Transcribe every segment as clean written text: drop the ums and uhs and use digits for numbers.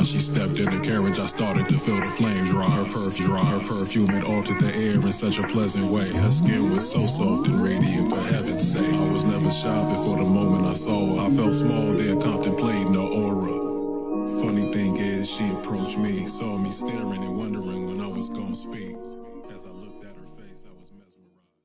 She stepped in the carriage, I started to feel the flames rise. Her perfume had altered the air in such a pleasant way. Her skin was so soft and radiant, for heaven's sake. I was never shy before the moment I saw her. I felt small there, contemplating her aura. Funny thing is, she approached me, saw me staring and wondering when I was gonna speak. As I looked at her face, I was mesmerized.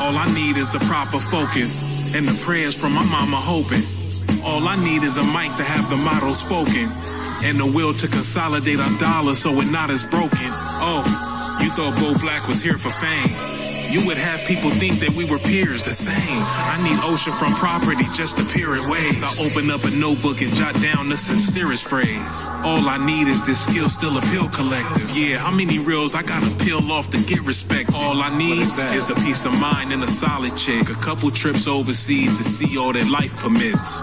All I need is the proper focus and the prayers from my mama hoping. All I need is a mic to have the motto spoken and the will to consolidate our dollars so we're not as broken. Oh, you thought Bo Black was here for fame. You would have people think that we were peers the same. I need oceanfront property just to peer at waves. I open up a notebook and jot down the sincerest phrase. All I need is this skill still appeal collective. Yeah, how many reels I gotta peel off to get respect? All I need is a peace of mind and a solid chick. A couple trips overseas to see all that life permits.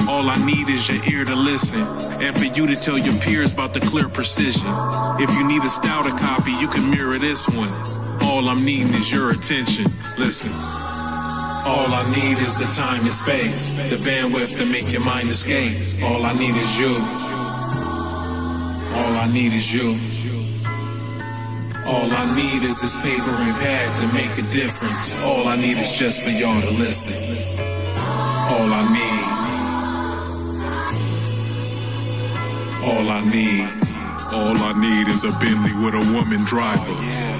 All I need is your ear to listen, and for you to tell your peers about the clear precision. If you need a stouter copy, you can mirror this one. All I'm needing is your attention. Listen. All I need is the time and space, the bandwidth to make your mind escape. All I need is you. All I need is you. All I need is this paper and pad to make a difference. All I need is just for y'all to listen. All I need. All I need. All I need is a Bentley with a woman driver.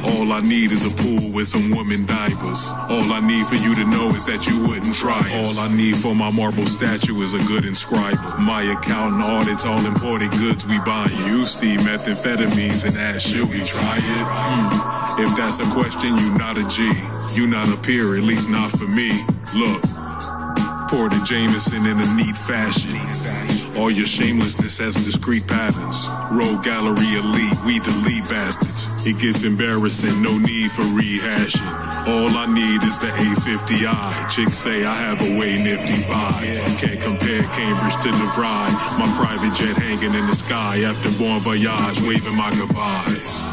All I need is a pool with some woman divers. All I need for you to know is that you wouldn't try us. All I need for my marble statue is a good inscriber. My accountant audits all imported goods we buy. You see methamphetamines and ask, should we try it? If that's a question, you not a G. You not a peer, at least not for me. Look, pour the Jameson in a neat fashion. All your shamelessness has discrete patterns. Road gallery elite, we the lead bastards. It gets embarrassing, no need for rehashing. All I need is the A50i. Chicks say I have a way nifty vibe. Can't compare Cambridge to DeVry. My private jet hanging in the sky after Bon Voyage, waving my goodbyes.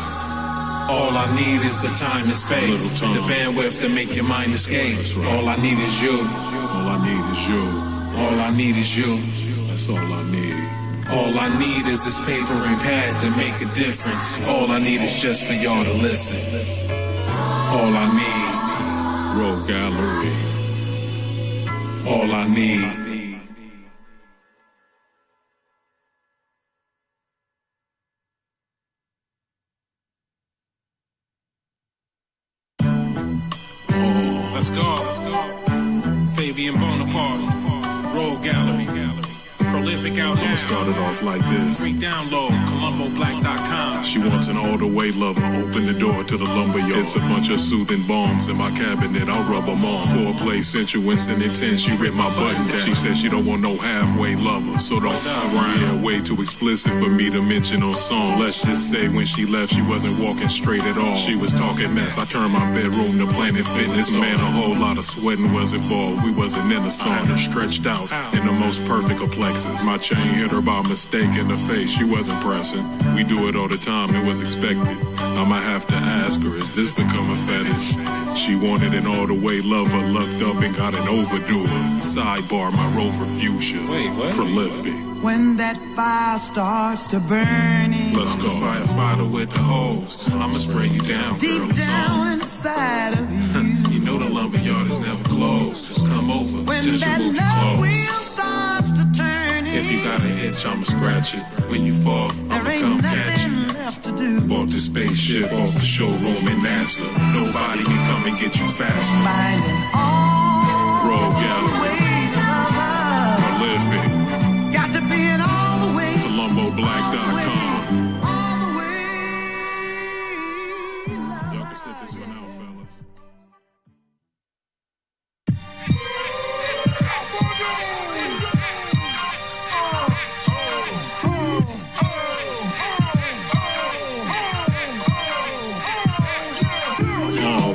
All I need is the time and space, the bandwidth to make your mind escape. All I need is you. All I need is you. All I need is you. That's all I need. All I need is this paper and pad to make a difference. All I need is just for y'all to listen. All I need. Road gallery. All I need. Let's go. Fabian Bonaparte. Road gallery. Prolific out now. I'ma start it off like this. Free download, COLUMBOBlack.com. She wants an all-the-way lover. Open the door to the lumberyard. It's a bunch of soothing bombs in my cabinet. I'll rub them on. Foreplay, sensuous and intense. She ripped my button down. She said she don't want no halfway lover. So don't around. Yeah, way too explicit for me to mention on song. Let's just say when she left, she wasn't walking straight at all. She was talking mess. I turned my bedroom to Planet Fitness. Man, a whole lot of sweating was involved. We wasn't in a sauna. Stretched out in the most perfect of plexus. necklace. My chain hit her by mistake in the face. She wasn't pressing. We do it all the time. It was expected. I'ma have to ask her, is this become a fetish? She wanted an all the way lover, lucked up and got an overdoer. Sidebar, my Rover Fuchsia. Wait, what? Prolific. When that fire starts to burning, Let's go. Firefighter with the hose. I'ma spray you down, deep girl. It's down on. inside of you. You know the lumberyard is never closed. Just come over, When just that remove your love wheel clothes. starts to turn, If you got a itch, I'ma scratch it. When you fall, there I'ma ain't come catch you. nothing left to do. Bought the spaceship off the showroom in NASA. Nobody can come and get you faster. Finding all Road the gallery. way to love. Prolific. Got to be in all the way. ColumboBlack.com. All the way. Y'all can sit this one out, fellas.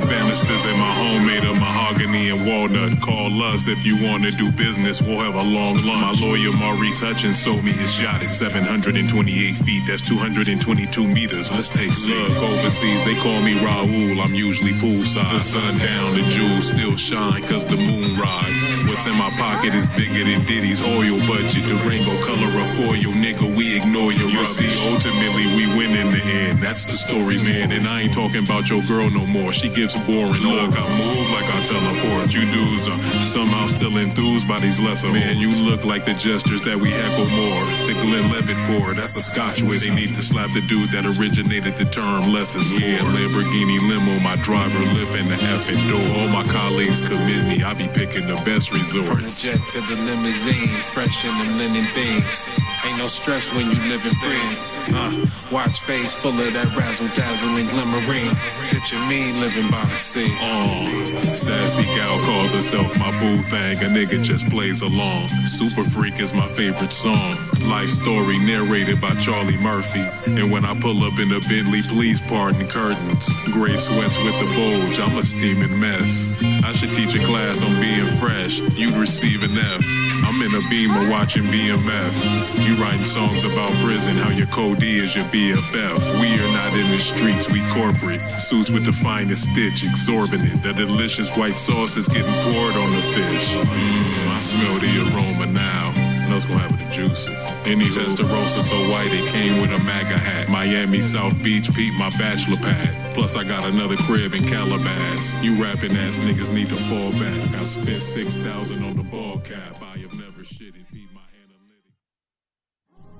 Banisters in my home made of mahogany and walnut. Call us if you want to do business. We'll have a long lunch. My lawyer Maurice Hutchins sold me his yacht at 728 feet. That's 222 meters. Let's take a look. Overseas, they call me Raul. I'm usually poolside. The sun down, the jewels still shine cause the moon rise. What's in my pocket is bigger than Diddy's oil budget. The Durango color of foil, nigga, we ignore your rubbish. See, ultimately we win in the end. That's the story, man. And I ain't talking about your girl no more. She gets boring. Look, I move like I teleport. You dudes are somehow still enthused by these lesser. Man, you look like the gestures that we heckle more. The Glenn Levitt pour, that's a Scotch with. They need to slap the dude that originated the term less is more. Yeah, Lamborghini limo, my driver lifting the effing door. All my colleagues commit me, I be picking the best resort. From the jet to the limousine, fresh in the linen things. Ain't no stress when you living free. Watch face full of that razzle dazzle and glimmering. Picture me living by the sea. Sassy gal calls herself my boo thing. A nigga just plays along. Super Freak is my favorite song. Life story narrated by Charlie Murphy. And when I pull up in a Bentley, please pardon curtains. Gray sweats with the bulge, I'm a steaming mess. I should teach a class on being fresh. You'd receive an F. I'm in a Beamer watching BMF. You writing songs about prison, how your code is your BFF. We are not in the streets, we corporate. Suits with the finest stitch, exorbitant. The delicious white sauce is getting poured on the fish. I smell the aroma now. I know it's gonna have with the juices. Any Testarossa so white it came with a MAGA hat. Miami, South Beach, Pete, my bachelor pad. Plus I got another crib in Calabasas. You rapping ass niggas need to fall back. I spent 6,000 on the ball cap. I have never shitted. Beat my analytics.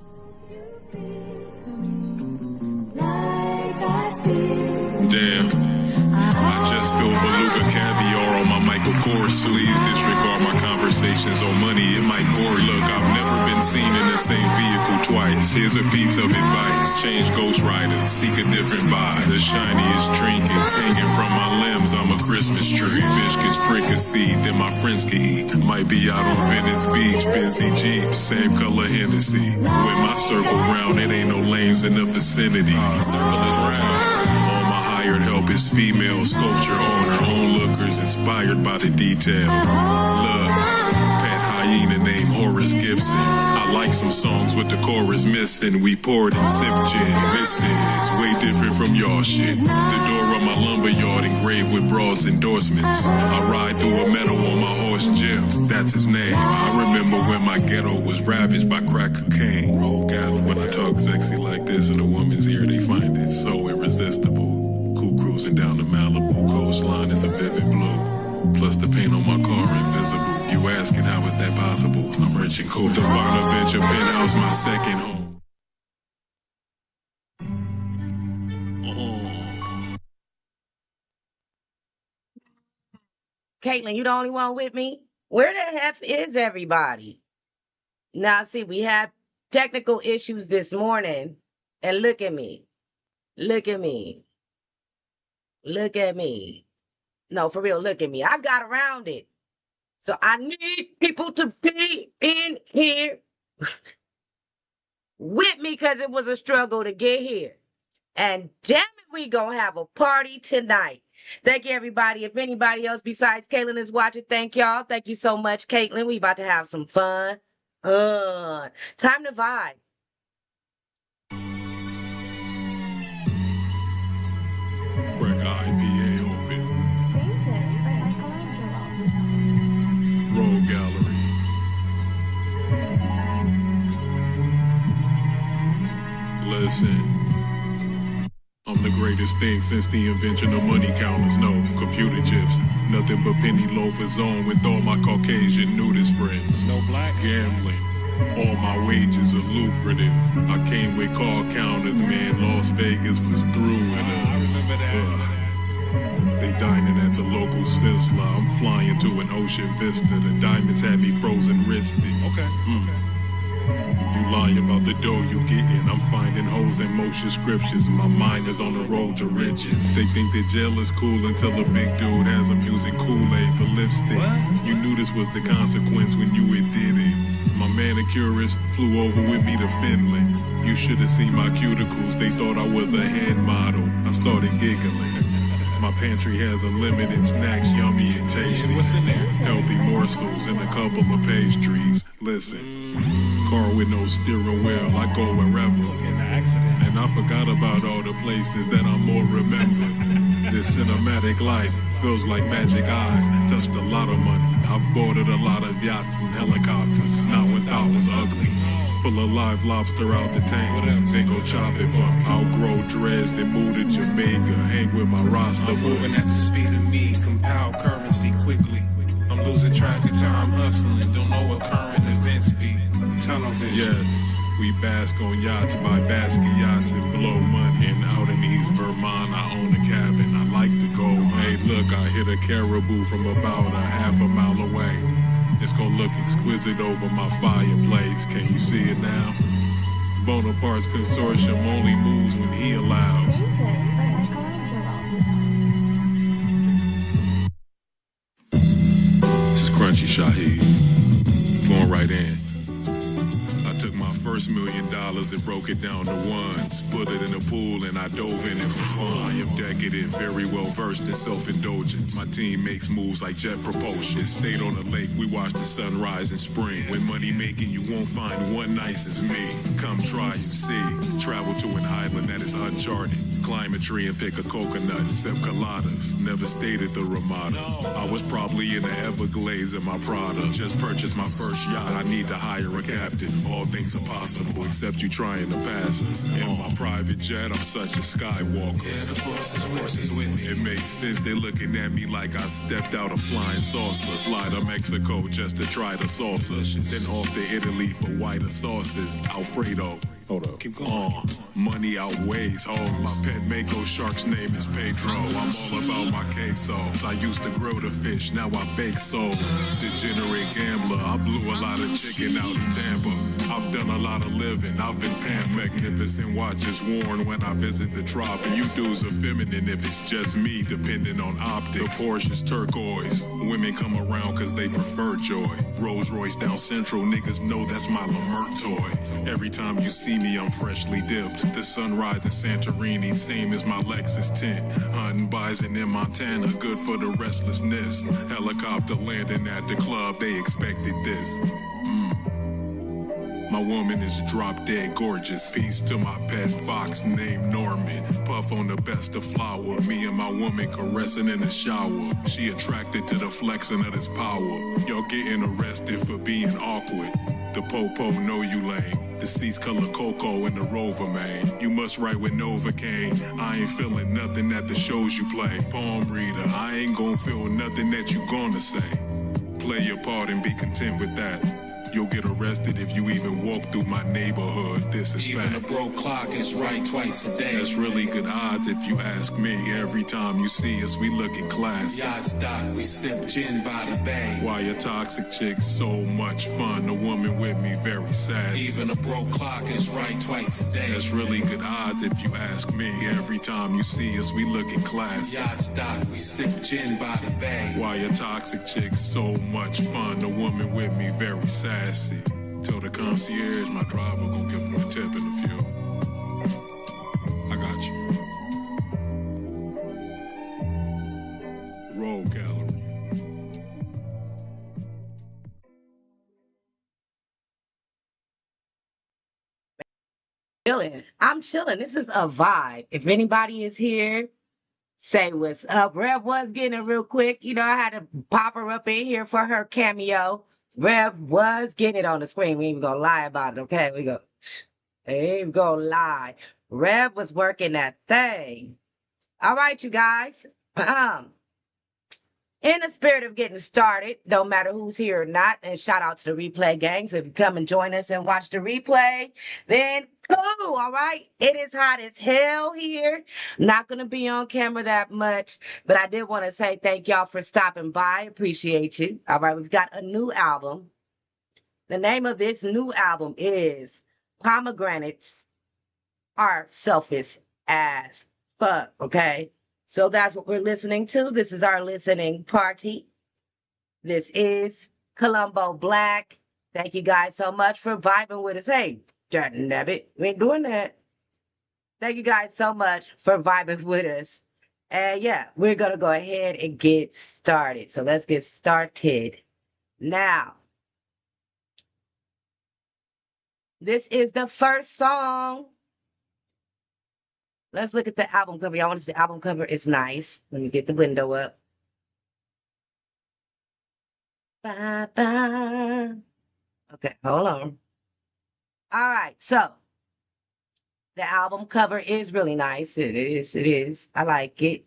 Damn, I just spilled beluga caviar on my Michael Kors. Please disregard my conversations on money, it might bore you. Look, I've never been seen in the same vehicle twice. Here's a piece of advice. Change Ghost Riders, seek a different vibe. The shiniest trinkets hanging from my limbs, I'm a Christmas tree. Fish can prick a seed, then my friends can eat. Might be out on Venice Beach, busy Jeep, same color Hennessy. When my circle round, it ain't no lanes in the vicinity. Circle is round. Hired help is female sculpture owner, onlookers inspired by the detail. Look, pet hyena named Horace Gibson. I like some songs with the chorus missing. We poured and sipped gin. This is way different from y'all shit. The door of my lumberyard engraved with broads endorsements. I ride through a meadow on my horse Jim. That's his name. I remember when my ghetto was ravaged by crack cocaine. When I talk sexy like this in a woman's ear, they find it so irresistible. Cool cruising down the Malibu coastline is a vivid blue. Plus the paint on my car invisible. You asking how is that possible? I'm rich and cool. The Bonaventure penthouse, my second home. Caitlin, you the only one with me? Where the F is everybody? Now, see, we had technical issues this morning, and look at me. Look at me. Look at me. No, for real, look at me. I got around it. So I need people to be in here with me because it was a struggle to get here. And damn it, we gonna have a party tonight. Thank you, everybody. If anybody else besides Caitlin is watching, thank y'all. Thank you so much, Caitlin. We about to have some fun. Time to vibe. Crack IPA open. Painted by Michelangelo. Roll gallery. Listen. I'm the greatest thing since the invention of money counters. No computer chips. Nothing but penny loafers on with all my Caucasian nudist friends. No blacks. Gambling. All my wages are lucrative. I came with car counters, man. Las Vegas was through with us. I remember that. They dining at the local Sizzler. I'm flying to an ocean vista. The diamonds had me frozen wristed. Okay. You lying about the dough you getting. I'm finding holes in motion scriptures. My mind is on the road to riches. They think that jail is cool until a big dude has them using Kool-Aid for lipstick. What? You knew this was the consequence when you did it. My manicurist flew over with me to Finland. You should have seen my cuticles. They thought I was a hand model. I started giggling. My pantry has unlimited snacks, yummy and tasty. What's in there? Healthy morsels and a couple of pastries. Listen, car with no steering wheel, I go wherever. In the accident. And I forgot about all the places that I'm more remember. This cinematic life feels like magic. I've touched a lot of money. I've boarded a lot of yachts and helicopters. Not when thought was ugly. Pull a live lobster out the tank, then go chop it for me. I'll grow dreads, then move to Jamaica, hang with my roster. I'm moving at the speed of me, compile currency quickly. I'm losing track of time, hustling, don't know what current events be. Tunnel vision. Yes, we bask on yachts, buy basket yachts and blow money. And out in East Vermont, I own a cabin. I like to go. Hey, look, I hit a caribou from about a half a mile away. It's gonna look exquisite over my fireplace. Can you see it now? Bonaparte's consortium only moves when he allows. Painted by Michelangelo. Scrunchy Shaheed. Going right in. I took my first $1 million and broke it down to ones. Put it in a pool and I dove in it for fun. I am decadent, very well versed in self-indulgence. My team makes moves like jet propulsion. Stayed on the lake, we watched the sunrise in spring. When money making, you won't find one nice as me. Come try and see. Travel to an island that is uncharted. Climb a tree and pick a coconut, sip coladas. Never stayed at the Ramada. I was probably in the Everglades in my Prada. Just purchased my first yacht. I need to hire a captain. All things are possible, except you trying to pass us. In my private jet, I'm such a skywalker. Yeah, the force is with me. It makes sense, they looking at me like I stepped out a flying saucer. Fly to Mexico just to try the salsa. Then off to Italy for whiter sauces. Alfredo. Hold up. Keep going. Money outweighs home. My pet Mako shark's name is Pedro. I'm all about my quesos. I used to grill the fish, now I bake soul. Degenerate gambler, I blew a lot of chicken out in Tampa. I've done a lot of living, I've been pampered. Magnificent watches worn when I visit the tropics. You dudes are feminine if it's just me, depending on optics. The Porsche's turquoise. Women come around cause they prefer joy. Rolls Royce down Central, niggas know that's my Lamert toy. Every time you see me, I'm freshly dipped. The sunrise in Santorini, same as my Lexus tint. Hunting bison in Montana, good for the restlessness. Helicopter landing at the club, they expected this. My woman is drop dead gorgeous. Peace to my pet fox named Norman. Puff on the best of flower. Me and my woman caressing in the shower. She attracted to the flexing of this power. Y'all getting arrested for being awkward. The popo know you lame. The seats color cocoa in the Rover, man. You must write with Novocaine. I ain't feeling nothing at the shows you play. Palm reader, I ain't gon' feel nothing that you gonna say. Play your part and be content with that. You'll get arrested if you even walk through my neighborhood. This is Even fact. a broke clock is right twice a day. That's really good odds if you ask me. Every time you see us, we looking classy. Yachts dock, we sip gin by the bay. Why a toxic chick so much fun? The woman with me very sassy. Even a broke clock is right twice a day. That's really good odds if you ask me. Every time you see us, we looking classy. Yachts dock, we sip gin by the bay. Why a toxic chick so much fun? The woman with me very sassy. Tell the concierge my driver gon' give him a tip in a few. I got you. Roll gallery. chilling. I'm chilling. This is a vibe. If anybody is here, say what's up. Rev was getting it real quick. You know, I had to pop her up in here for her cameo. Rev was getting it on the screen. We ain't even gonna lie about it, okay? We ain't even gonna lie. Rev was working that thing. All right, you guys. In the spirit of getting started, no matter who's here or not, and shout out to the replay gang. So if you come and join us and watch the replay, then cool, all right? It is hot as hell here. Not going to be on camera that much, but I did want to say thank y'all for stopping by. Appreciate you. All right, we've got a new album. The name of this new album is Pomegranates Are Selfish as Fuck, okay? So that's what we're listening to. This is our listening party. This is Columbo Black. Thank you guys so much for vibing with us. Hey, Nabbit, we ain't doing that. Thank you guys so much for vibing with us. And yeah, we're going to go ahead and get started. So let's get started now. This is the first song. Let's look at the album cover. Y'all want to see the album cover? It's nice. Let me get the window up. Bye-bye. Okay, hold on. All right, so the album cover is really nice. It is. I like it.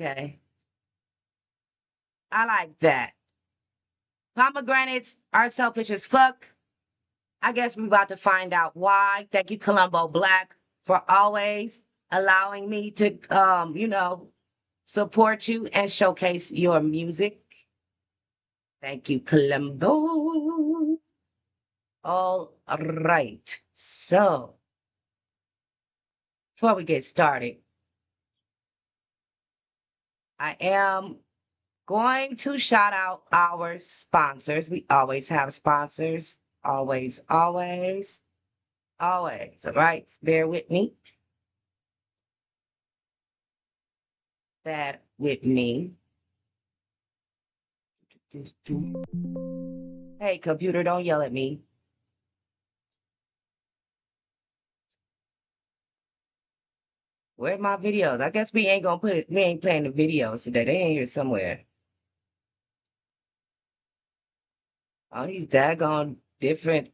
Okay. I like that. Pomegranates are selfish as fuck. I guess we're about to find out why. Thank you, Columbo Black, for always allowing me to, support you and showcase your music. Thank you, Columbo. All right. So, before we get started, I am going to shout out our sponsors. We always have sponsors. Always. All right? Bear with me. That with me. Hey, computer, don't yell at me. Where are my videos? I guess we ain't playing the videos today. They ain't here somewhere. All these daggone different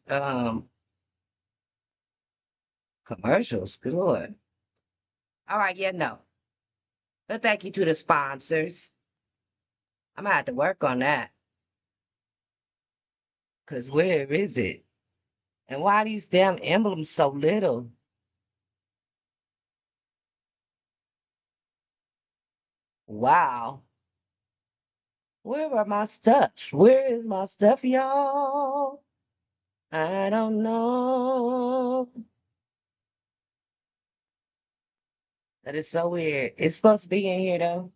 commercials. Good Lord. All right, yeah, no. But thank you to the sponsors. I'm gonna have to work on that. Cause where is it? And why are these damn emblems so little? Wow. Where are my stuff? Where is my stuff, y'all? I don't know. That is so weird. It's supposed to be in here though.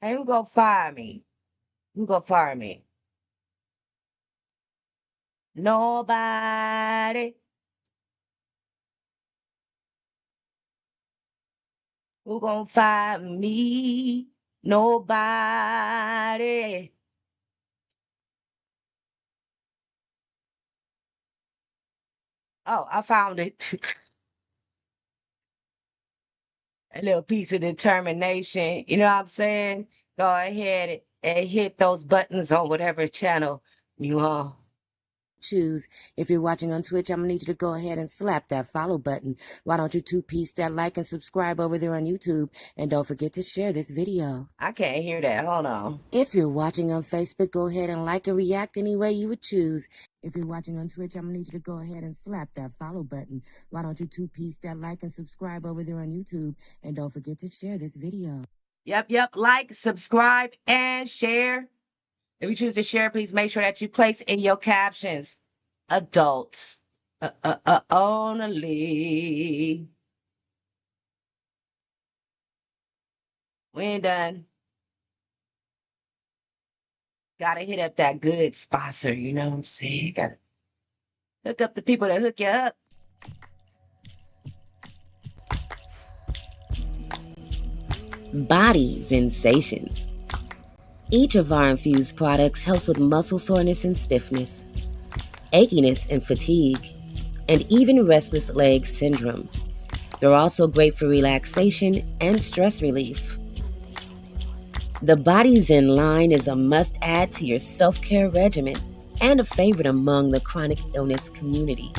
Hey, who gonna fire me? Who gonna fire me? Nobody. Who gonna fire me? Nobody. Oh, I found it. A little piece of determination. You know what I'm saying? Go ahead and hit those buttons on whatever channel you are. Choose. If you're watching on Twitch, I'm gonna need you to go ahead and slap that follow button. Why don't you two-piece that like and subscribe over there on YouTube? And don't forget to share this video. I can't hear that. Hold on. If you're watching on Facebook, go ahead and like and react any way you would choose. If you're watching on Twitch, I'm gonna need you to go ahead and slap that follow button. Why don't you two-piece that like and subscribe over there on YouTube? And don't forget to share this video. Yep. Like, subscribe, and share. If you choose to share, please make sure that you place in your captions, adults only. We ain't done. Gotta hit up that good sponsor, you know what I'm saying? Gotta hook up the people that hook you up. Body sensations. Each of our infused products helps with muscle soreness and stiffness, achiness and fatigue, and even restless leg syndrome. They're also great for relaxation and stress relief. The Body Zen line is a must-add to your self-care regimen and a favorite among the chronic illness community.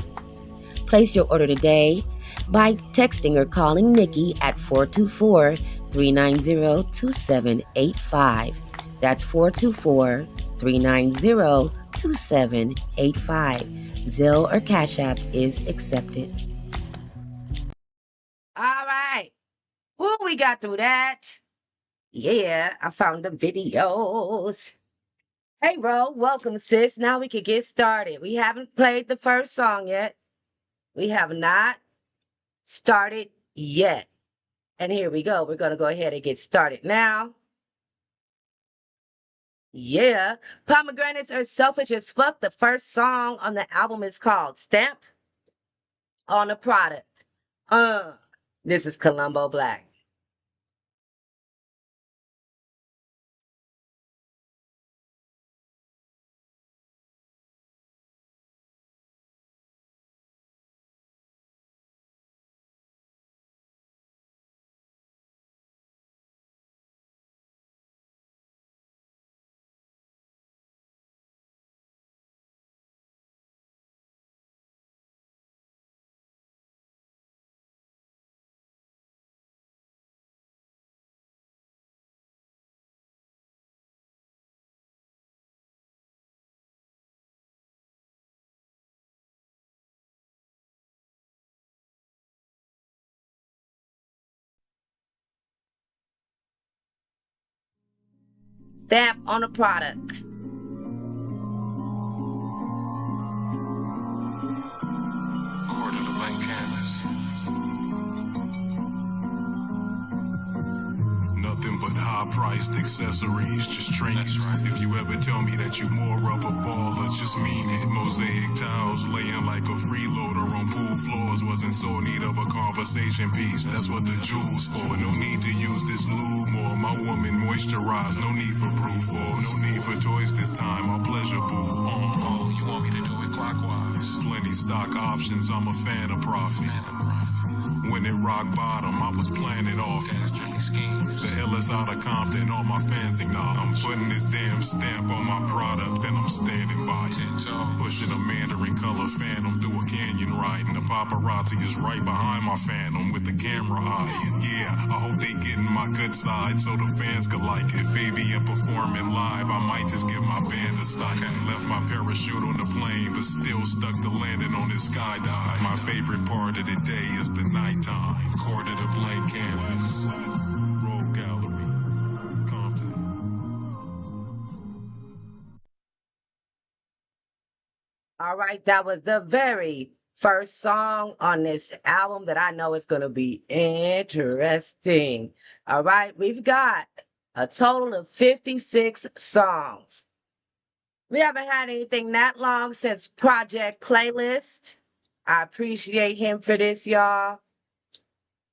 Place your order today by texting or calling Nikki at 424-390-2785. That's 424-390-2785. Zelle or Cash App is accepted. All right. Woo, we got through that. Yeah, I found the videos. Hey, Ro, welcome, sis. Now we can get started. We haven't played the first song yet. We have not started yet. And here we go. We're going to go ahead and get started now. Yeah. Pomegranates are selfish as fuck. The first song on the album is called Stamp on a Product. This is COLUMBO Black. Stamp on a Product. According to blank canvas. Nothing but high-priced accessories, just trinkets. That's right. If you ever tell me that you more of a baller, just mean it. Mosaic tiles laying like a freeloader on pool floors wasn't so need of a conversation piece. That's what the jewel's for. No need to use this lube more. My woman moisturized. No need for brute force. No need for toys this time. I'll pleasure boo. Oh, you want me to do it clockwise? Plenty stock options. I'm a fan of profit. When it rock bottom, I was playing it off. Dastardly schemes. The illest out of Compton, all my fans acknowledge. I'm putting this damn stamp on my product, and I'm standing by it. Pushing a Mandarin color phantom through a canyon ride, and the paparazzi is right behind my phantom with the camera eye. And yeah, I hope they getting my good side so the fans could like it. Fabian performing live, I might just give my band a stipend. Left my parachute on the plane, but still stuck to landing on this skydive. My favorite part of the day is the nighttime. Quarter to blank canvas. Roll gallery. Compton. All right, that was the very first song on this album that I know is going to be interesting. All right, we've got a total of 56 songs. We haven't had anything that long since Project Playlist. I appreciate him for this, y'all.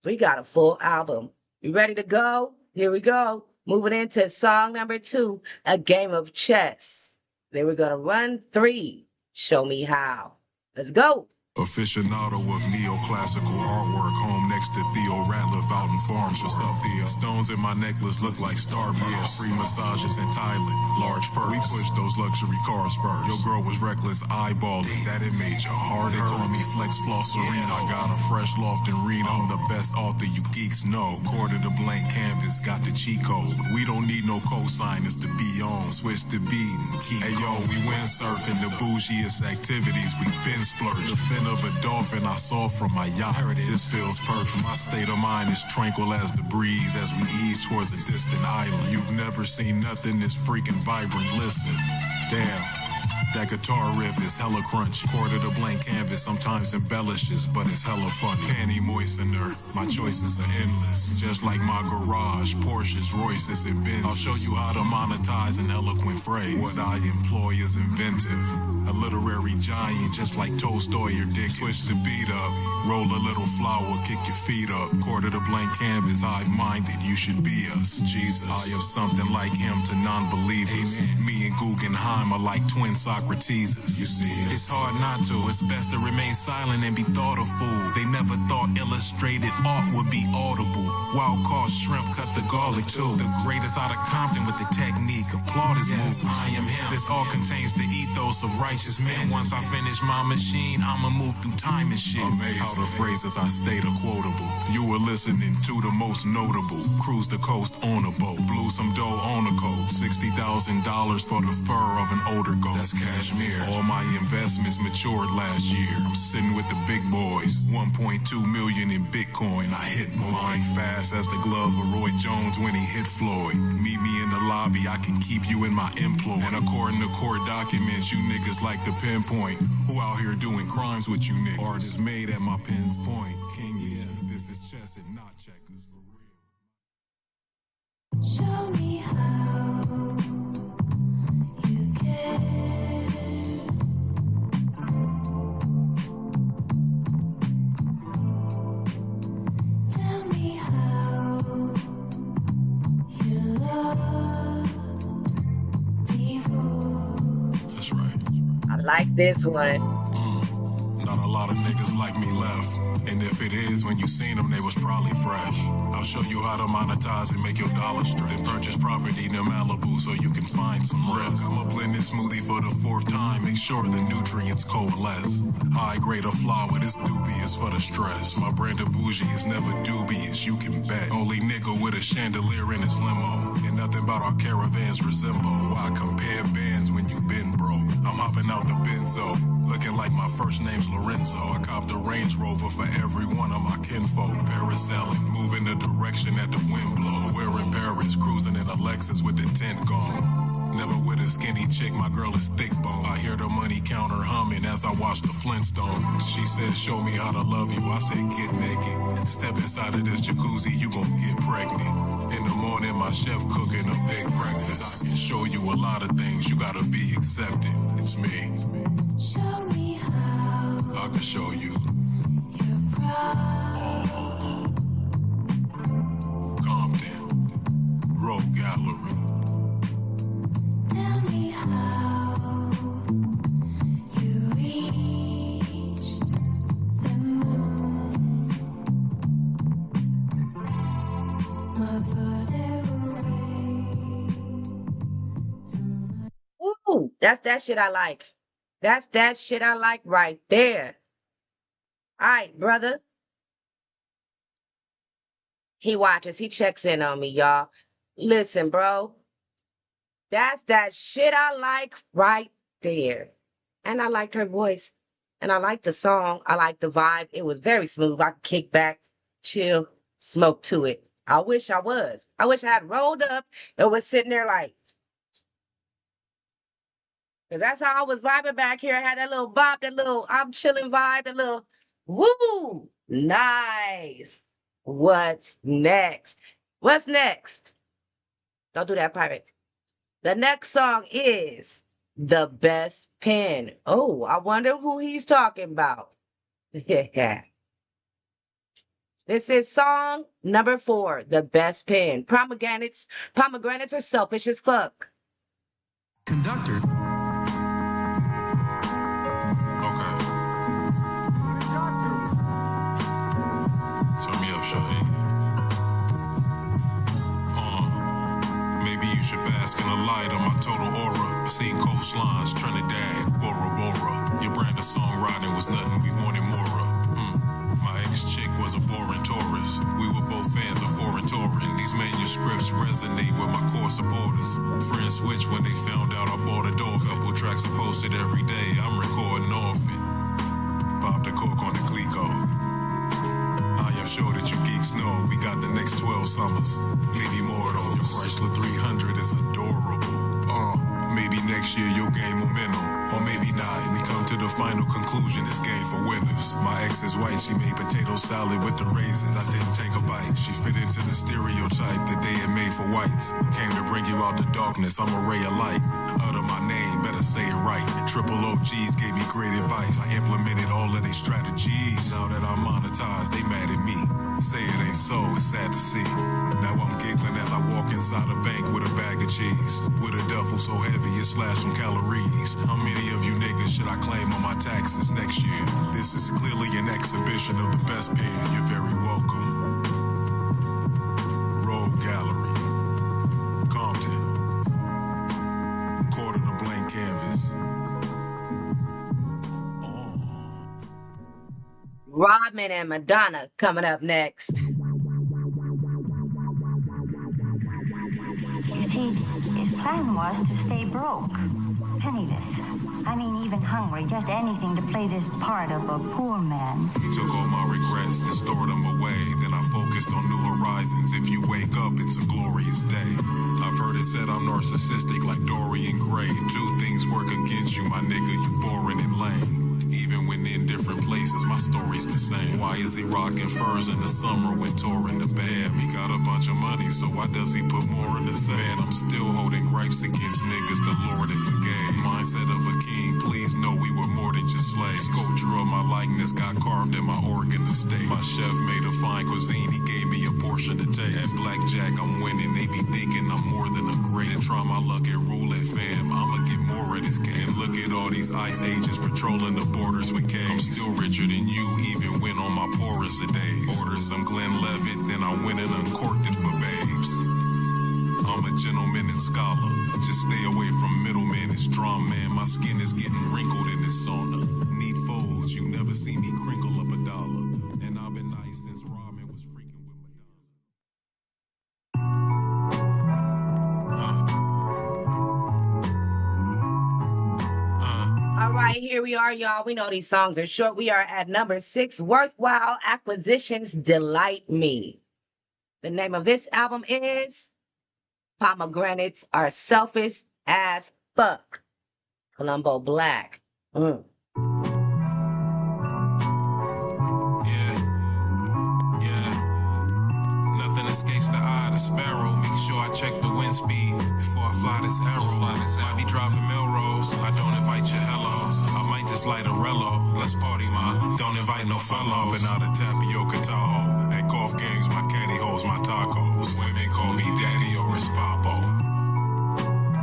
We got a full album. You ready to go? Here we go. Moving into song number 2, A Game of Chess. Then we're going to run 3. Show me how. Let's go. Aficionado of neoclassical artwork, home next to Theo Ratliff out in Farms. What's up, Theo? Stones in my necklace look like Starburst. Free massages in Thailand, large perks. We pushed those luxury cars first. Your girl was reckless eyeballing, that it made your heart hurt. They call me Flex Floss Serena. I got a fresh loft in Reno. I'm the best author you geeks know. Quarter to blank canvas, got the cheat code. We don't need no cosigners to be on. Switch to beat and keep. Hey yo, we went surfing, the bougiest activities. We been splurging. Of a dolphin I saw from my yacht. This feels perfect. My state of mind is tranquil as the breeze as we ease towards a distant island. You've never seen nothing this freaking vibrant. Listen, damn. That guitar riff is hella crunchy. Quarter to blank canvas sometimes embellishes, but it's hella funny. Panty moistener, my choices are endless. Just like my garage, Porsches, Royces, and Benz. I'll show you how to monetize an eloquent phrase. What I employ is inventive. A literary giant, just like Tolstoy or Dick. Switch the beat up, roll a little flower, kick your feet up. Quarter to blank canvas, hive-minded, you should be us. Jesus, I am something like him to non-believers. Amen. Me and Guggenheim are like twin soccer Socrates. You see, it's hard not to. It's best to remain silent and be thought a fool. They never thought illustrated art would be audible. Wild caught shrimp cut the garlic too. The greatest out of Compton with the technique. Applaud his moves. I am him. This all contains the ethos of righteous men. Once I finish my machine, I'ma move through time and shit. Amazing. How the phrases I state are quotable. You were listening to the most notable. Cruise the coast on a boat. Blew some dough on a coat. $60,000 for the fur of an older goat. That's cashmere. All my investments matured last year. I'm sitting with the big boys. 1.2 million in Bitcoin. I hit mine fast as the glove of Roy Jones when he hit Floyd. Meet me in the lobby. I can keep you in my employ. And according to court documents, you niggas like to pinpoint who out here doing crimes with you niggas. Art is made at my pen's point. King, yeah, this is chess and not checkers. For real. Show me how you care. Tell me how you love before. That's right. I like this one. Not a lot of niggas like me left. And if it is, when you seen them, they was probably fresh. I'll show you how to monetize and make your dollar stretch. Then purchase property near Malibu so you can find some rest. I'ma blend this smoothie for the 4th time. Make sure the nutrients coalesce. High grade of flour, this dubious for the stress. My brand of bougie is never dubious, you can bet. Only nigga with a chandelier in his limo. And nothing about our caravans resemble. Why compare bands when you been broke? I'm hopping out the Benzo, looking like my first name's Lorenzo. I copped a Range Rover for every one of my kinfolk. Parasailing, moving the direction that the wind blow. We're in Paris, cruising in a Lexus with the tent gone. Never with a skinny chick, my girl is thick bone. I hear the money counter humming as I watch the Flintstones. She said, show me how to love you. I said, get naked. Step inside of this jacuzzi, you gon' get pregnant. In the morning, my chef cooking a big breakfast. I can show you a lot of things, you gotta be accepted. It's me. Show me how I can show you. you're proud. Compton, Road Gallery. Tell me how you reach the moon. My father away tonight. Ooh, that's that shit I like. That's that shit I like right there. All right, brother. He watches. He checks in on me, y'all. Listen, bro. That's that shit I like right there. And I liked her voice. And I liked the song. I liked the vibe. It was very smooth. I could kick back, chill, smoke to it. I wish I was. I wish I had rolled up and was sitting there like, because that's how I was vibing back here. I had that little bop, that little I'm chilling vibe, that little woo. Nice. What's next? What's next? Don't do that, pirate. The next song is The Best Pen. Oh, I wonder who he's talking about. Yeah. This is song number 4, The Best Pen. Pomegranates are selfish as fuck. Conductor. Okay. Turn me up, Shaheed. Maybe you should bask in the light of my total aura. Seen coastlines, Trinidad, Bora Bora. Your brand of songwriting was nothing we wanted more of. My ex-chick was a boring tourist. We were both fans of foreign touring. These manuscripts resonate with my core supporters. Friends switched when they found out I bought a Dolphin. Couple tracks are posted every day. I'm recording often. Pop the cork on the Clico. I am sure that you geeks know we got the next 12 summers. Maybe more though. Your Chrysler 300 is adorable. Maybe next year you'll gain momentum. Or maybe not. We come to the final conclusion, it's game for winners. My ex is white, she made potato salad with the raisins. I didn't take a bite. She fit into the stereotype that they had made for whites. Came to bring you out the darkness, I'm a ray of light. Utter my name, better say it right. Triple OGs gave me great advice. I implemented all of their strategies. Now that I'm monetized, they mad at me. Say it ain't so, it's sad to see. Now I'm giggling as I walk inside a bank with a bag of cheese. With a duffel so heavy it slashed some calories. How many of you niggas should I claim on my taxes next year? This is clearly an exhibition of the best pen. You're very welcome. Roll Gallery, Compton. Quarter the blank canvas. Rodman and Madonna coming up next. You see, his plan was to stay broke, penniless. I mean, even hungry, just anything to play this part of a poor man. Took all my regrets and stored them away. Then I focused on new horizons. If you wake up, it's a glorious day. I've heard it said I'm narcissistic like Dorian Gray. Two things work against you, my nigga, you boring and lame. Even when in different places, my story's the same. Why is he rocking furs in the summer when touring the band? He got a bunch of money, so why does he put more in the sand? I'm still holding gripes against niggas the Lord had forgave. Mindset of a king, please know we were more than just slaves. Sculpture of my likeness got carved in my Oregon estate. My chef made a fine cuisine, he gave me a portion to taste. At blackjack, I'm winning, they be thinking I'm more than a great. And try my luck at roulette, fam, I'ma get more of this game. Look at all these ICE agents patrolling the borders with K's. I'm still richer than you, even when on my poorest of days. Ordered some Glenlivet, then I went and uncorked it for babes. I'm a gentleman and scholar. Just stay away from middlemen. It's drum man. My skin is getting wrinkled in this sauna. Need folds, you never see me crinkle up a dollar. And I've been nice since Robin was freaking with Madonna. All right, here we are, y'all. We know these songs are short. We are at number 6, Worthwhile Acquisitions Delight Me. The name of this album is Pomegranates Are Selfish as Fuck. Columbo Black. Yeah. Nothing escapes the eye of the sparrow. Make sure I check the wind speed before I fly this arrow. Might be driving Melrose. I don't invite your hellos. I might just light a rello. Let's party, ma. Don't invite no fellows. Been out of tapioca Tahoe. At golf games, my caddy holds my tacos. Women call me daddy or it's Papo.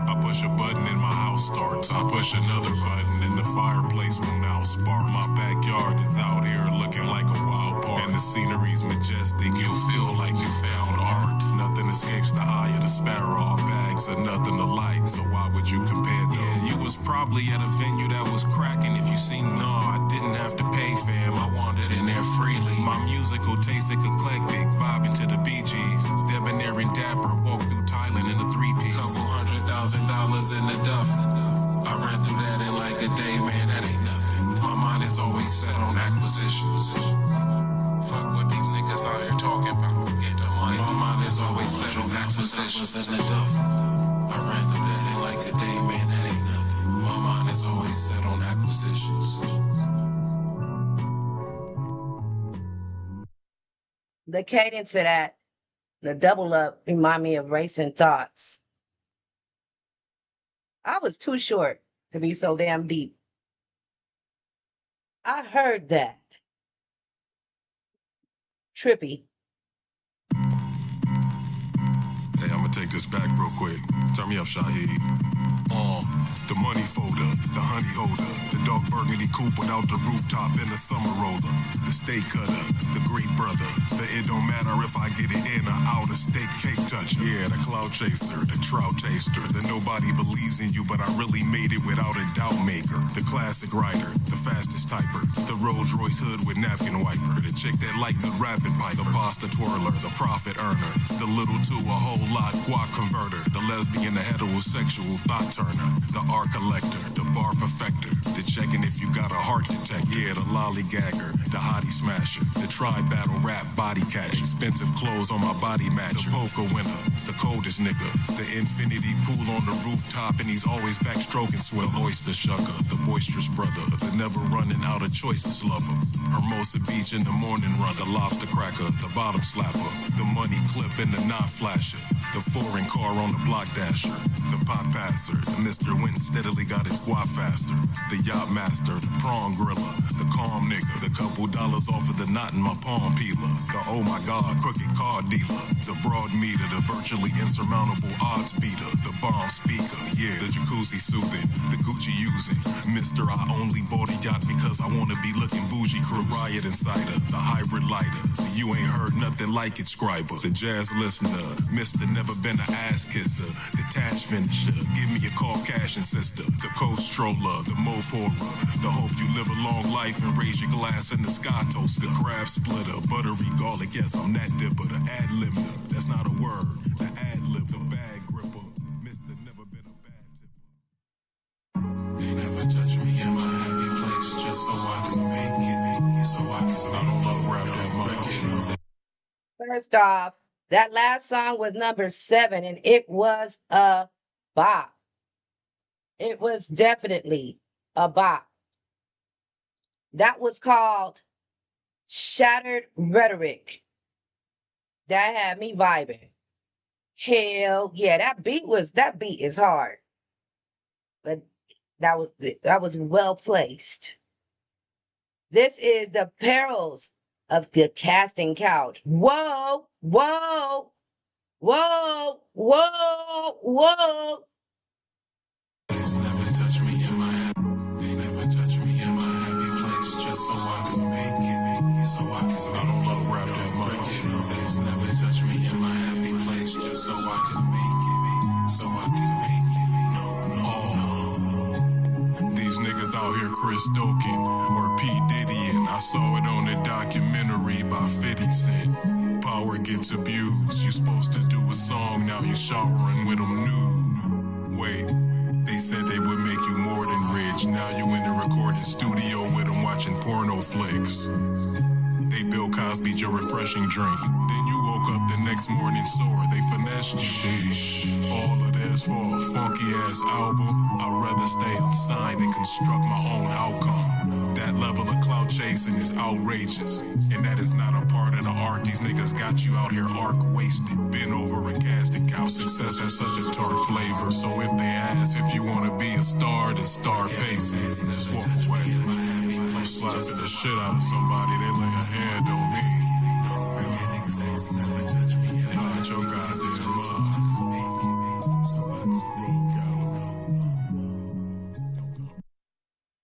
I push a button and my house starts. I push another button and the fireplace will now spark. My backyard is out here looking like a wild park. And the scenery's majestic, you'll feel like you found art. Nothing escapes the eye of the sparrow. Our bags are nothing alike, so why would you compare them? Yeah, you was probably at a venue that was cracking. If you seen, no, I didn't have to pay, fam. I wandered in there freely. My musical taste eclectic, vibing to the Bee Gees. Debonair and dapper, walk through Thailand in a 3-piece. $200,000 in the duff. I ran through that in like a day, man, that ain't nothing. My mind is always set on acquisitions. Fuck what these niggas out here talking about. Get the money. My mind is always set on acquisitions in the duff. I ran through that in like a day, man, that ain't nothing. My mind is always set on acquisitions. The cadence of that, the double up, remind me of Racing Thoughts. I was too short to be so damn deep. I heard that. Trippy. Hey, I'ma take this back real quick. Turn me up, Shaheed. The money folder, the honey holder, the dark burgundy coupe without the rooftop and the summer roller, the steak cutter, the great brother, the it don't matter if I get it in or out, a steak cake toucher. Yeah, the cloud chaser, the trout taster, the nobody believes in you but I really made it without a doubt maker, the classic writer, the fastest typer, the Rolls Royce hood with napkin wiper, the chick that like good rapping pipe, the pasta twirler, the profit earner, the little to a whole lot guac converter, the lesbian, the heterosexual thought turner, the art collector, the bar perfecter, the checking if you got a heart detector, yeah, the lollygagger, the hottie smasher, the tri-battle rap body catcher, expensive clothes on my body matcher, the poker winner, the coldest nigga, the infinity pool on the rooftop and he's always backstroking swim, the oyster shucker, the boisterous brother, the never running out of choices lover, Hermosa Beach in the morning run, the lobster cracker, the bottom slapper, the money clip and the knot flasher, the foreign car on the block dasher, the pot passer, Mr. Win steadily got his guap faster. The yacht master, the prawn griller, the calm nigga, the couple dollars off of the knot in my palm peeler, the oh my god crooked card dealer, the broad meter, the virtually insurmountable odds beater, the bomb speaker, yeah, the jacuzzi soothing, the Gucci using, Mr. I only bought a yacht because I wanna be looking bougie crew, riot insider, the hybrid lighter, the you ain't heard nothing like it scriber, the jazz listener, Mr. Never been an ass kisser, detached finisher, give me a call cash and sister, the co-stroller, the mo pourer, the hope you live a long life and raise your glass in the sky toaster, crab splitter, buttery garlic, yes I'm that dipper, the ad libner, that's not a word, the ad lib, the bag gripper, Mr. Never been a bad tipper. They never touch me in my happy place just so I can make it, so I don't love rap that much. First off, that last song was number 7, and it was a bop. It was definitely a bop. That was called Shattered Rhetoric. That had me vibing. Hell yeah, that beat is hard. But that was well placed. This is the perils of the casting couch. Whoa, whoa, whoa, whoa, whoa. They never touch me in my happy place just so I can make it, so I don't love rap that much. They never touch me in my happy place just so I can make it, so I can make it. No. These niggas out here Chris Stoking or P. Diddy, and I saw it on a documentary by 50 Cent. Power gets abused. You supposed to do a song, now you showering with them nude. Wait, they said they would make you more than rich. Now you in the recording studio with them watching porno flicks. They Bill Cosby'd your refreshing drink. Then you woke up the next morning sore. They finessed you. All of this for a funky ass album. I'd rather stay unsigned and construct my own outcome. That level of clout chasing is outrageous. And that is not a part of the art. These niggas got you out here arc wasted. Been over a casting couch. Success has such a tart flavor. So if they ask if you wanna be a star, then start pacing. Just walk away. I'm slapping the shit out of somebody, they lay a hand on me. Not your goddamn mom.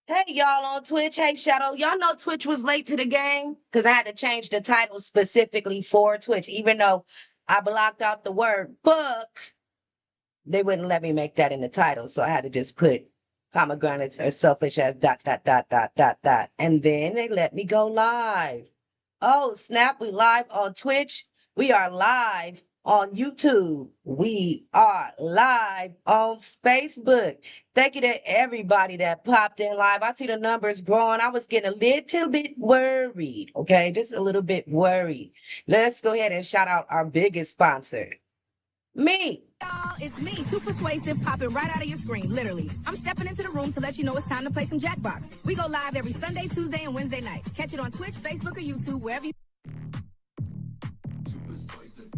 Hey, y'all on Twitch. Hey, Shadow. Y'all know Twitch was late to the game because I had to change the title specifically for Twitch. Even though I blocked out the word book, they wouldn't let me make that in the title. So I had to just put Pomegranates are selfish as ... And then they let me go live. Oh, snap. We live on Twitch. We are live on YouTube. We are live on Facebook. Thank you to everybody that popped in live. I see the numbers growing. I was getting a little bit worried. Okay, just a little bit worried. Let's go ahead and shout out our biggest sponsor, me. Y'all, it's me, Too Persuasive, popping right out of your screen, literally. I'm stepping into the room to let you know it's time to play some Jackbox. We go live every Sunday, Tuesday, and Wednesday night. Catch it on Twitch, Facebook, or YouTube, wherever you... Too persuasive.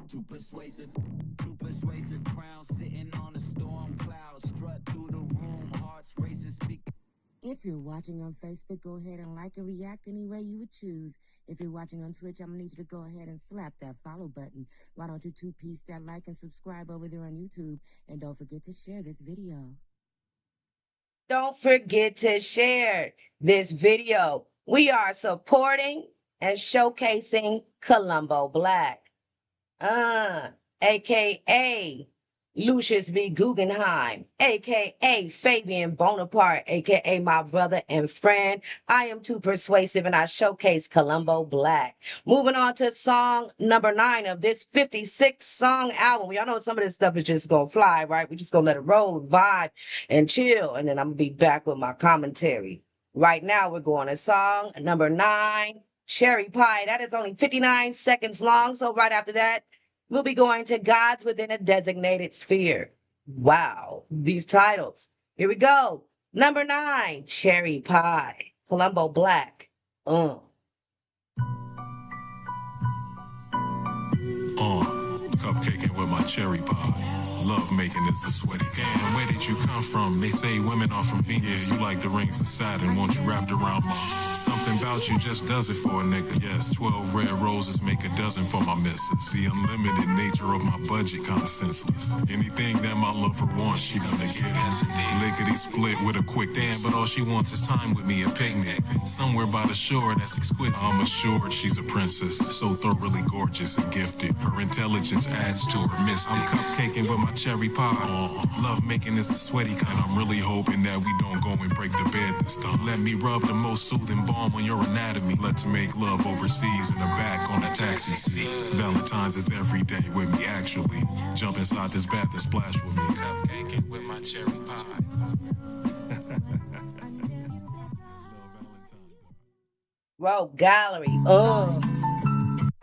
Too persuasive. Too persuasive. Crown sitting on a storm cloud. Strut through the room, hearts racing, speak. If you're watching on Facebook, go ahead and like and react any way you would choose. If you're watching on Twitch, I'm going to need you to go ahead and slap that follow button. Why don't you two-piece that like and subscribe over there on YouTube? And don't forget to share this video. Don't forget to share this video. We are supporting and showcasing Columbo Black. AKA Lucius V. Guggenheim, a.k.a. Fabian Bonaparte, a.k.a. my brother and friend. I am Too Persuasive, and I showcase Columbo Black. Moving on to song number 9 of this 56-song album. Y'all know some of this stuff is just going to fly, right? We're just going to let it roll, vibe, and chill, and then I'm going to be back with my commentary. Right now, we're going to song number 9, Cherry Pie. That is only 59 seconds long, so right after that, we'll be going to Gods Within a Designated Sphere. Wow, these titles. Here we go. Number 9, Cherry Pie, Columbo Black. cupcaking with my cherry pie. Love making is the sweaty kind. Damn, where did you come from? They say women are from Venus. Yeah, you like the rings of Saturn, want you wrapped around my... Something about you just does it for a nigga. Yes, 12 red roses make a dozen for my missus. The unlimited nature of my budget kinda senseless. Anything that my lover wants, she gonna get it. Lickety split with a quick Damn, but all she wants is time with me, a picnic. Somewhere by the shore that's exquisite. I'm assured she's a princess, so thoroughly gorgeous and gifted. Her intelligence adds to her mystic. I'm cupcaking with my cherry pie. Love making is the sweaty kind. And I'm really hoping that we don't go and break the bed this time. Let me rub the most soothing balm on your anatomy. Let's make love overseas in the back on a taxi seat. Valentine's is every day with me, actually. Jump inside this bath and splash with me. Cupcaking with my cherry pie. Rogue Gallery. Oh.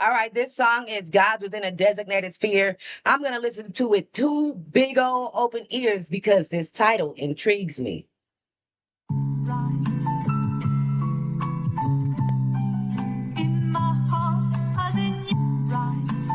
All right, this song is Gods Within a Designated Sphere. I'm going to listen to it two big old open ears because this title intrigues me. In my heart, as in you rise.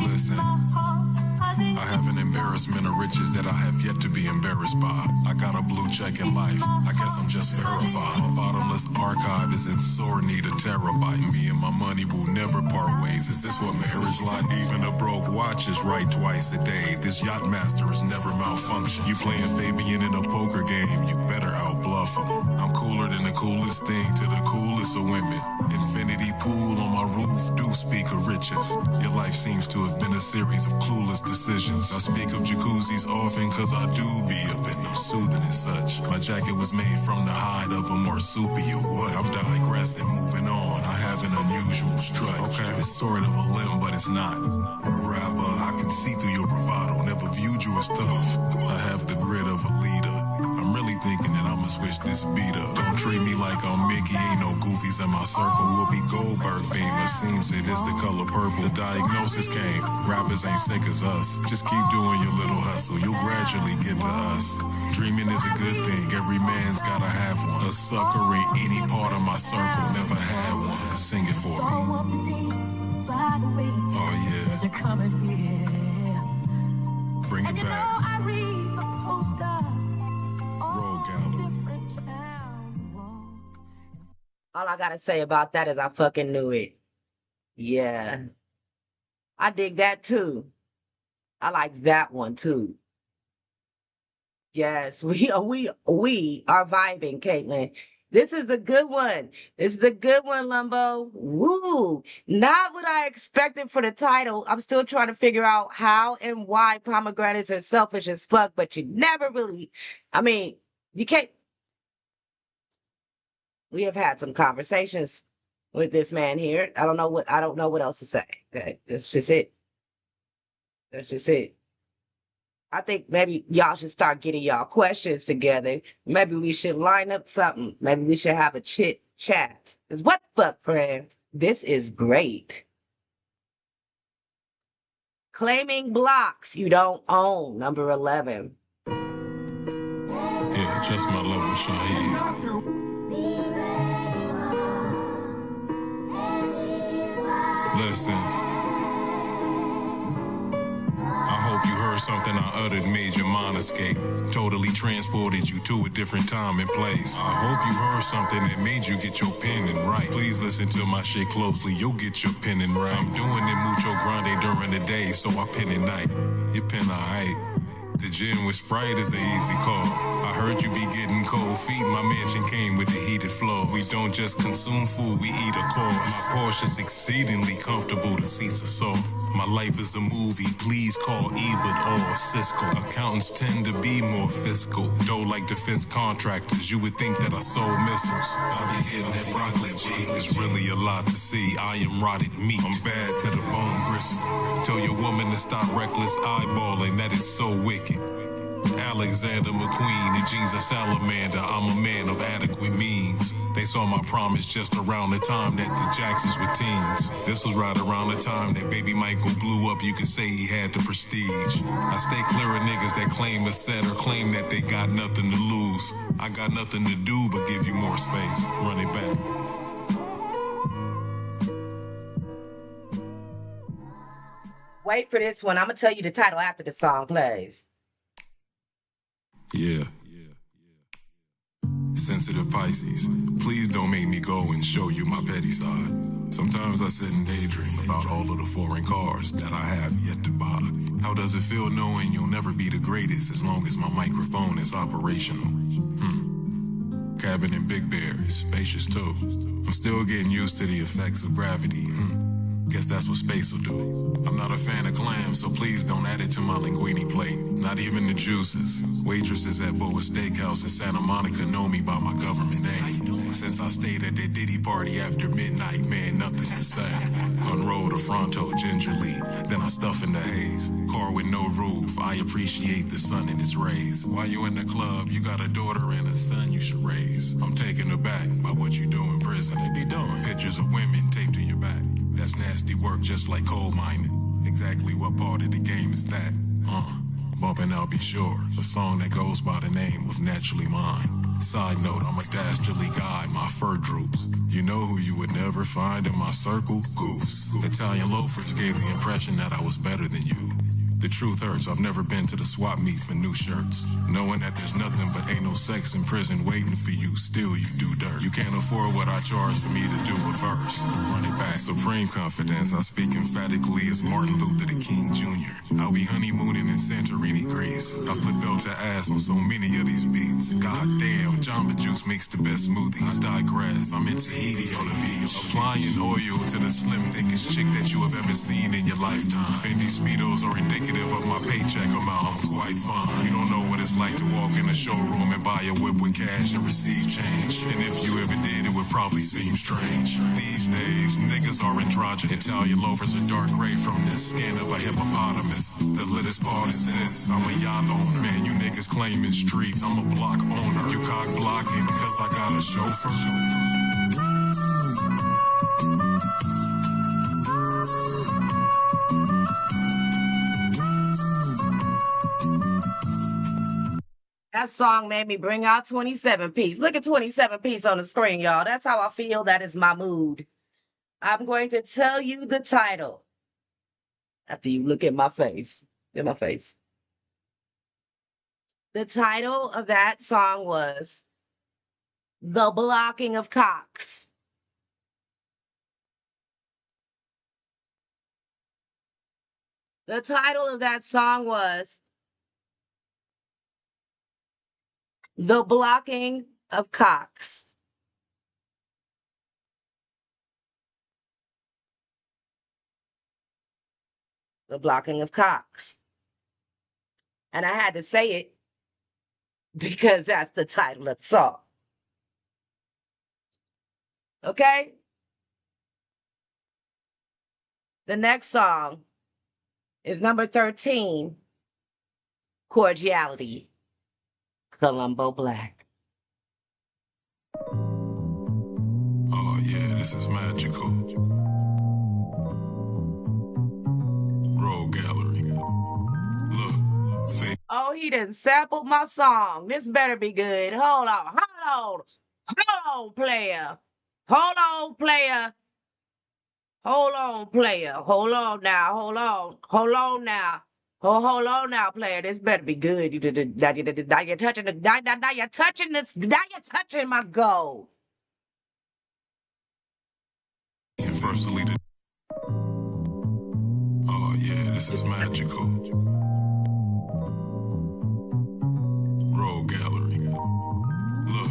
Listen, I have an embarrassment of riches that I have yet to be embarrassed by. I got a blue check in life, I guess I'm just verified. My bottomless archive is in sore need of terabytes. Me and my money will never part ways. Is this what marriage like? Even a broke watch is right twice a day. This yacht master is never malfunction. You playing Fabian in a poker game, you better outbluff him. I'm cooler than the coolest thing to the coolest of women. Infinity pool on my roof do speak of riches. Your life seems to have been a series of clueless decisions. I speak of jacuzzis often cause I do be a bit no soothing and such. My jacket was made from the hide of a marsupial. What? I'm digressing, moving on. I have an unusual strut. Okay. It's sort of a limb, but it's not. A rapper, I can see through your bravado. Never viewed you as tough. I have the grit of a leader. I'm really thinking that I'ma switch this beat up. Don't treat me like I'm Mickey, ain't no goofies in my circle. Whoopi Goldberg beam, it seems it is the color purple. The diagnosis came, rappers ain't sick as us. Just keep doing your little hustle, you'll gradually get to us. Dreaming is a good thing, every man's gotta have one. A sucker in any part of my circle, never had one. Sing it for me. Oh yeah. Bring it back. Rogue Gallery. All I gotta say about that is I fucking knew it. Yeah. I dig that too. I like that one too. Yes, we are vibing, Caitlin. This is a good one. This is a good one, Lumbo. Woo! Not what I expected for the title. I'm still trying to figure out how and why pomegranates are selfish as fuck, but you never really, I mean, you can't. We have had some conversations with this man here. I don't know what else to say. Okay, that's just it. That's just it. I think maybe y'all should start getting y'all questions together. Maybe we should line up something. Maybe we should have a chit chat. Because what the fuck, friend? This is great. Claiming blocks you don't own, number 11. Yeah, just my level, Shaheed. Listen. You heard something I uttered made your mind escape. Totally transported you to a different time and place. I hope you heard something that made you get your pen and write. Please listen to my shit closely, you'll get your pen and write. I'm doing it mucho grande during the day, so I pen at night. Your pen alright. The gin with Sprite is an easy call. I heard you be getting cold feet. My mansion came with the heated floor. We don't just consume food, we eat a course. My Porsche's exceedingly comfortable, the seats are soft. My life is a movie, please call Ebert or Cisco. Accountants tend to be more fiscal. Though like defense contractors, you would think that I sold missiles. I be hitting that broccoli, G. It's really a lot to see. I am rotted meat. I'm bad to the bone gristle. Tell your woman to stop reckless eyeballing, that is so wicked. Alexander McQueen, the Jesus salamander, I'm a man of adequate means. They saw my promise just around the time that the Jacksons were teens. This was right around the time that Baby Michael blew up, you could say he had the prestige. I stay clear of niggas that claim a set or claim that they got nothing to lose. I got nothing to do but give you more space. Run it back. Wait for this one. I'm gonna tell you the title after the song plays. Yeah. Sensitive Pisces, please don't make me go and show you my petty side. Sometimes I sit and daydream about all of the foreign cars that I have yet to buy. How does it feel knowing you'll never be the greatest as long as my microphone is operational? Cabin in Big Bear is spacious too. I'm still getting used to the effects of gravity. Guess that's what space will do. I'm not a fan of clams, so please don't add it to my linguine plate. Not even the juices. Waitresses at Boa Steakhouse in Santa Monica know me by my government name. Since I stayed at that Diddy party after midnight, man, nothing's the same. Unroll the fronto gingerly, then I stuff in the haze. Car with no roof, I appreciate the sun and its rays. While you in the club, you got a daughter and a son you should raise. I'm taken aback by what you do in prison. They be doing pictures of women taped to your back. That's nasty work, just like coal mining. Exactly what part of the game is that? Bumpin' I'll be sure, a song that goes by the name of Naturally Mine. Side note, I'm a dastardly guy, my fur droops. You know who you would never find in my circle? Goose. Italian loafers gave the impression that I was better than you. The truth hurts, I've never been to the swap meet for new shirts. Knowing that there's nothing but anal sex in prison waiting for you, still you do dirt. You can't afford what I charge for me to do a verse. Run it back. Supreme confidence, I speak emphatically as Martin Luther the King Jr. I'll be honeymooning in Santorini, Greece. I've put belt to ass on so many of these beats. God damn, Jamba Juice makes the best smoothies. I digress, I'm in Tahiti on the beach. Applying oil to the slim, thickest chick that you have ever seen in your lifetime. Fendi Speedos are indicative of my paycheck amount. I'm quite fine. You don't know what it's like to walk in a showroom and buy a whip with cash and receive change. And if you ever did, it would probably seem strange. These days, niggas are androgynous. Italian loafers are dark gray from the skin of a hippopotamus. The littest part is this, I'm a yacht owner. Man, you niggas claiming streets, I'm a block owner. You cock blocking because I got a chauffeur. That song made me bring out 27 piece. Look at 27 piece on the screen, y'all. That's how I feel. That is my mood. I'm going to tell you the title after you look at my face. Look at my face. The title of that song was The Blocking of Cocks. The title of that song was The Blocking of Cocks. The Blocking of Cocks. And I had to say it because that's the title of the song. Okay? The next song is number 13, Cordiality. Columbo Black. Oh yeah, this is magical. Roll gallery. Look, fake. Oh, he done sampled my song. This better be good. Hold on, player. Hold on, player. Hold on now. Hold on now, player. This better be good. Now you're touching my goal. Universally. Oh yeah, this is magical. Roll gallery. Look,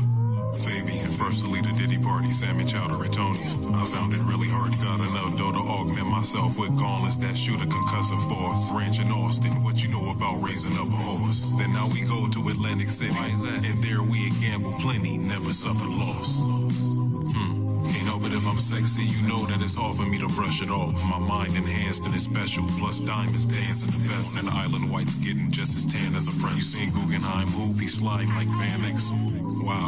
Fabi universally the Diddy party, Sammy Chowder at Tony's. I found it really hard, got enough dough to augment myself with gauntlets that shoot a concussive force. Ranch in Austin, what you know about raising up a horse? Then now we go to Atlantic City, and there we gamble plenty, never suffered loss. Can't help it if I'm sexy, you know that it's hard for me to brush it off. My mind enhanced and it's special, plus diamonds dancing the best. And island whites getting just as tan as a prince. You seen Guggenheim hoop, he sliding like Van X. Wow,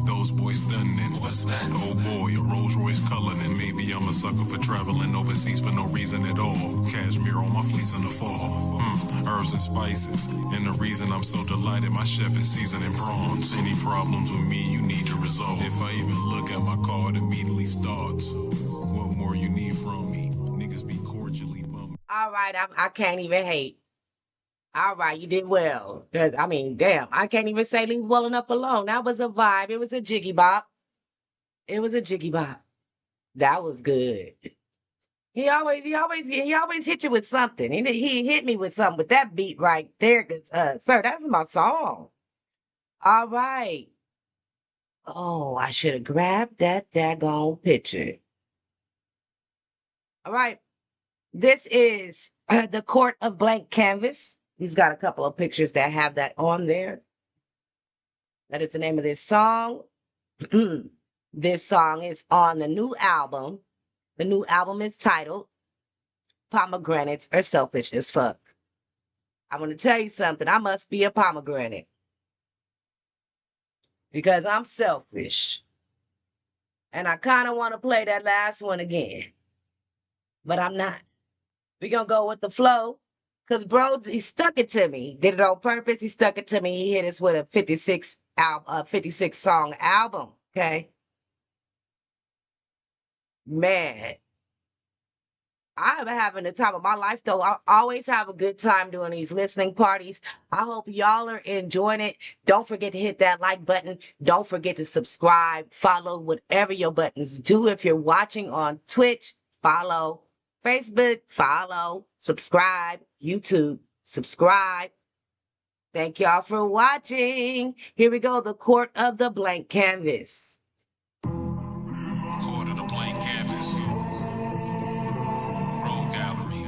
those boys done it. What's that? Oh boy, a Rolls Royce Cullinan. Maybe I'm a sucker for traveling overseas for no reason at all. Cashmere on my fleece in the fall. Herbs and spices, and the reason I'm so delighted my chef is seasoning prawns. Any problems with me you need to resolve. If I even look at my card, immediately starts. What more you need from me? Niggas be cordially bummed. All right, I can't even hate. All right, you did well. 'Cause, I mean, damn, I can't even say leave well enough alone. That was a vibe. It was a jiggy bop. It was a jiggy bop. That was good. He always hit you with something. He hit me with something with that beat right there. 'Cause, sir, that's my song. All right. Oh, I should have grabbed that daggone picture. All right. This is the Court of Blank Canvas. He's got a couple of pictures that have that on there. That is the name of this song. This song is on the new album. The new album is titled Pomegranates Are Selfish as Fuck. I'm going to tell you something. I must be a pomegranate because I'm selfish. And I kind of want to play that last one again, but I'm not. We're going to go with the flow because, bro, he stuck it to me. Did it on purpose. He stuck it to me. He hit us with a 56 song album. Okay. Man, I'm having the time of my life, though. I always have a good time doing these listening parties. I hope y'all are enjoying it. Don't forget to hit that like button. Don't forget to subscribe, follow, whatever your buttons do. If you're watching on Twitch, follow. Facebook, follow. Subscribe. YouTube, subscribe. Thank y'all for watching. Here we go, the Court of the Blank Canvas. Court of the Blank Canvas. Road Gallery.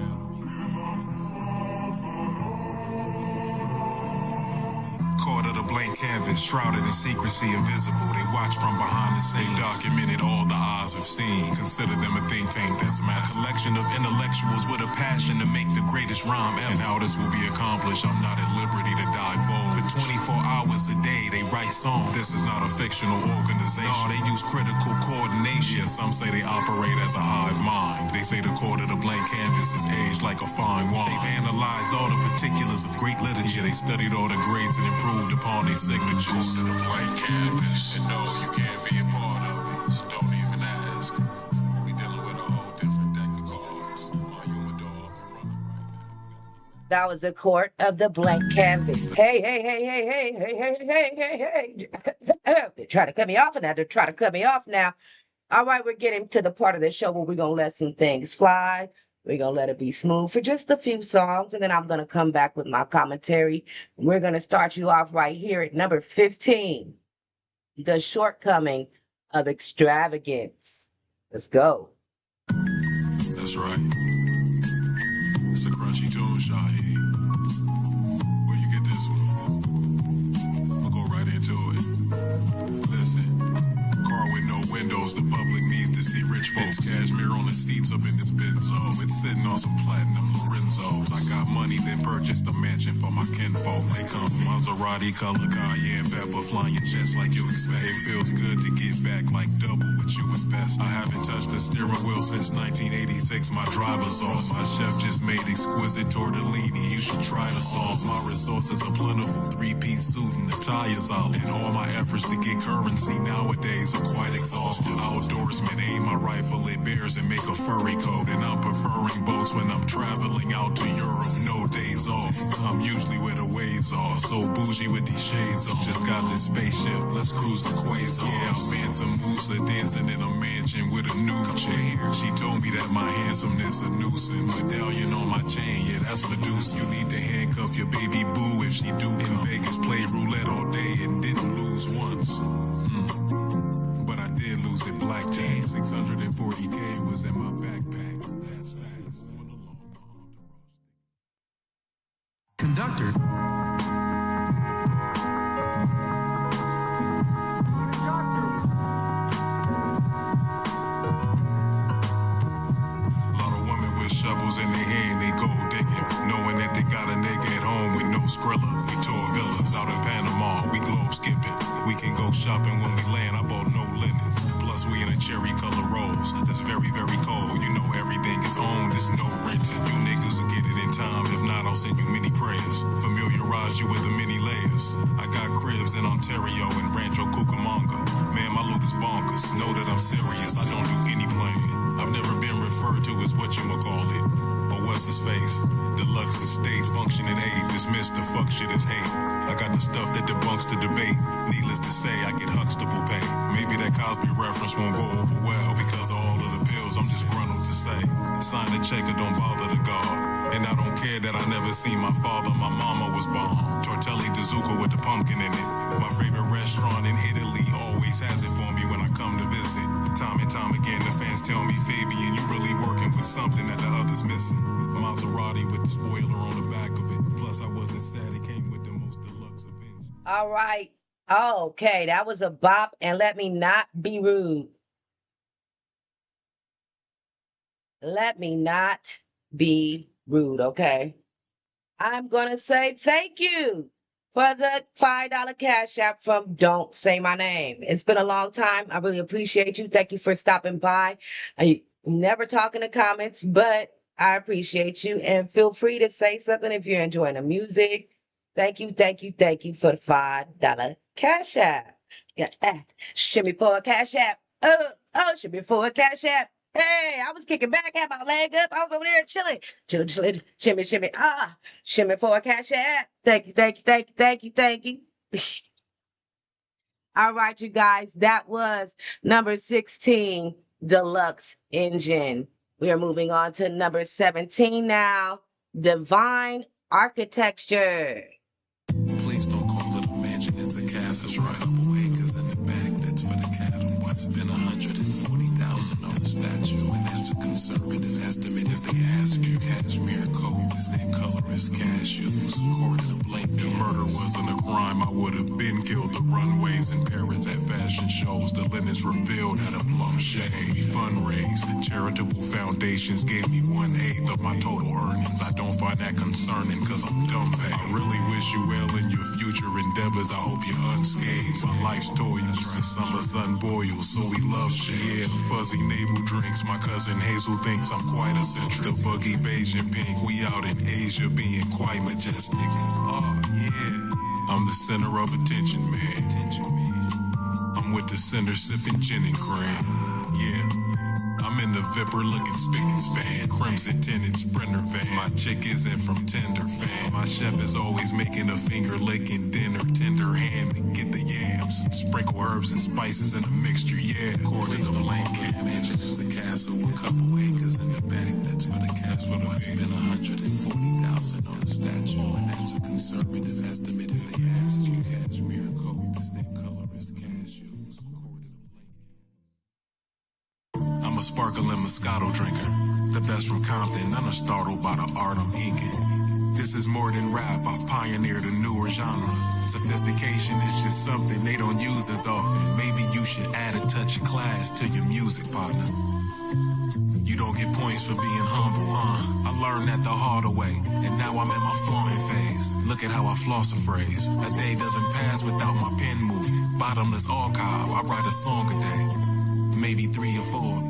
Court of the blank canvas, shrouded in secrecy, invisible. They watch from behind the scenes. They documented all the eyes have seen. Consider them a think tank that's massive. A collection of intellectuals with a passion to make the greatest rhyme ever. And how this will be accomplished, I'm not at liberty to divulge. For 24 hours a day, they write songs. This is not a fictional organization. No, they use critical coordination. Yeah, some say they operate as a hive mind. They say the court of the blank canvas is aged like a fine wine. They've analyzed all the particulars of great literature. They studied all the grades and improved upon their signatures. Court of the blank canvas. And no, you can't be a part of it, so don't even ask. We dealing with a whole different deck of cards. Are you a dog running right now? That was the Court of the Blank Canvas. Hey. They're trying to cut me off now. They're trying to cut me off now. All right, we're getting to the part of the show where we're going to let some things fly. We're going to let it be smooth for just a few songs, and then I'm going to come back with my commentary. We're going to start you off right here at number 15, The Shortcoming of Extravagance. Let's go. That's right. It's a crunchy tune, Shaheed. Where you get this one? I'll go right into it. Listen. Car with no windows, the public needs to see rich folks. It's cashmere on the seats up in this Benzo. It's sitting on some platinum Lorenzos. I got money, then purchased a mansion for my kinfolk. They come from Maserati, color cayenne pepper, flying jets like you expect. It feels good to get back like double what you invest. I haven't touched a steering wheel since 1986. My driver's off. My chef just made exquisite tortellini. You should try the sauce. My resources are plentiful. 3-piece suit and the tires out. And all my efforts to get currency nowadays are quite exhaustive. Outdoorsman, aim my rifle at bears and make a furry coat. And I'm preferring boats when I'm traveling out to Europe. No days off. I'm usually where the waves are. So bougie with these shades on. Just got this spaceship. Let's cruise the quasar. Yeah, I'm Mansa Musa dancing in a mansion with a new chain. She told me that my handsomeness a nuisance. Medallion on my chain, yeah, that's Medusa. You need to handcuff your baby boo if she do come. In Vegas, played roulette all day and didn't lose once. But I did lose at blackjack. 640K was in my backpack. That's fast. Conductor. Shovels in their hand, they gold digging, knowing that they got a nigga at home with no Skrilla. We tour villas out in Panama, we globe skipping. We can go shopping when we land, I bought no linens. Plus we in a cherry color rose, that's very, very cold. You know everything is owned, there's no renting. You niggas will get it in time, if not I'll send you many prayers. Familiarize you with the many layers. I got cribs in Ontario and Rancho Cucamonga. Man, my loop is bonkers, know that I'm serious, I don't do any playing. I've never been referred to as what you call it, or what's his face. shit is hate. I got the stuff that debunks the debate. Needless to say, I get Huxtable pay. Maybe that Cosby reference won't go over well because of all of the pills. I'm just gruntled to say. Sign the check or don't bother the guard. And I don't care that I never seen my father. My mama was bomb. Tortelli de Zucca with the pumpkin in it. My favorite restaurant in Italy always has it for me when I come to visit. Time and time again, the fans tell me, Fabian, you really working with something that the others missing. Maserati with the spoiler on the back of it. Plus, I wasn't sad. It came with the most deluxe of engines. All right. Okay, that was a bop, and let me not be rude. Let me not be rude, okay? I'm going to say thank you for the $5 cash app from Don't Say My Name. It's been a long time. I really appreciate you. Thank you for stopping by. I never talk in the comments, but I appreciate you. And feel free to say something if you're enjoying the music. Thank you, thank you, thank you for the $5 cash app. Yeah, shimmy for a cash app. Oh, shimmy for a cash app. Hey, I was kicking back, had my leg up. I was over there chilling. Chilling, shimmy, shimmy. Shimmy for a cash app. Thank you, thank you, thank you, thank you, thank you. All right, you guys, that was number 16, Deluxe Engine. We are moving on to number 17 now, Divine Architecture. Please don't call it a mansion, it's a castle. It's right up acres in the back, that's for the cattle. What's been 140,000 on the statue, and that's a conservative estimate if they ask you. Cashmere coat, the same color as cashews. According to Blake, the murder wasn't a crime. I would have been killed. The runways in Paris at fashion shows, the linens revealed at a plum shade. We fundraise, charitable foundations gave me 1/8 of my total earnings. I don't find that concerning, cause I'm dumb paid. I really wish you well in your future endeavors. I hope you're unscathed. My life's toils, the summer sun boils, so we love shit. Yeah, fuzzy navel drinks. My cousin Hazel thinks I'm quite eccentric. The buggy beige and pink, we out in Asia being quite majestic. Oh yeah, I'm the center of attention, man. I'm with the center sipping gin and cream. Yeah, I'm in the Vipper looking spick and span. Crimson tinted Sprinter van. My chick isn't from Tender fan. My chef is always making a finger licking dinner. Tender ham and get the yams. Sprinkle herbs and spices in a mixture, yeah. According to Blank Mansion is a castle, a couple acres in the back. That's for the cash for the It's been 140,000 on the statue, and that's a conservative estimate if they ask you. Cashmere coat, the same color as cashews. According to Blank. I'm a sparkling Moscato drinker, the best from Compton. I'm startled by the art I'm inking. This is more than rap, I've pioneered a newer genre. Sophistication is just something they don't use as often. Maybe you should add a touch of class to your music partner. You don't get points for being humble, I learned that the harder way, and now I'm in my flaunting phase. Look at how I floss a phrase. A day doesn't pass without my pen moving. Bottomless archive, I write a song a day. Maybe 3 or 4,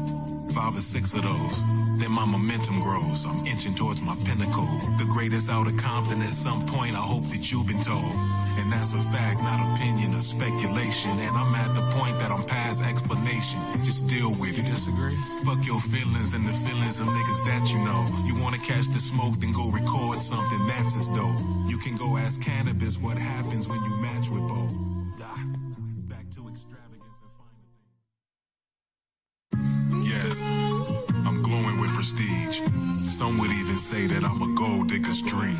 5 or 6 of those. Then my momentum grows, I'm inching towards my pinnacle. The greatest out of Compton at some point, I hope that you've been told. And that's a fact, not opinion or speculation. And I'm at the point that I'm past explanation. Just deal with it. Disagree? Fuck your feelings and the feelings of niggas that you know. You wanna catch the smoke, then go record something that's as dope. You can go ask Cannabis what happens when you match with both. Back to extravagance and finer things. Yes, I'm glowing with prestige. Some would even say that I'm a gold digger's dream.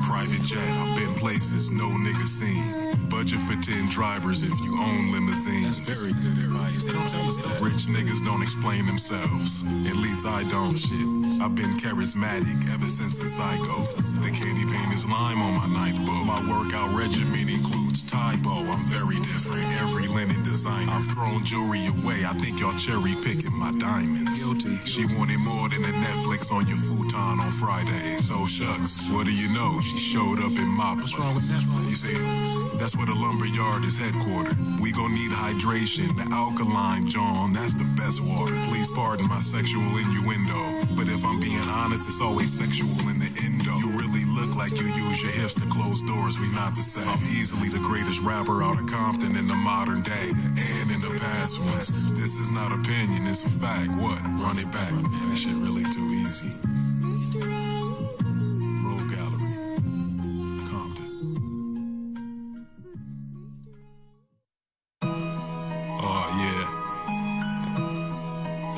Private jet, I've been places no niggas seen. Budget for 10 drivers if you own limousines. That's very good advice. They don't tell us that. Rich niggas don't explain themselves. At least I don't, shit. I've been charismatic ever since a psycho. The candy paint is lime on my ninth bow. My workout regimen includes Thai bow. I'm very different, every linen designer. I've thrown jewelry away. I think y'all cherry picking my diamonds. Guilty. She wanted more than a Netflix on your futon on Friday. So shucks, what do you know? She showed up in my place. What's wrong with Netflix? You see, that's where the lumber yard is headquartered. We gon' need hydration. The alkaline John, that's the best water. Please pardon my sexual innuendo, but if I'm being honest, it's always sexual in the endo. You really look like you use your hips to close doors. We not the same. I'm easily the greatest rapper out of Compton in the modern day and in the past ones. This is not opinion, it's a fact. What? Run it back. Man, this shit really too easy. Roll Gallery, Compton.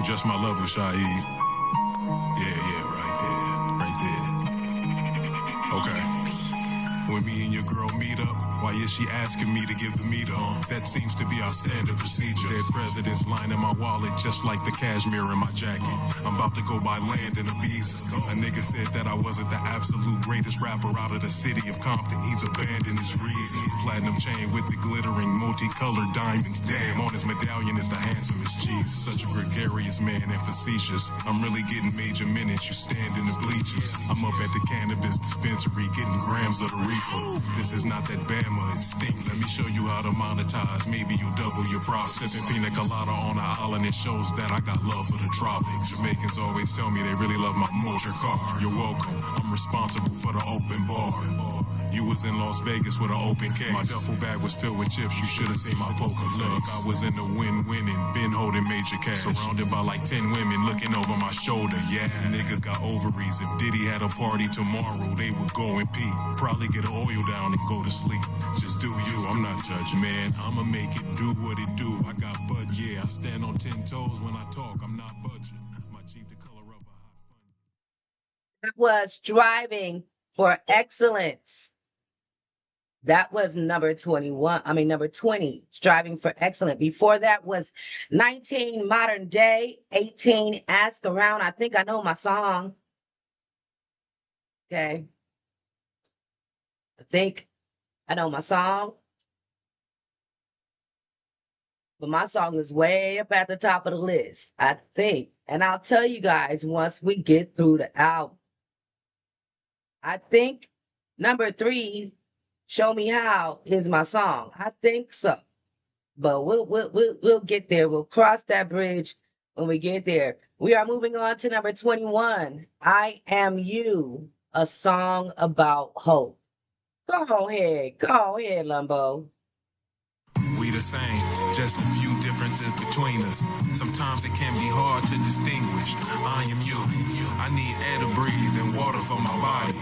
just my level, Shaheed. Yeah, right there. Okay. When me and your girl meet up, why is she asking me to give the meat on? That seems to be our standard procedure. Dead presidents lining my wallet just like the cashmere in my jacket. I'm about to go buy land in a visa. A nigga said that I wasn't the absolute greatest rapper out of the city of Compton. He's abandoned his reason. Platinum chain with the glittering multicolored diamonds. Damn, on his medallion is the handsomest Jesus. Such a gregarious man and facetious. I'm really getting major minutes. You stand in the bleachers. I'm up at the cannabis dispensary getting grams of the reefer. This is not that Bama, it's stink. Let me show you how to monetize. Maybe you double your profit. Sipping pina colada on an island, it shows that I got love for the tropics. Jamaicans always tell me they really love my motor car. You're welcome. I'm responsible for the open bar. You was in Las Vegas with an open case. My duffel bag was filled with chips. You should have seen my poker face. I was in the win-winning, been holding major cash. Surrounded by like 10 women looking over my shoulder. Yeah, niggas got ovaries. If Diddy had a party tomorrow, they would go and pee. Probably get an oil down and go to sleep. Just do you, I'm not judging, man. I'ma make it do what it do. I got bud, yeah. I stand on 10 toes when I talk. I'm not budging. My Jeep the color of a hot fun. That was Driving for Excellence. That was number 20, Striving for Excellence. Before that was 19, Modern Day, 18, Ask Around. I think I know my song. Okay. I think I know my song. But my song is way up at the top of the list, I think. And I'll tell you guys once we get through the album. I think number 3, Show Me How, is my song. I think so. But we'll get there. We'll cross that bridge when we get there. We are moving on to number 21, I Am You, a song about hope. Go ahead, Lumbo. We the same, just a few differences between us. Sometimes it can be hard to distinguish. I am you. I need air to breathe and water for my body.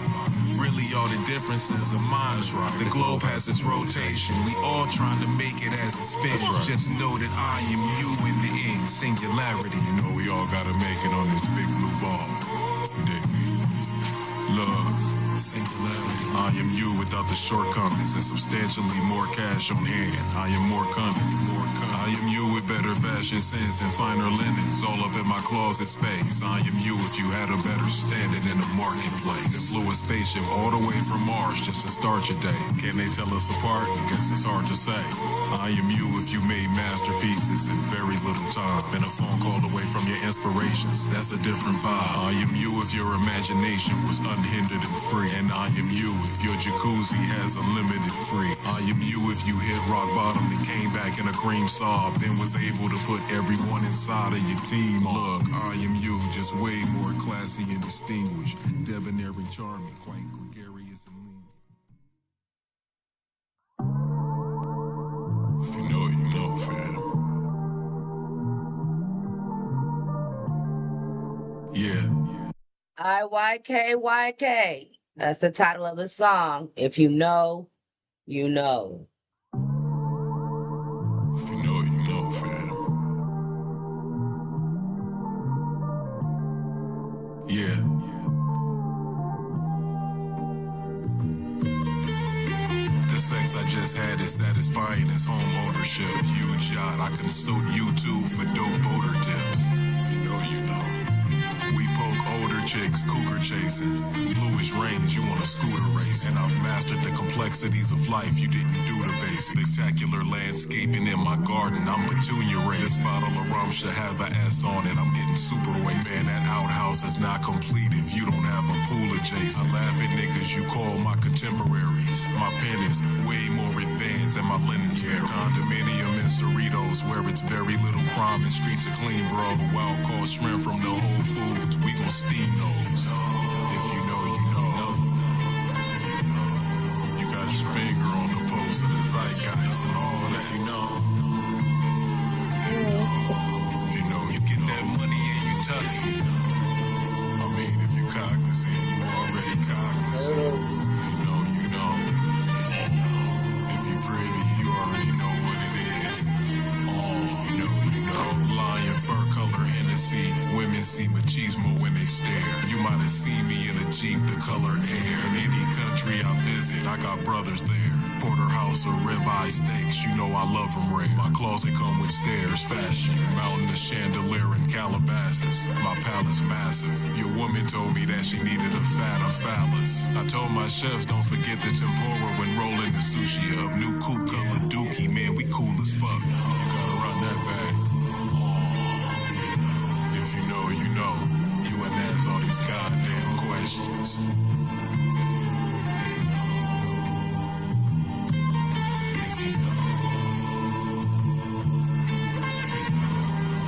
Really all the differences are minus, right? The globe has its rotation. We all trying to make it as it spins. Just know that I am you in the end. Singularity. You know we all gotta make it on this big blue ball. You dig me? Love. Singularity. I am you without the shortcomings and substantially more cash on hand. I am more cunning. I am you with better fashion sense and finer linens all up in my closet space. I am you if you had a better standing in the marketplace. And flew a spaceship all the way from Mars just to start your day. Can they tell us apart? Guess it's hard to say. I am you if you made masterpieces in very little time. Been a phone call away from your inspirations. That's a different vibe. I am you if your imagination was unhindered and free. And I am you if your jacuzzi has unlimited free. I am you if you hit rock bottom and came back in a cream sob, then was able to put everyone inside of your team. Look, I am you, just way more classy and distinguished, debonair and charming, quite gregarious and lean. If you know, you know, fam. Yeah. IYK. That's the title of the song. If you know, you know. If you know, you know, fam. Yeah. The sex I just had is satisfying as home ownership. Huge yacht, I consult YouTube for dope boater tips. If you know, you know. We poke older chicks, cougar chasing. Bluish range, you want a scooter race. And I've mastered the complexities of life, you didn't do the basics. Spectacular landscaping in my garden, I'm petunia raising. This bottle of rum should have an S on it, I'm getting super wasted. Man, that outhouse is not complete if you don't have a pool adjacent. I laugh at niggas you call my contemporaries. My pen is way more advanced and my linen's very condominium in Cerritos, where it's very little crime and streets are clean, bro. Wild caught shrimp from the Whole Foods, we gon' steam those. If you know, you know. You got your finger on the pulse of the zeitgeist and all that. If you know. If you know, you get that money and you tuck it. I mean, if you're cognizant, you already cognizant. If you know, you know. If you know. If you're pretty, you already know what it is. You know, you know. Lion fur color Hennessy see machismo when they stare. You might have seen me in a Jeep, the color air. In any country I visit, I got brothers there. Porterhouse or ribeye steaks, you know I love them rare. My closet come with stairs, fashion, mountain of chandelier and Calabasas. My palace massive. Your woman told me that she needed a fatter phallus. I told my chefs don't forget the tempura when rolling the sushi up. New coupe color dookie, man, we cool as fuck. You gotta run that back. If you know, you know. You and ask all these goddamn questions.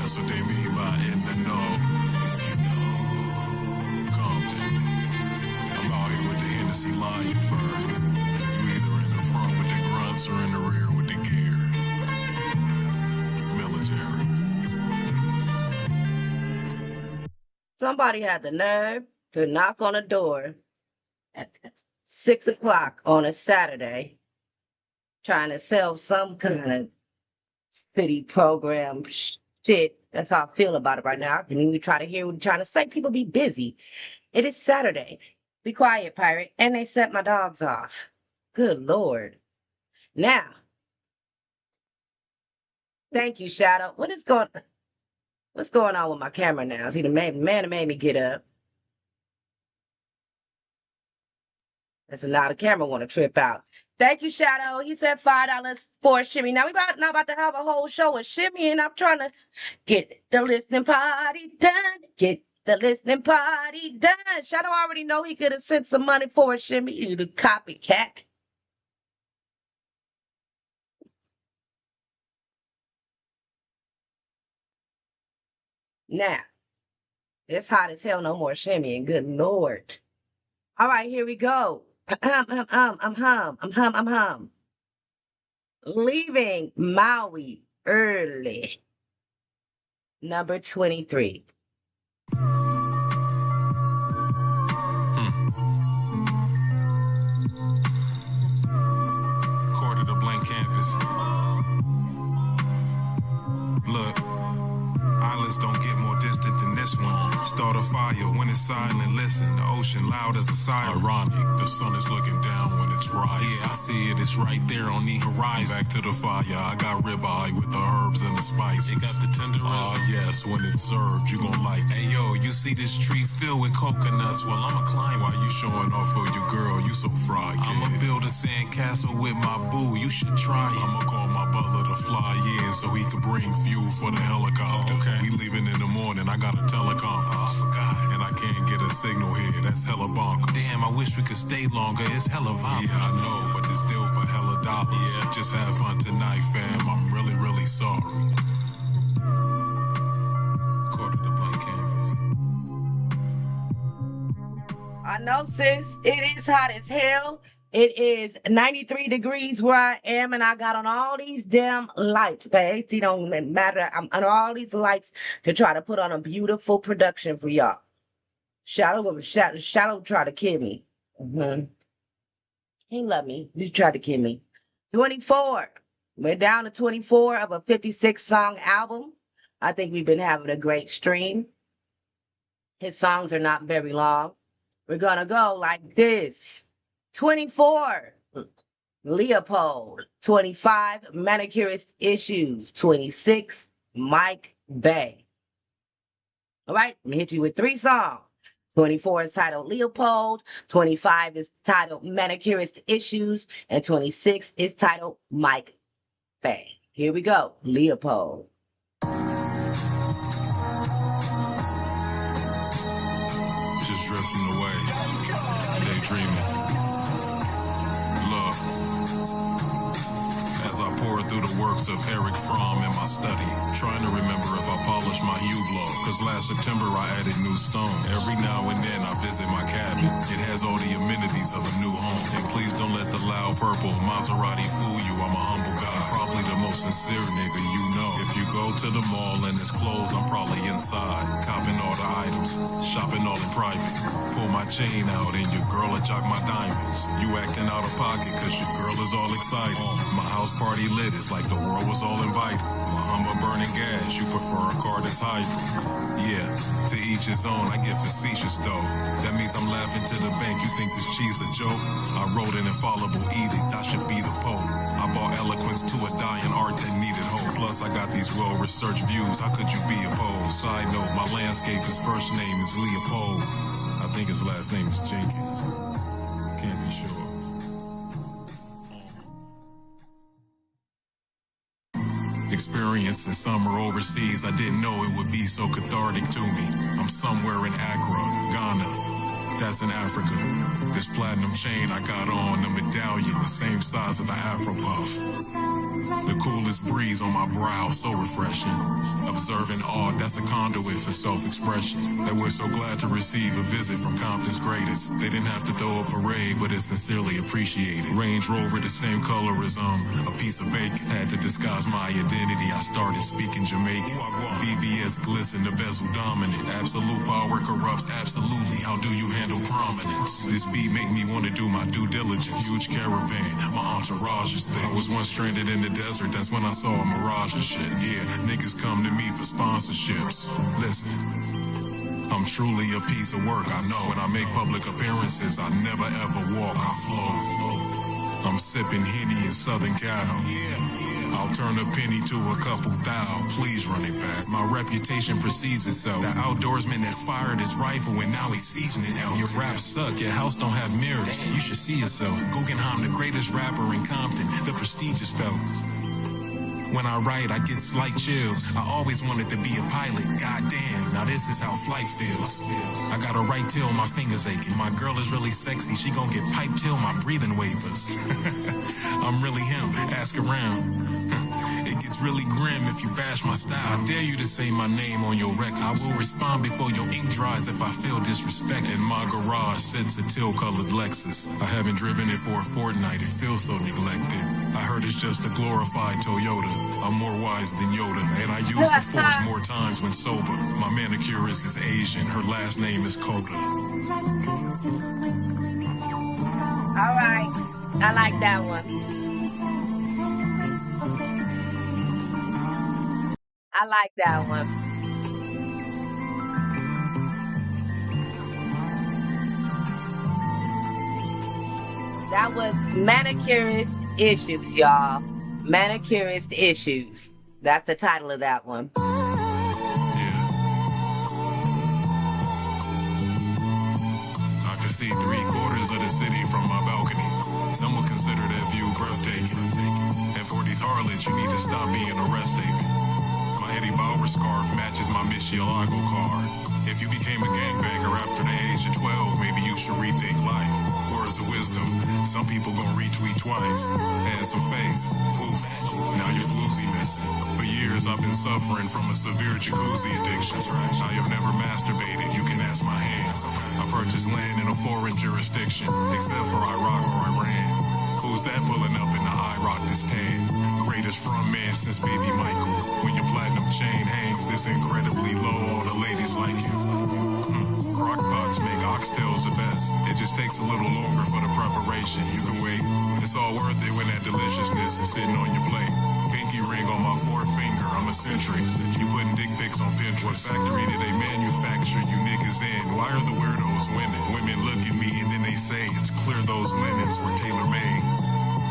That's what they mean by in the know. If you know, Compton. I'm out here with the Hennessy Lion fur. You either in the front with the grunts or in the rear with the gear. Military. Somebody had the nerve to knock on a door at 6 o'clock on a Saturday, trying to sell some kind of city program shit. That's how I feel about it right now. I can even try to hear what you're trying to say. People be busy. It is Saturday. Be quiet, pirate. And they set my dogs off. Good Lord. Now, thank you, Shadow. What's going on with my camera now? See, the man that made me get up. That's now the camera want to trip out. Thank you, Shadow. He said $5 for a shimmy. Now we not about to have a whole show of shimmy, and I'm trying to get the listening party done. Get the listening party done. Shadow already know he could have sent some money for a shimmy. You the copycat. Now, it's hot as hell. No more shimmying. Good Lord. All right, here we go. Leaving Maui early. Number 23. Quarter the blank canvas. Look. Islands don't get more distant than this one. Start a fire when it's silent. Listen, the ocean loud as a siren. Ironic, the sun is looking down when it's rising. Yeah, I see it. It's right there on the horizon. Back to the fire. I got ribeye with the herbs and the spices. It got the tenderism. Yes, when it's served, you gon' like. Hey yo, you see this tree filled with coconuts? Well, I'ma climb. Why you showing off for your girl? You so fried, kid. I'ma build a sandcastle with my boo. You should try it. I'ma call my butler to fly in so he could bring fuel for the helicopter. Oh, okay. We leaving in the morning, I got a teleconference. And I can't get a signal here, that's hella bonkers. Damn, I wish we could stay longer, it's hella vibe. Yeah, I know, but this deal for hella dollars. Yeah. Just have fun tonight, fam, I'm really, really sorry. Quarter the blank canvas. I know, sis, it is hot as hell. It is 93 degrees where I am, and I got on all these damn lights, babe. It don't matter. I'm on all these lights to try to put on a beautiful production for y'all. Shadow tried to kill me. He loved me. He tried to kill me. 24. We're down to 24 of a 56-song album. I think we've been having a great stream. His songs are not very long. We're going to go like this. 24, Leopold. 25, Manicurist Issues. 26, Mike Bay. All right, I'm going to hit you with 3 songs. 24 is titled Leopold. 25 is titled Manicurist Issues. And 26 is titled Mike Bay. Here we go. Leopold. Just drifting away, daydreaming. Look, as I pour through the works of Eric Fromm in my study, trying to remember if I polished my Hublot, cause last September I added new stone. Every now and then I visit my cabinet. It has all the amenities of a new home. And please don't let the loud purple Maserati fool you. I'm a humble guy, probably the most sincere nigga you know. If you go to the mall and it's closed, I'm probably inside, copping all the items, shopping all in private. Pull my chain out and your girl will jock my diamonds. You acting out of pocket cause your girl is all excited. My house party lit, it's like the world was all invited. My Hummer burning gas, you prefer a car that's hybrid. Yeah, to each his own, I get facetious though. That means I'm laughing to the bank, you think this cheese a joke? I wrote an infallible edict, I should be the Pope. I brought eloquence to a dying art that needed hope. Plus I got these well-researched views, how could you be opposed? Side note, my landscape, his first name is Leopold. I think his last name is Jenkins. Can't be sure. Experience in summer overseas, I didn't know it would be so cathartic to me. I'm somewhere in Accra, Ghana, that's in Africa. This platinum chain I got on, the medallion, the same size as the Afro Puff. The coolest breeze on my brow, so refreshing. Observing art, that's a conduit for self-expression. That we're so glad to receive a visit from Compton's greatest. They didn't have to throw a parade, but it's sincerely appreciated. Range Rover, the same color as a piece of bacon. Had to disguise my identity, I started speaking Jamaican. VVS glisten, the bezel dominant. Absolute power corrupts absolutely. How do you handle prominence? This beat make me want to do my due diligence. Huge caravan, my entourage is thick. I was once stranded in the desert, that's when I saw a mirage and shit. Yeah, niggas come to me for sponsorships. Listen, I'm truly a piece of work, I know. When I make public appearances, I never ever walk, I flow. I'm sipping Henny in Southern Cal. I'll turn a penny to a couple thou. Please run it back. My reputation precedes itself. The outdoorsman that fired his rifle and now he's seasoning it. Your raps suck. Your house don't have mirrors. You should see yourself. Guggenheim, the greatest rapper in Compton. The prestige is felt. When I write, I get slight chills. I always wanted to be a pilot. Goddamn, now this is how flight feels. I got a right till my fingers aching. My girl is really sexy. She gon' get piped till my breathing wavers. I'm really him. Ask around. It gets really grim if you bash my style. I dare you to say my name on your record. I will respond before your ink dries if I feel disrespect. In my garage sits a teal-colored Lexus. I haven't driven it for a fortnight. It feels so neglected. I heard it's just a glorified Toyota. I'm more wise than Yoda, and I use the force more times when sober. My manicurist is Asian. Her last name is Coda. All right. I like that one. I like that one. That was Manicurist Issues, y'all. Manicurist Issues. That's the title of that one. I can see 3/4 of the city from my balcony. Some would consider that view breathtaking. And for these harlots, you need to stop being a rest haven. My Eddie Bauer scarf matches my Murcielago card. If you became a gangbanger after the age of 12, maybe you should rethink life. Words of wisdom. Some people gon' retweet twice. And some face. Poof. Now you're flooziness. For years I've been suffering from a severe jacuzzi addiction. I have never masturbated. You can ask my hands. I purchased land in a foreign jurisdiction, except for Iraq or Iran. Who's that pulling up in the Iraq-distan? Greatest front man since Baby Michael. When your platinum chain hangs this incredibly low, all the ladies like it. Crock pots make oxtails the best. It just takes a little longer for the preparation. You can wait. It's all worth it when that deliciousness is sitting on your plate. Pinky ring on my forefinger, I'm a century. You putting dick pics on Pinterest. What factory did they manufacture you niggas in? Why are the weirdos winning? Women look at me and then they say, it's clear those linens were tailor-made.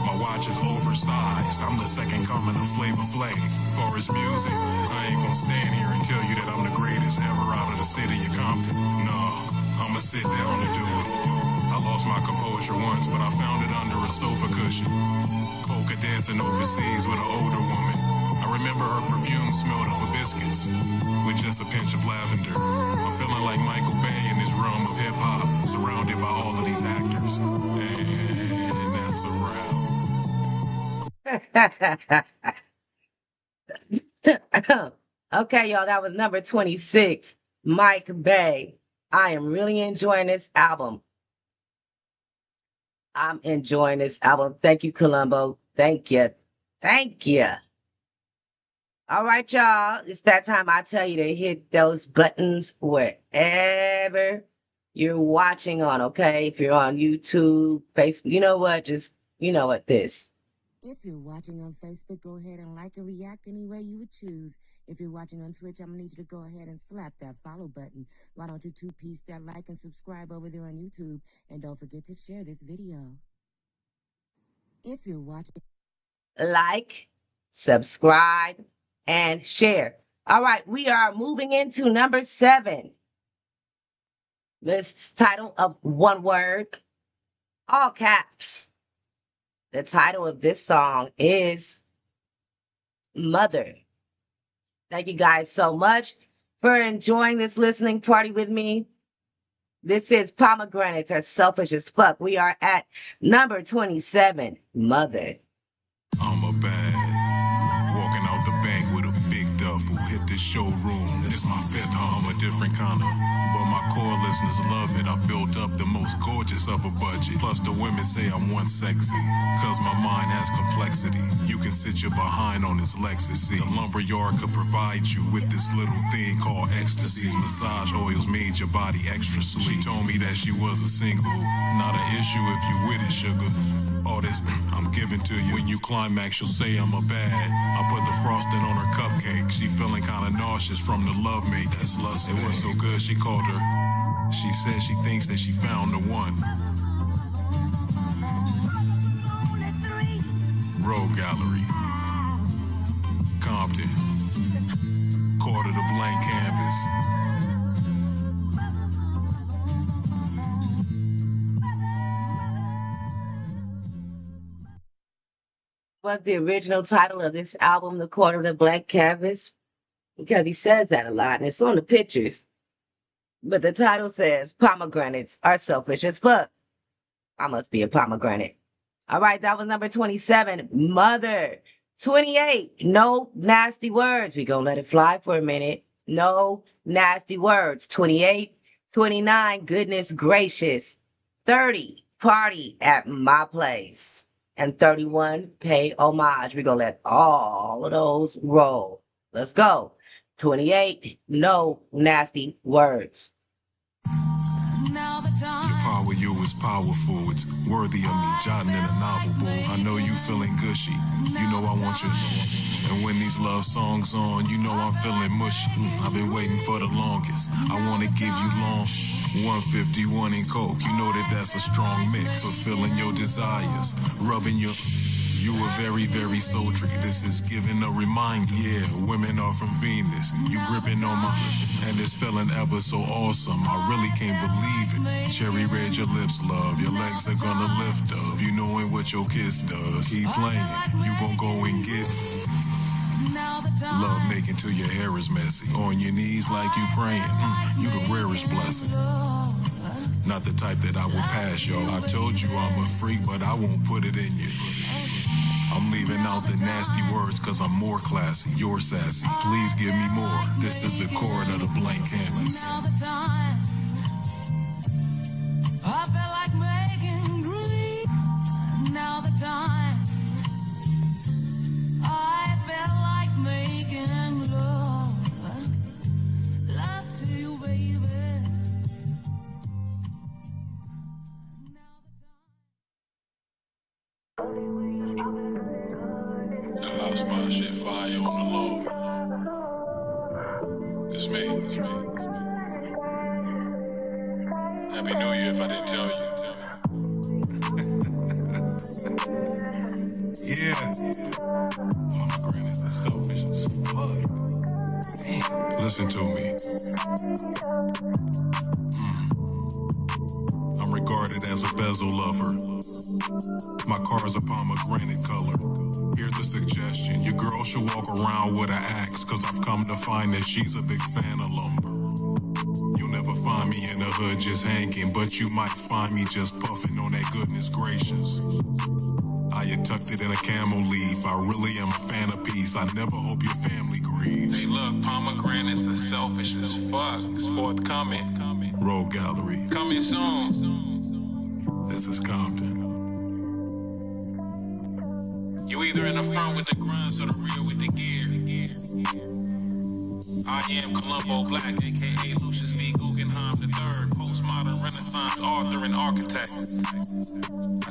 My watch is oversized. I'm the second coming of Flavor Flav. Far as music, I ain't gonna stand here and tell you that I'm the greatest ever out of the city of Compton. No, I'ma sit down and do it. I lost my composure once, but I found it under a sofa cushion. Polka dancing overseas with an older woman. I remember her perfume smelled of hibiscus with just a pinch of lavender. I'm feeling like Michael Bay in this realm of hip-hop, surrounded by all of these actors. And that's a wrap. Okay, y'all, that was number 26, Mike Bay. I am really enjoying this album. I'm enjoying this album. Thank you, Columbo. Thank you. Thank you. All right, y'all. It's that time I tell you to hit those buttons wherever you're watching on, okay? If you're on YouTube, Facebook, you know what? Just, you know what, this. If you're watching on Facebook, go ahead and like and react any way you would choose. If you're watching on Twitch, I'm going to need you to go ahead and slap that follow button. Why don't you two-piece that like and subscribe over there on YouTube? And don't forget to share this video. If you're watching... Like, subscribe, and share. All right, we are moving into number 7. This title of one word, all caps. The title of this song is Mother. Thank you guys so much for enjoying this listening party with me. This is Pomegranates Are Selfish as Fuck. We are at number 27, Mother. I'm a bad, walking out the bank with a big duffel, hit the showroom, it's my 5th home, a different kind of, but my core listeners love it, I built up the most gorgeous of a budget, plus the women say I'm one sexy, cause my mind has complexity, you can sit your behind on this Lexus, the lumberyard could provide you with this little thing called ecstasy, massage oils made your body extra sleek, she told me that she was a single, not an issue if you with it, sugar. All this I'm giving to you. When you climax, you'll say I'm a bad. I put the frosting on her cupcake. She feeling kinda nauseous from the love mate. That's lust. It was so good, she called her. She said she thinks that she found the one. Road Gallery, Compton, quarter to blank canvas. What's the original title of this album, The Quarter of the Blank Canvas? Because he says that a lot, and it's on the pictures. But the title says, Pomegranates Are Selfish as Fuck. I must be a pomegranate. All right, that was number 27, Mother. 28, No Nasty Words. We gonna let it fly for a minute. No Nasty Words. 28, 29, Goodness Gracious. 30, Party at My Place. And 31, Pay Homage. We're going to let all of those roll. Let's go. 28, No Nasty Words. Your power, you is powerful. It's worthy of me, jotting in a novel, boo. I know you feeling gushy. You know I want you. And when these love songs on, you know I'm feeling mushy. I've been waiting for the longest. I want to give you long. 151 in coke, you know that's a strong mix. Fulfilling your desires, rubbing your... You are very, very sultry. This is giving a reminder. Yeah, women are from Venus. You gripping on my... And it's feeling ever so awesome. I really can't believe it. Cherry red your lips, love. Your legs are gonna lift up. You knowing what your kiss does. Keep playing. You gon' go and get... Love making till your hair is messy. On your knees like you praying. You the rarest blessing. Not the type that I will pass, yo. I told you I'm a freak, but I won't put it in you. I'm leaving out the nasty words cause I'm more classy. You're sassy. Please give me more. This is the chord of the blank canvas. Now the time I felt like making dreams. Now the time I felt like making love to you, baby. The house spot shit fire on the low. It's me. Happy New Year if I didn't tell you. Yeah. Pomegranates are selfish as fuck. Damn. Listen to me. I'm regarded as a bezel lover. My car's a pomegranate color. Here's a suggestion. Your girl should walk around with an axe, cause I've come to find that she's a big fan of lumber. You'll never find me in the hood just hanging, but you might find me just puffing on that goodness gracious. I had tucked it in a camel leaf. I really am a fan of peace. I never hope your family grieves. Hey, look, pomegranates are selfish as fuck. It's forthcoming. Road Gallery. Coming soon. This is Compton. You either in the front with the grunts or the rear with the gear. I am Columbo Black, aka Lucius V. Guggenheim III, postmodern renaissance. Renaissance author and architect. I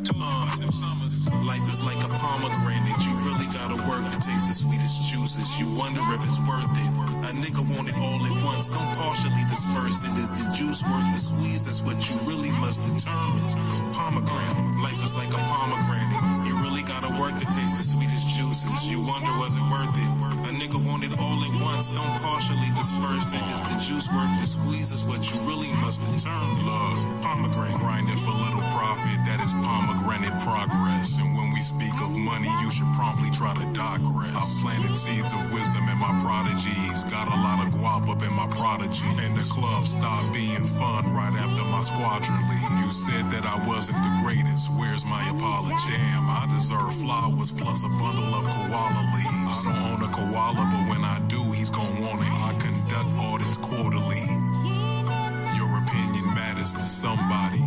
told you about them summers. Life is like a pomegranate. You really gotta work to taste the sweetest juices. You wonder if it's worth it. A nigga want it all at once. Don't partially disperse it. Is the juice worth the squeeze? That's what you really must determine. Pomegranate. Life is like a pomegranate. You really gotta work to taste the sweetest juices. You wonder, was it worth it? A nigga want it all at once. Don't partially disperse it. Is the juice worth the squeeze? Is what you really must determine. Love. Pomegranate. Grinding for little profit, that is pomegranate progress. And when we speak of money, you should promptly try to digress. I've planted seeds of wisdom in my prodigies. Got a lot of guap up in my prodigy. And the club stopped being fun right after my squadron leave. You said that I wasn't the greatest. Where's my apology? Damn, I deserve flowers plus a bundle of koala leaves. I don't own a koala, but when I do, he's gon' want it. I conduct audits quarterly. Your opinion matters to somebody,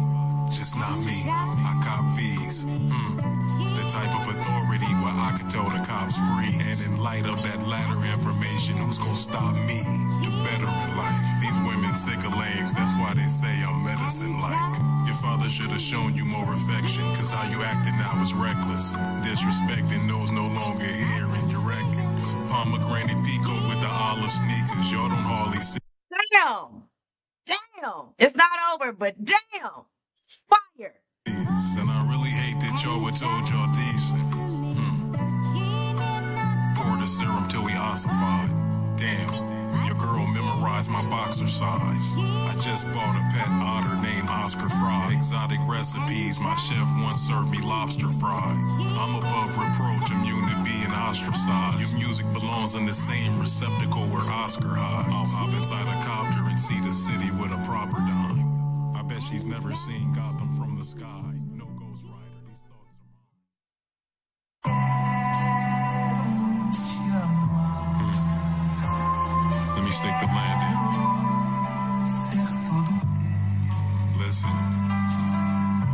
just not me. I cop V's. The type of authority where I could tell the cops freeze. And in light of that latter information, who's gonna stop me? Do better in life. These women sick of lames, that's why they say I'm medicine-like. Your father should have shown you more affection, cause how you acting now is reckless. Disrespecting those no longer here in your records. Pomegranate peacoat with the olive sneakers, y'all don't hardly see. Damn. Damn. It's not over, but damn. Fire. And I really hate that y'all were told y'all decent. Pour the serum till we ossified. Damn. Your girl memorized my boxer size. I just bought a pet otter named Oscar Fry. Exotic recipes, my chef once served me lobster fry. I'm above reproach, immune to being ostracized. Your music belongs in the same receptacle where Oscar hides. I'll hop inside a copter and see the city with a proper dime. I bet she's never seen Gotham from the sky. No Ghost Rider, these thoughts are mine. Let me stick the landing. Listen,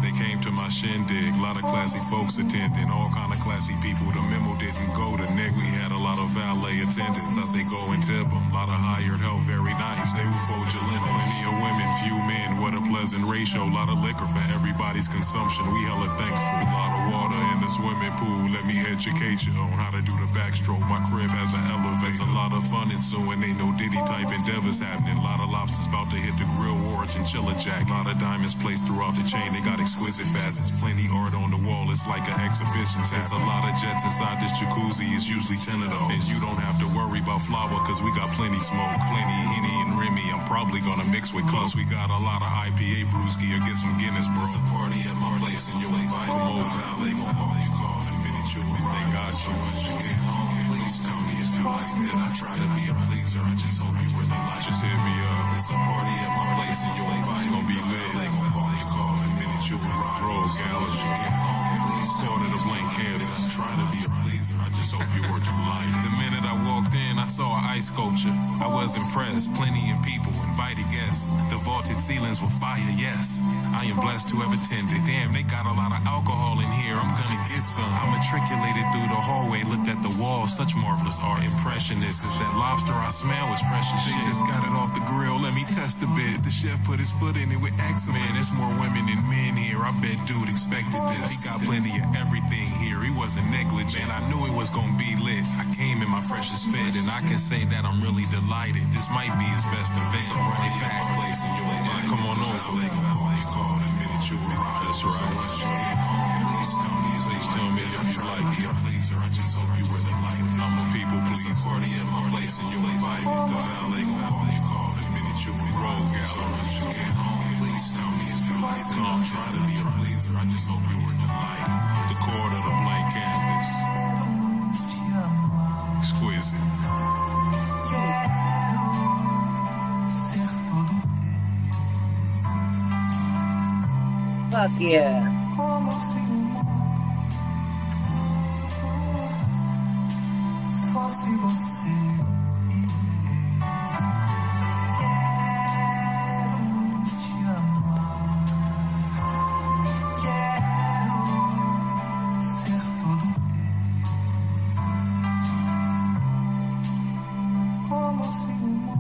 they came to my shindig. Lot of classy folks attending, all kind of classy people. The memo didn't go to Nick. We had a lot of valet attendants. I say go and tip them. Lot of hired help, very nice. They were fraudulent. Plenty of women, few men. What a pleasant ratio. Lot of liquor for everybody's consumption. We hella thankful. Lot of water in the swimming pool. Let me educate you on how to do the backstroke. My crib has an elevator. It's a lot of fun ensuing. Ain't no Diddy type endeavors happening. Lot of lobsters about to hit the grill war. Chinchilla jack. Lot of diamonds placed throughout the chain. They got exquisite facets. Plenty art on the wall. It's like an exhibition. It's a lot of jets inside this jacuzzi. It's usually 10 of those. And you don't have to worry about flour cause we got plenty smoke. Plenty Henny and Remy. I'm probably gonna mix with close. We got a lot of IPA brewski or get some Guinness, bro. It's a party at my place and you invite them over. They gon' call you, call and minute you arrive. They got you once you get home. Please tell me if you like it. I try to be a pleaser. I just hope you really like it. Just hit me up. It's a party at my place and you invite. It's gonna be lit. They gon' call you, call and minute you arrive. Rose Gallagher. Please order the blank canvas. Try to be a pleaser. I just hope you work the light. The minute I walked in, I saw an ice sculpture. I was impressed. Plenty of people, invited guests. The vaulted ceilings were fire, yes. I am blessed to have attended. Damn, they got a lot of alcohol in here. I'm gonna get some. I matriculated through the hallway, looked at the wall. Such marvelous art. Impressionist is that lobster I smell was fresh as shit. They just got it off the grill. Let me test a bit. The chef put his foot in it with excellence. Man, there's more women than men here. I bet dude expected this. He got plenty of everything here. He wasn't negligent. I knew it was gonna be lit. I came in my freshest fit, and I can say that I'm really delighted. This might be his best event. Right back place in your life. Come on over. They gon' call you, call the minute you arrive. That's right. So once you get home, please tell me if you like it. Pleaser, I just hope you really like it. I'm a people pleaser. Party at my place and you invited. The valet gon' call you, call the minute you arrive. So once you get home, please tell me if you like it. I'm trying to be a pleaser. I just hope you were delighted. The chord of the blank canvas. Exquisite. Fuck yeah. Fosse você. Quero te amar. Quero ser todo teu. Como se o mundo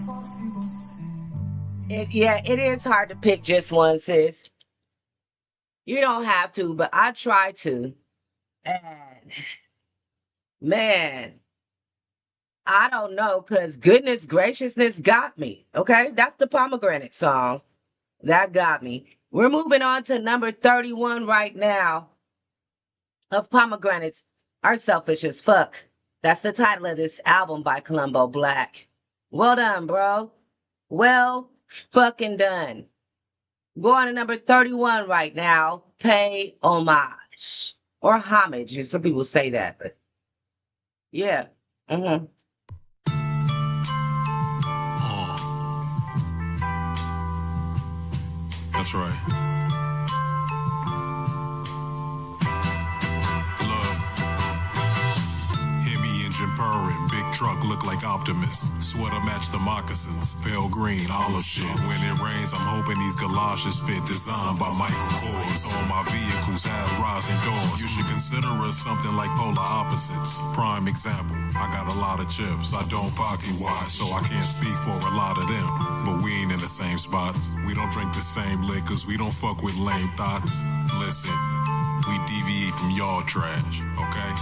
fosse Yeah, it is hard to pick just one, sis. You don't have to, but I try to. And man, I don't know, because goodness graciousness got me. Okay, that's the Pomegranate song. That got me. We're moving on to number 31 right now of Pomegranates Are Selfish as Fuck. That's the title of this album by Columbo Black. Well done, bro. Well fucking done. Going to number 31 right now. Pay homage. Or homage. Some people say that, but yeah. Mm-hmm. That's right. Look. Hear me engine purring. Big truck look like Optimus. Sweater match the moccasins. Pale green, olive shit. When it rains, I'm hoping these galoshes fit. Designed by Michael Kors. All my vehicles have rising doors. You should consider us something like polar opposites. Prime example. I got a lot of chips. I don't pocket watch, so I can't speak for a lot of them. But we ain't in the same spots. We don't drink the same liquors. We don't fuck with lame thoughts. Listen, we deviate from y'all trash, okay?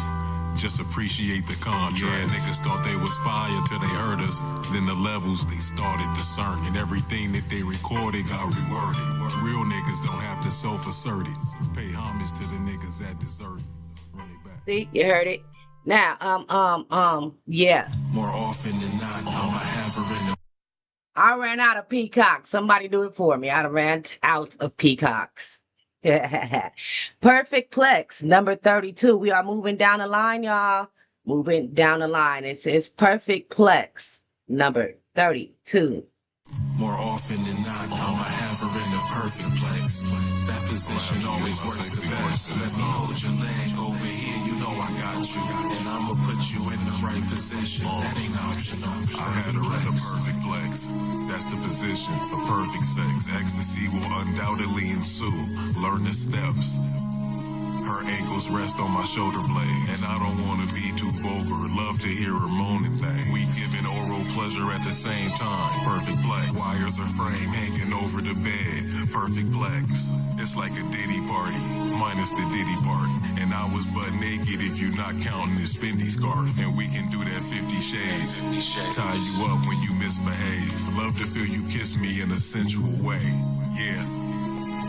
Just appreciate the contrast. Yeah, niggas thought they was fire till they heard us. Then the levels they started discerning. Everything that they recorded got reworded. Real niggas don't have to self-assert it. Pay homage to the niggas that deserve it. Run it back. See, you heard it. Now, yeah. More often than not, I'ma have her in the I ran out of peacocks. Somebody do it for me. I ran out of peacocks. Perfect Plex, number 32. We are moving down the line, y'all. Moving down the line. It says Perfect Plex, number 32. More often than not, I'ma have her in the perfect place. That position always works the best. Let me hold your leg over here, you know I got you. And I'ma put you in the right position. That ain't optional. I had her in the perfect flex. That's the position for perfect sex. Ecstasy will undoubtedly ensue. Learn the steps. Her ankles rest on my shoulder blades. And I don't wanna be too vulgar. Love to hear her moaning things. We giving oral pleasure at the same time. Perfect plex. Wires are frame hanging over the bed. Perfect plex. It's like a Diddy party, minus the Diddy part. And I was butt naked if you're not counting this Fendi scarf. And we can do that 50 shades. Tie you up when you misbehave. Love to feel you kiss me in a sensual way. Yeah.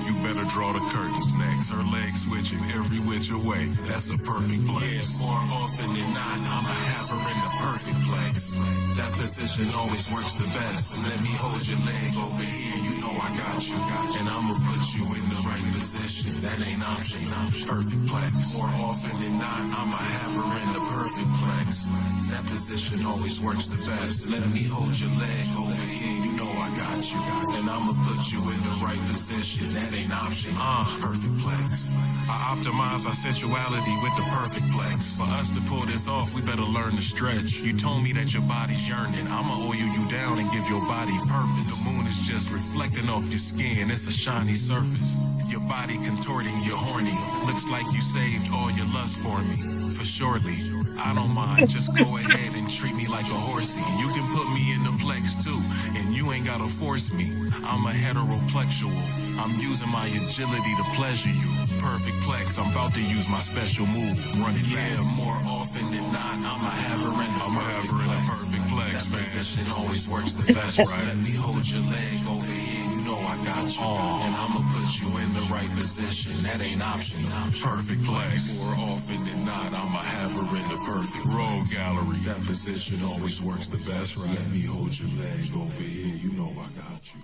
You better draw the curtains next. Her legs switching every which way. That's the perfect place. Yeah, more often than not, I'ma have her in the perfect place. That position always works the best. Let me hold your leg over here, you know I got you. And I'ma put you in the right position. That ain't option, perfect place. More often than not, I'ma have her in the perfect place. That position always works the best. Let me hold your leg over here, you know I got you. And I'ma put you in the right position. That ain't option. Perfect plex. I optimize our sensuality with the perfect plex. For us to pull this off, we better learn to stretch. You told me that your body's yearning. I'ma oil you down and give your body purpose. The moon is just reflecting off your skin. It's a shiny surface. Your body contorting, you're horny. Looks like you saved all your lust for me. For surely, I don't mind. Just go ahead and treat me like a horsey. You can put me in the plex too, and you ain't gotta force me. I'm a heteroplexual. I'm using my agility to pleasure you. Perfect plex, I'm about to use my special move. Run it back. Yeah, more often than not, I'ma have her in the perfect plex. That position always works the best, right? Let me hold your leg over here, you know I got you. And I'ma put you in the right position. That ain't optional. Perfect plex. More often than not, I'ma have her in the perfect road gallery. That position always works the best, right? Let me hold your leg over here, you know I got you.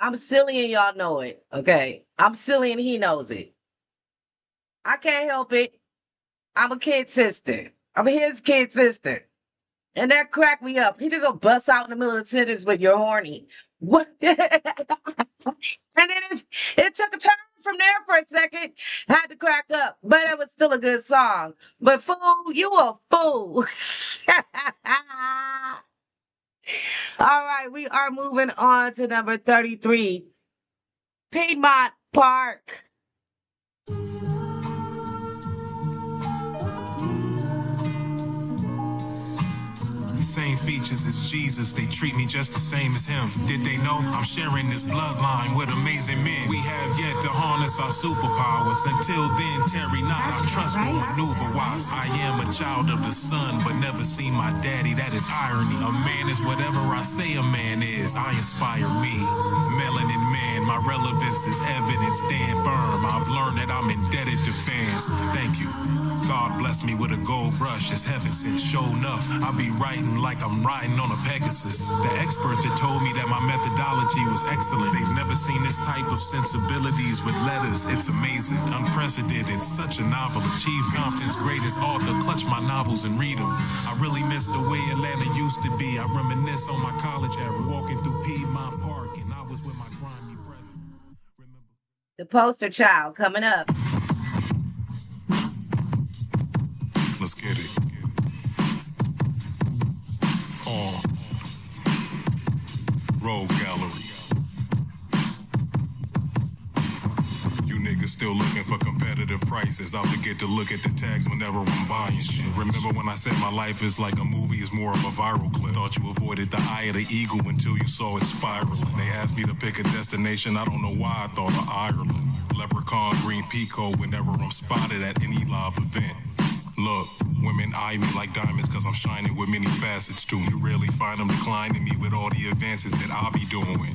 I'm silly and y'all know it, okay? I'm silly and he knows it. I can't help it. I'm a kid sister. I'm his kid sister. And that cracked me up. He just gonna bust out in the middle of the sentence with "you're horny." What? And then it took a turn from there for a second. I had to crack up, but it was still a good song. But fool, you a fool. All right, we are moving on to number 33. Piedmont Park. Same features as Jesus, they treat me just the same as him. Did they know I'm sharing this bloodline with amazing men? We have yet to harness our superpowers. Until then, tarry not, our trust will maneuver wise. I am a child of the sun, but never seen my daddy, that is irony. A man is whatever I say a man is, I inspire me. Melanin man, my relevance is evidence, stand firm. I've learned that I'm indebted to fans. Thank you. God bless me with a gold brush, it's heaven sent, show enough. I be writing like I'm riding on a Pegasus. The experts had told me that my methodology was excellent. They've never seen this type of sensibilities with letters. It's amazing, unprecedented, such a novel achievement. Compton's greatest author, clutch my novels and read them. I really miss the way Atlanta used to be. I reminisce on my college era, walking through Piedmont Park, and I was with my grimy brethren. The poster child coming up. Let's get it. Road Gallery. You niggas still looking for competitive prices. I forget to look at the tags whenever I'm buying shit. Remember when I said my life is like a movie, is more of a viral clip. Thought you avoided the eye of the eagle until you saw it spiraling. They asked me to pick a destination, I don't know why I thought of Ireland. Leprechaun, green peacoat whenever I'm spotted at any live event. Look, women eye me like diamonds cause I'm shining with many facets to me. You rarely find them declining me with all the advances that I'll be doing.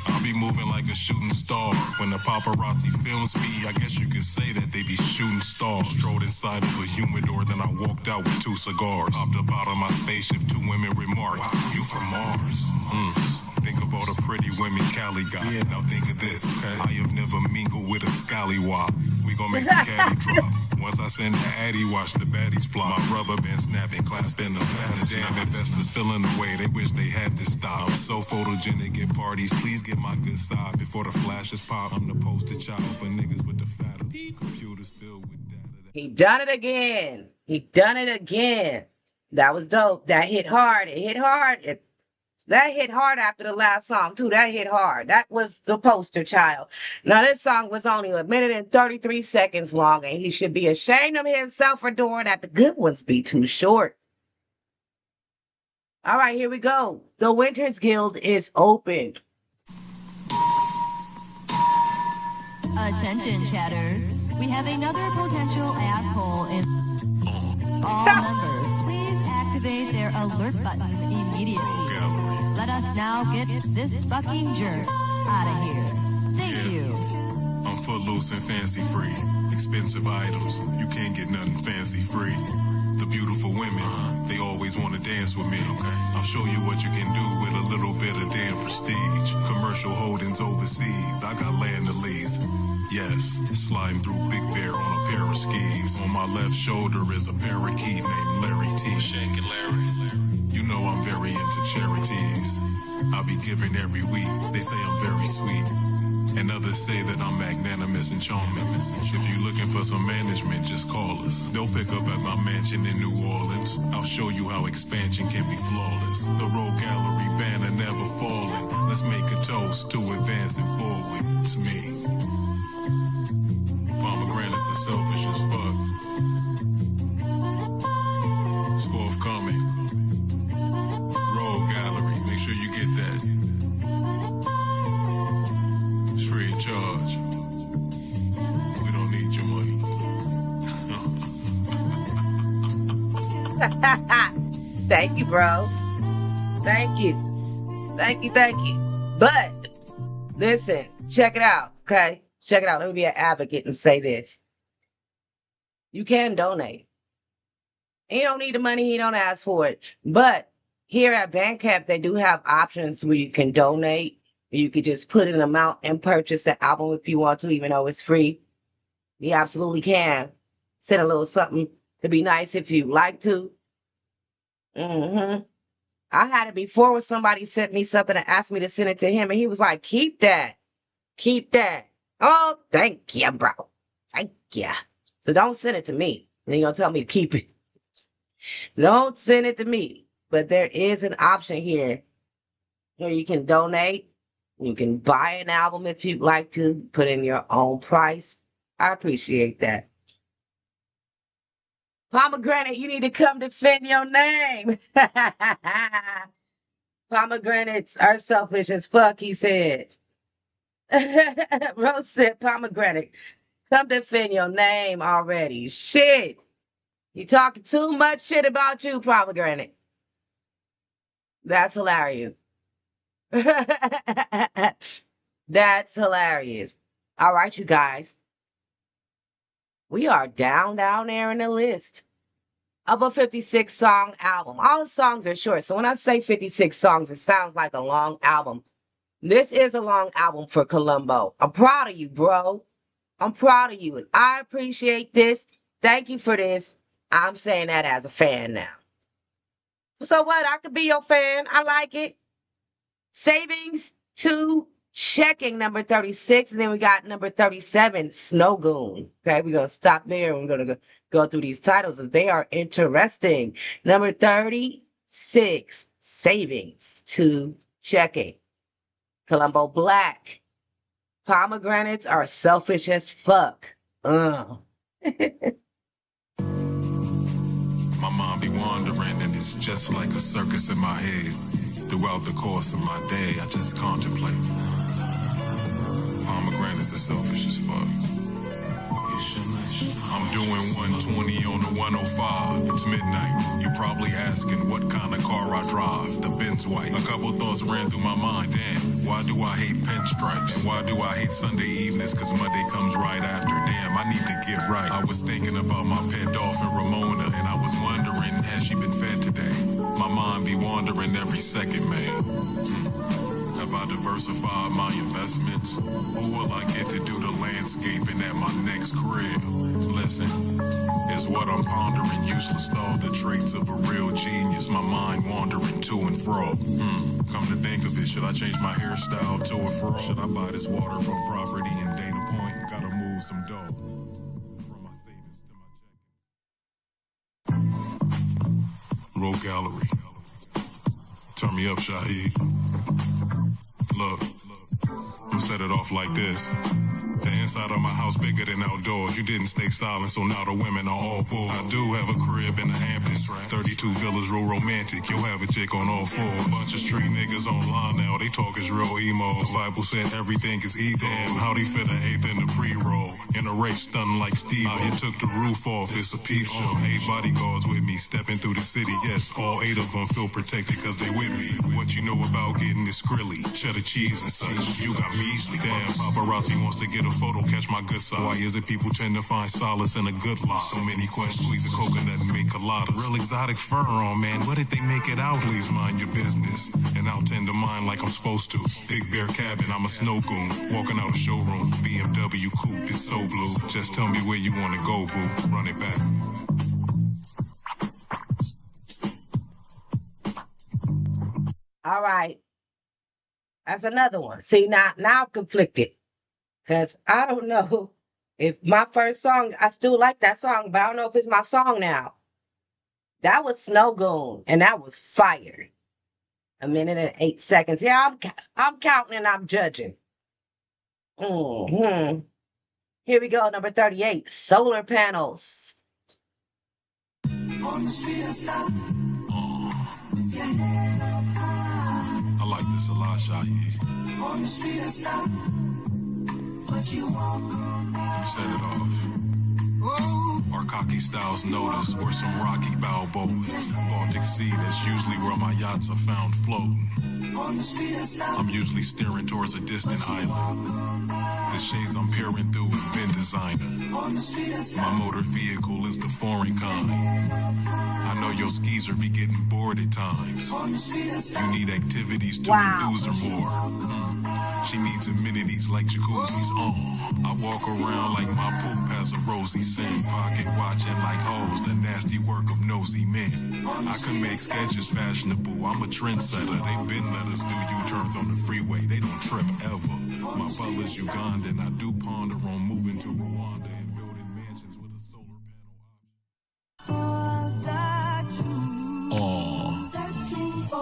I'll be moving like a shooting star. When the paparazzi films me, I guess you could say that they be shooting stars. Strode inside of a humidor, then I walked out with 2 cigars. Hopped up out of my spaceship, 2 women remarked, wow, you from Mars. Think of all the pretty women Cali got. Yeah. Now think of this, okay? I have never mingled with a scallywop. We gon' make the caddy drop. Once I send the addy, watch the baddies fly. My rubber band snapping, clasped in the fattest. Damn investors feeling the way, they wish they had this style. I'm so photogenic at parties, please get my good side before the flashes pop. I'm the poster child for niggas with the fatter computers filled with data. He done it again. He done it again. That was dope. That hit hard. It hit hard. That hit hard after the last song, too. That hit hard. That was the poster child. Now, this song was only 1 minute and 33 seconds long, and he should be ashamed of himself for doing that. The good ones be too short. All right, here we go. The Winters Guild is open. Attention, chatter. We have another potential asshole in all members. Please activate their alert buttons immediately. Let us now get this fucking jerk out of here. Thank you. I'm footloose and fancy free. Expensive items, you can't get nothing fancy free. The beautiful women, they always want to dance with me. I'll show you what you can do with a little bit of damn prestige. Commercial holdings overseas, I got land to lease. Yes, sliding through Big Bear on a pair of skis. On my left shoulder is a parakeet named Larry T. Shaking Larry. You know I'm very into charities. I'll be giving every week. They say I'm very sweet. And others say that I'm magnanimous and charming. If you're looking for some management, just call us. They'll pick up at my mansion in New Orleans. I'll show you how expansion can be flawless. The Road Gallery banner never falling. Let's make a toast to advancing forward. It's me. Pomegranates are selfish as fuck. It's forthcoming. Road Gallery, make sure you get that. It's free of charge. We don't need your money. Thank you, bro. Thank you. Thank you, thank you. But, listen, check it out, okay? Check it out. Let me be an advocate and say this. You can donate. He don't need the money. He don't ask for it. But here at Bandcamp, they do have options where you can donate. You could just put an amount and purchase the album if you want to, even though it's free. You absolutely can. Send a little something to be nice if you like to. I had it before when somebody sent me something and asked me to send it to him, and he was like, keep that. Keep that. Oh, thank you, bro. Thank you. So don't send it to me. And you're going to tell me to keep it. Don't send it to me. But there is an option here where you can donate. You can buy an album if you'd like to. Put in your own price. I appreciate that. Pomegranate, you need to come defend your name. Pomegranates are selfish as fuck, he said. Rose said, Pomegranate, come defend your name already. Shit. You talking too much shit about you, Pomegranate. That's hilarious. That's hilarious. All right, you guys. We are down there in the list of a 56 song album. All the songs are short. So when I say 56 songs, it sounds like a long album. This is a long album for COLUMBO. I'm proud of you, bro. I'm proud of you. And I appreciate this. Thank you for this. I'm saying that as a fan now. So what? I could be your fan. I like it. Savings to checking, number 36. And then we got number 37, Snow Goon. Okay, we're going to stop there. And we're going to go through these titles as they are interesting. Number 36, Savings to checking. COLUMBO Black. Pomegranates are selfish as fuck. My mind be wandering and it's just like a circus in my head. Throughout the course of my day, I just contemplate. Pomegranates are selfish as fuck. I'm doing 120 on the 105. It's midnight. You're probably asking what kind of car I drive. The Benz white. A couple thoughts ran through my mind. Damn, why do I hate pinstripes? And why do I hate Sunday evenings? Cause Monday comes right after. Damn, I need to get right. I was thinking about my pet dolphin Ramona, and I was wondering, has she been fed today? My mind be wandering every second, man. Have I diversified my investments? Who will I get to do the landscaping at my next crib? Listen, it's what I'm pondering. Useless all the traits of a real genius. My mind wandering to and fro. Come to think of it, should I change my hairstyle to a fro? Should I buy this water from property in Dana Point? Gotta move some dough. From my savings to my check. Roll gallery. Turn me up, Shaheed. Look, I'm set it off like this. The inside of my house bigger than outdoors. You didn't stay silent, so now the women are all full. I do have a crib in the Hamptons. 32 villas, real romantic. You'll have a chick on all fours. Bunch of street niggas online now. They talk is real emo. The Bible said everything is ego. Damn, how they fit an eighth in the pre-roll. In a race stunning like Steve. Out here took the roof off. It's a peep show. 8 bodyguards with me, stepping through the city. Yes, all 8 of them feel protected cause they with me. What you know about getting this skrilly? Cheddar cheese and such. You got measly. Damn, paparazzi wants to get a photo, catch my good side. Why is it people tend to find solace in a good lot? So many questions, squeeze a coconut and make coladas. Real exotic fur on, man. What did they make it out? Please mind your business. And I'll tend to mine like I'm supposed to. Big bear cabin, I'm a snow goon. Walking out a showroom, BMW coupe, it's so blue. Just tell me where you want to go, boo. Run it back. All right. That's another one. See, now I'm conflicted. Because I don't know if my first song, I still like that song, but I don't know if it's my song now. That was Snow Goon, and that was fire. 1 minute and 8 seconds. Yeah, I'm counting and I'm judging. Here we go, number 38, Solar Panels. I like this a lot, Shaheed. Set it off. Arcaki Styles notice we're some rocky Balboas. Baltic Sea, that's usually where my yachts are found floating. I'm usually steering towards a distant island. The shades I'm peering through have been designer. My motor vehicle is the foreign kind. I know your skeezer be getting bored at times. You need activities to enthuse her more. She needs amenities like jacuzzis. I walk around like my poop has a rosy scent. Pocket watching like hoes, the nasty work of nosy men. I can make sketches fashionable. I'm a trendsetter. They been let us do U-turns on the freeway. They don't trip ever. My brother's Ugandan. I do ponder on moving to Rwanda and building mansions with a solar panel.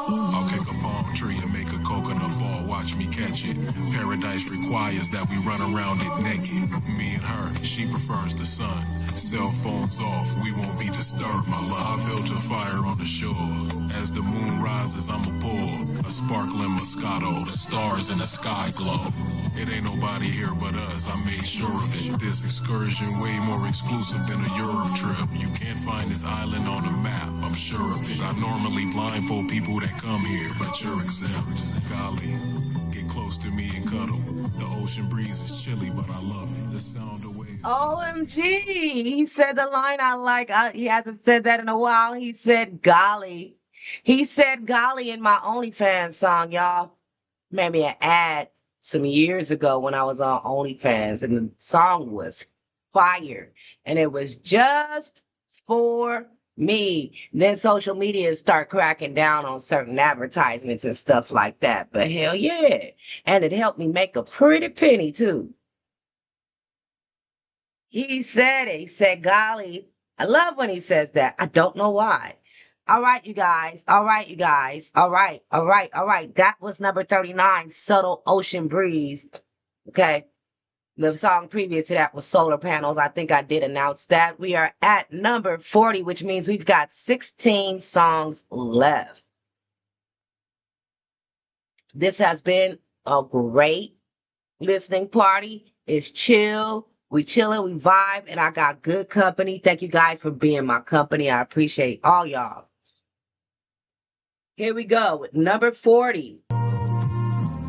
I'll kick a palm tree and make a coconut fall. watch me catch it. Paradise requires that we run around it naked. Me and her, she prefers the sun. Cell phones off, we won't be disturbed, my love. I built a fire on the shore. As the moon rises, I'ma pour a sparkling Moscato. The stars in the sky glow. It ain't nobody here but us, I made sure of it. This excursion way more exclusive than a Europe trip. You can't find this island on a map, I'm sure of it. I normally blindfold people that come here, but you're exempt. Golly, get close to me and cuddle. The ocean breeze is chilly, but I love it. The sound of waves. OMG. He said the line I like. He hasn't said that in a while. He said golly. He said golly in my OnlyFans song, y'all. Made me an ad some years ago when I was on OnlyFans, and the song was fire. And it was just for me. Then social media start cracking down on certain advertisements and stuff like that. But hell yeah. And it helped me make a pretty penny too. He said it. He said, golly. I love when he says that. I don't know why. All right, you guys. All right, you guys. All right. All right. All right. That was number 39, Subtle Ocean Breeze. Okay. The song previous to that was Solar Panels. I think I did announce that. We are at number 40, which means we've got 16 songs left. This has been a great listening party. It's chill. We chilling, we vibe, and I got good company. Thank you guys for being my company. I appreciate all y'all. Here we go with number 40.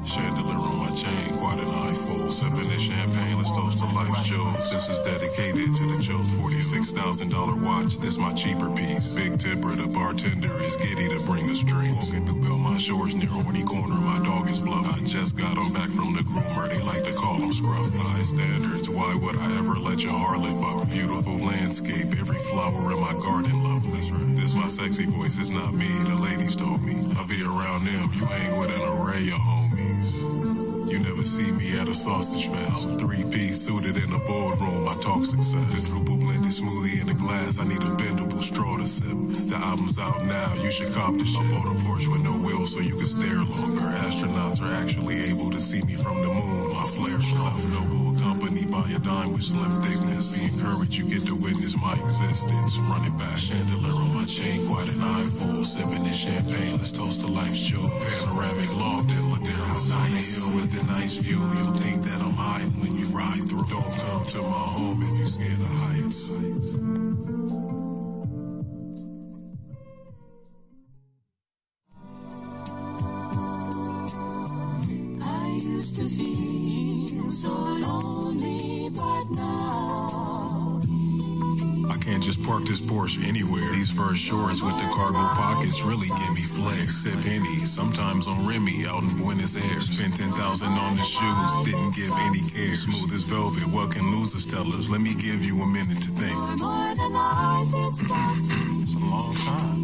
Chandelier on my chain, quite an eyeful. Sipping this champagne, let's toast to life's jewels. This is dedicated to the Joe's $46,000 watch. This my cheaper piece. Big tipper, the bartender is giddy to bring us drinks. Walking through Belmont Shores near Horny Corner, my dog is fluff. I just got him back from the groomer, they like to call him scruff. High standards, why would I ever let your harlot fuck? Beautiful landscape, every flower in my garden lovely. This my sexy voice, it's not me, the ladies told me. I'll be around them, you hang with an array of homies. You never see me at a sausage fest. 3-piece suited in a boardroom, I talk success. Quadruple blended smoothie in a glass, I need a bendable straw to sip. The album's out now, you should cop the shit. I bought a Porsche with no wheels so you can stare longer. Astronauts are actually able to see me from the moon. My flare strong, noble accompanied by a dime with slim thickness. Be encouraged, you get to witness my existence. Run it back, chandelier on my chain, quite an eyeful. Sipping this champagne, let's toast to life's joy. Panoramic loft in Ladera. On the hill with the nice view, you'll think that I'm hiding when you ride through. Don't come to my home if you're scared of heights. I used to feel so lonely, but now I can't just park this Porsche anywhere. These fur shorts with the cargo pockets really give me flex. Sip Henny, sometimes on Remy out in Buenos Aires. Spent $10,000 on the shoes, didn't give any care. Smooth as velvet, what can losers tell us? Let me give you a minute to think. It's a long time.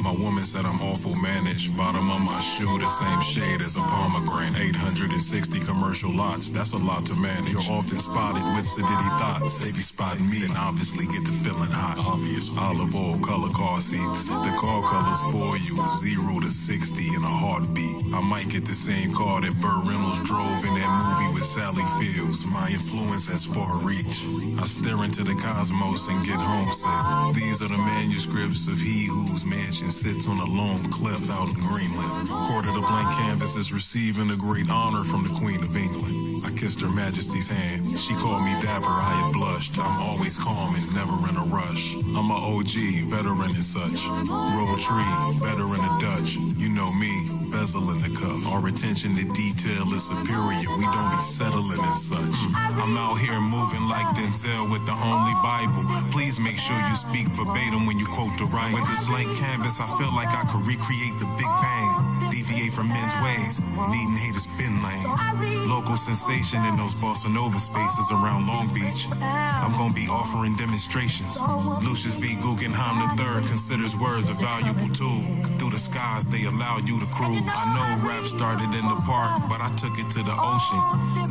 My woman said I'm awful managed. Bottom of my shoe, the same shade as a pomegranate. 860 commercial lots, that's a lot to manage. You're often spotted with sedity thoughts. They be spotting me and obviously get the feeling hot. Obvious olive oil color car seats. The car colors for you, 0 to 60 in a heartbeat. I might get the same car that Burt Reynolds drove in that movie with Sally Fields. My influence has far reach. I stare into the cosmos and get homesick. These are the manuscripts of he whose mansion sits on a lone cliff out in Greenland. Quarter the blank canvas is receiving a great honor from the Queen of England. I kissed Her Majesty's hand. She called me dapper, I had blushed. I'm always calm and never in a rush. I'm a OG, veteran and such. Roll tree, better in a Dutch. You know me, bezel in the cuff. Our attention to detail is superior. We don't be settling and such. I'm out here moving like Denzel with the only Bible. Please make sure you speak verbatim when you quote the right. With this blank canvas, I feel like I could recreate the Big Bang. Deviate from men's ways, needing haters bin lane. Local sensation in those Bossa Nova spaces around Long Beach. I'm gonna be offering demonstrations. Lucius V. Guggenheim III considers words a valuable tool. Through the skies, they allow you to cruise. I know rap started in the park, but I took it to the ocean.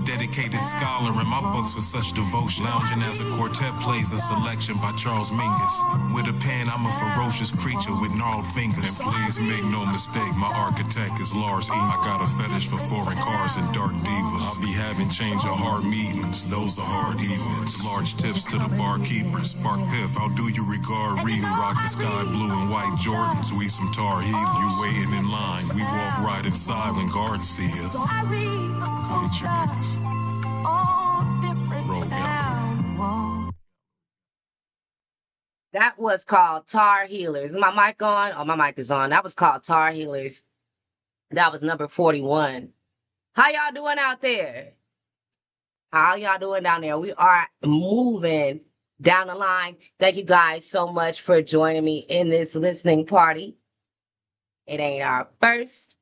Dedicated scholar in my books with such devotion. Lounging as a quartet plays a selection by Charles Mingus. With a pen, I'm a ferocious creature with gnarled fingers. And please make no mistake, my architect is Lars E. I got a fetish for foreign cars and dark divas. I'll be having change of heart meetings, those are hard evenings. Large tips to the barkeepers. Spark Piff, how do you regard Reed? Rock the sky blue and white Jordans, we some Tar Heels. You waiting in line, we walk right inside when guards see us. Hate you niggas. Roll down. That was called Tar Healers. Is my mic on? Oh, my mic is on. That was called Tar Healers. That was number 41. How y'all doing out there? How y'all doing down there? We are moving down the line. Thank you guys so much for joining me in this listening party. It ain't our first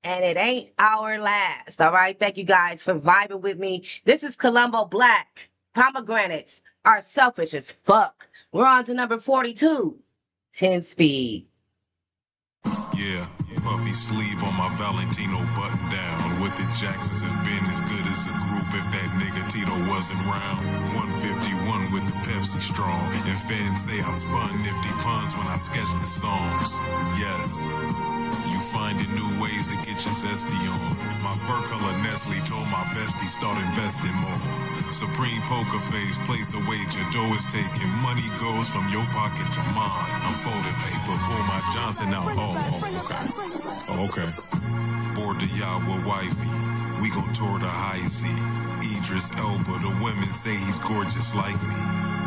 and it ain't our last. All right. Thank you guys for vibing with me. This is Columbo Black. Pomegranates are selfish as fuck. We're on to number 42. 10 speed. Yeah, puffy sleeve on my Valentino button down. What the Jacksons have been as good as a group if that nigga Tito wasn't round. 151 with the Pepsi strong. And fans say I spun nifty puns when I sketched the songs. Yes, you finding new ways to get your zesty on. My fur color Nestle told my bestie start investing more. Supreme poker face, place a wager, dough is taken. Money goes from your pocket to mine. I'm folding paper, pull my Johnson out. Okay. Board the yacht with wifey. We gon' tour the high seas. Idris Elba, the women say he's gorgeous like me.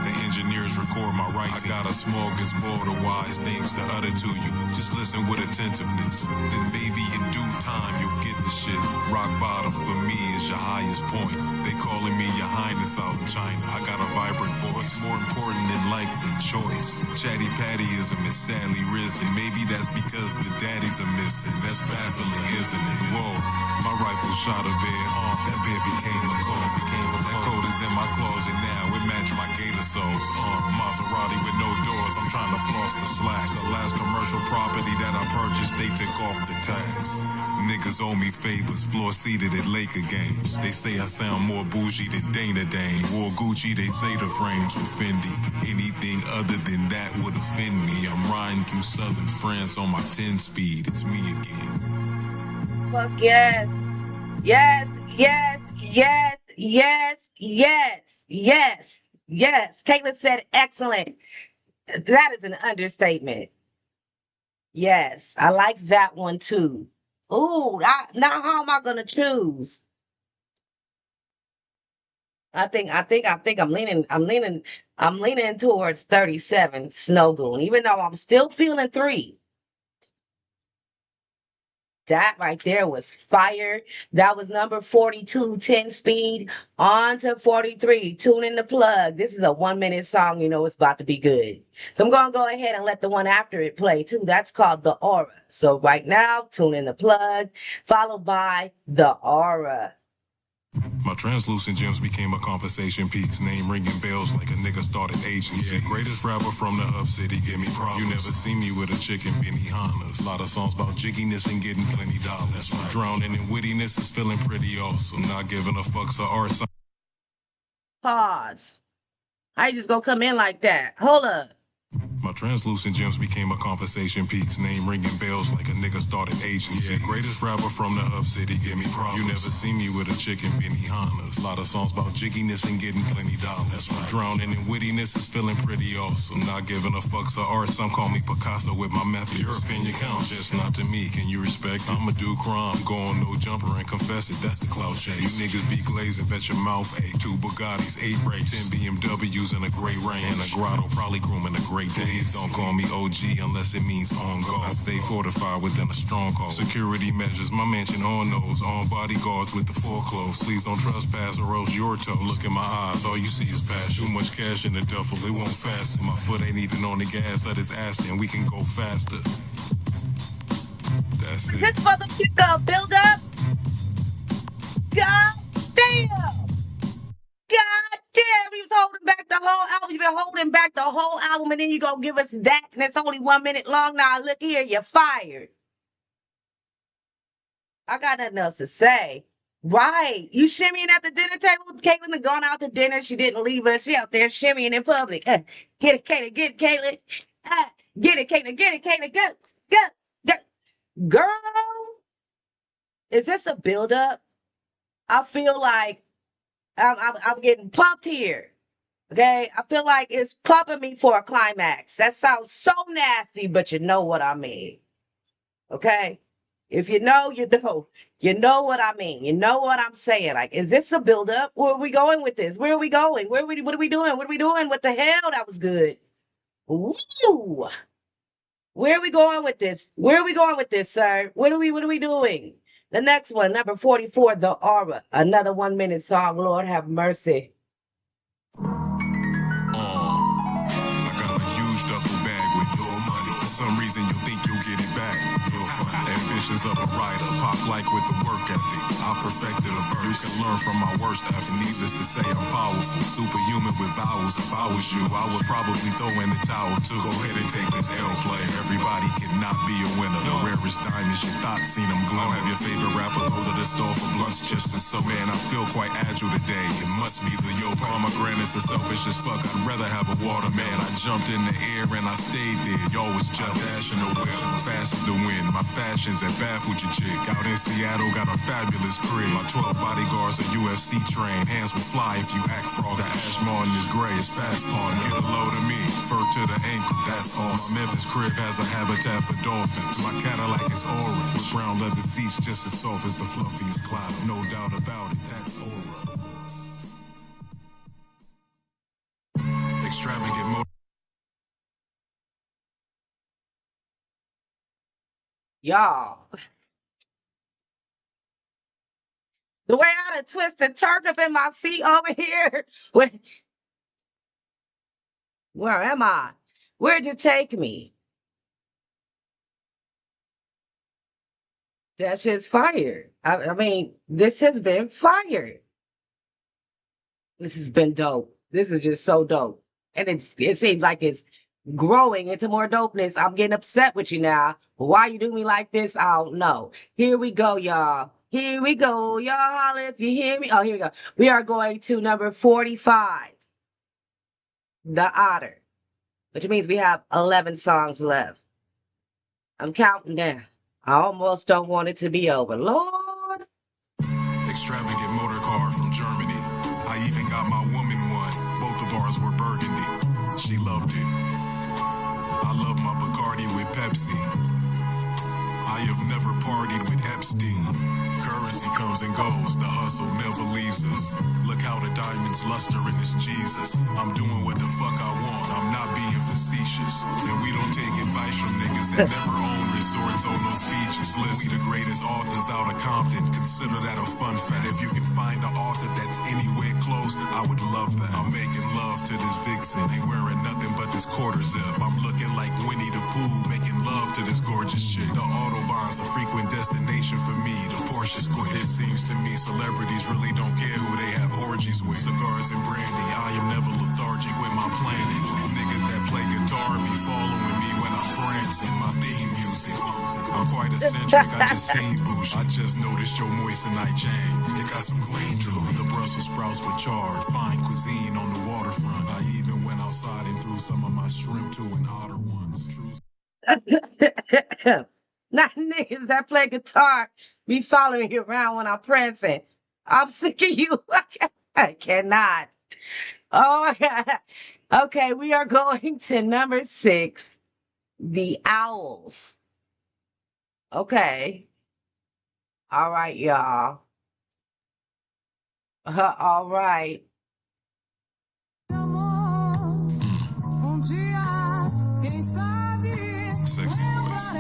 The engineers record my writing. I got a smorgasbord of wise things to utter to you. Just listen with attentiveness. Then maybe in due time you'll get the shit. Rock bottom for me is your highest point. They calling me your highness out in China. I got a vibrant voice. More important in life than choice. Chatty Pattyism is sadly risen. Maybe that's because the daddies are missing. That's baffling, isn't it? Whoa, my rifle shot a bear. That bear became a coat. That coat is in my closet now. It matched my gator soles. Maserati with no doors. I'm trying to floss the slacks. The last commercial property that I purchased, they took off the tax. Niggas owe me favors, floor seated at Laker games. They say I sound more bougie than Dana Dane. Wore Gucci, they say the frames were Fendi. Anything other than that would offend me. I'm riding through southern France on my 10 speed. It's me again. Fuck yes. Yes, yes, yes, yes, yes, yes, yes. Caitlin said excellent. That is an understatement. Yes, I like that one too. Ooh, now how am I gonna choose? I think I'm leaning towards 37 Snow Goon, even though I'm still feeling 3. That right there was fire. That was number 42, 10 speed. On to 43. Tune in the plug. This is a 1-minute song. You know it's about to be good. So I'm going to go ahead and let the one after it play too. That's called The Aura. So right now, tune in the plug, followed by The Aura. My translucent gems became a conversation piece. Name ringing bells like a nigga started agency. Greatest rapper from the hub city, give me props. You never see me with a chicken Benihana's. Lot of songs about jigginess and getting plenty dollars. Drowning in wittiness is feeling pretty awesome. Not giving a fuck, so art. Pause. How you just gonna come in like that? Hold up. My translucent gems became a conversation piece. Name ringing bells like a nigga started agency. Greatest rapper from the hub city, give me props. You never see me with a chicken Benihana's. Lot of songs about jigginess and getting plenty dollars. Drowning in wittiness is feeling pretty awesome. Not giving a fuck, so art. Some call me Picasso with my method. Your opinion counts, just not to me. Can you respect? I'ma do crime, go on no jumper and confess it. That's the clout chase. You niggas be glazing, bet your mouth. 2 Bugattis, 8 brakes, 10 BMWs in a gray range. In a grotto, probably grooming a great day. Don't call me OG unless it means on guard. I stay fortified within a stronghold. Security measures, my mansion on nose. On bodyguards with the foreclosed. Please don't trespass or else your toe. Look in my eyes, all you see is passion. Too much cash in the duffel, it won't fasten. My foot ain't even on the gas, I just asked and we can go faster. That's it. This motherfucker build up. God damn. God damn, he was holding back the whole album. You've been holding back the whole album. room and then you gonna give us that and it's only 1 minute long. Now look here, you're fired. I got nothing else to say. Right. You shimmying at the dinner table? Caitlin had gone out to dinner. She didn't leave us. She out there shimmying in public. Get it, Caitlin. Get it, Caitlin. Get it, Caitlin. Get it, Caitlin. Go, go, go. Girl, is this a buildup? I feel like I'm getting pumped here. Okay? I feel like it's pumping me for a climax. That sounds so nasty, but you know what I mean. Okay? If you know, you know. You know what I mean. You know what I'm saying. Like, is this a buildup? Where are we going with this? Where are we going? What are we doing? What are we doing? What the hell? That was good. Woo! Where are we going with this? Where are we going with this, sir? What are we doing? The next one, number 44, The Aura. Another 1 minute song. Lord have mercy. I got a huge duffel bag with your money. For some reason you think you'll get it back. You're funny. Ambitions of a writer, pop like with the work ethic. I perfected a verse. You can learn from my worst effort. Needless to say, I'm powerful, superhuman with vowels. If I was you, I would probably throw in the towel too. Go ahead and take this L play. Everybody cannot be a winner. The rarest diamonds you thought seen them glow. Have your favorite rapper go to the store for blunts, chips, and so man, I feel quite agile today. It must be the yo. Pomegranates are selfish as fuck. I'd rather have a waterman. I jumped in the air and I stayed there. Y'all was just dashing the whip, fast as the wind. My fashions that baffled your chick. Out in Seattle, got a fabulous crib. My 12 bodyguards are UFC trained. Hands will fly if you act frog. The Ash Martin is gray, it's fast partner. Get a load of me, fur to the ankle, that's all. My Memphis crib has a habitat for dolphins. My Cadillac is orange, with brown leather seats just as soft as the fluffiest cloud. No doubt about it, that's aura. Extravagant motor. Y'all. The way I done twisted, turned up in my seat over here. Where am I? Where'd you take me? That shit's fire. I mean, this has been fire. This has been dope. This is just so dope. And it seems like it's growing into more dopeness. I'm getting upset with you now. Why you do me like this? I don't know. Here we go, y'all. Here we go, y'all. If you hear me. Oh, here we go. We are going to number 45. The Otter. Which means we have 11 songs left. I'm counting down. I almost don't want it to be over. Lord. Extravagant motor car from Germany. I even got my woman one. Both of ours were burgundy. She loved it. I love my Bacardi with Pepsi. I have never partied with Epstein. Currency comes and goes, the hustle never leaves us. Look how the diamonds luster in this Jesus. I'm doing what the fuck I want, I'm not being facetious. And we don't take advice from niggas that never own resorts on those beaches. Listen, we the greatest authors out of Compton, consider that a fun fact. If you can find an author that's anywhere close, I would love that. I'm making love to this vixen, ain't wearing nothing but this quarter zip. I'm looking like Winnie the Pooh, making love to this gorgeous chick. The Autobahn's a frequent destination for me, the Porsche's quick. It seems to me celebrities really don't care who they have orgies with. Cigars and brandy, I am never lethargic with my planning. Niggas that play guitar be following me when I'm prancing. My theme music, I'm quite eccentric, I just seen bougie. I just noticed your moissanite chain, it got some gleam to it. The Brussels sprouts were charred, fine cuisine on the waterfront. I even went outside and threw some of my shrimp to an otter once. Not niggas that play guitar be following you around when I'm prancing. I'm sick of you. I cannot. Oh, okay, we are going to number 6, The Owls. Okay. All right, y'all. All right. Sexy voice.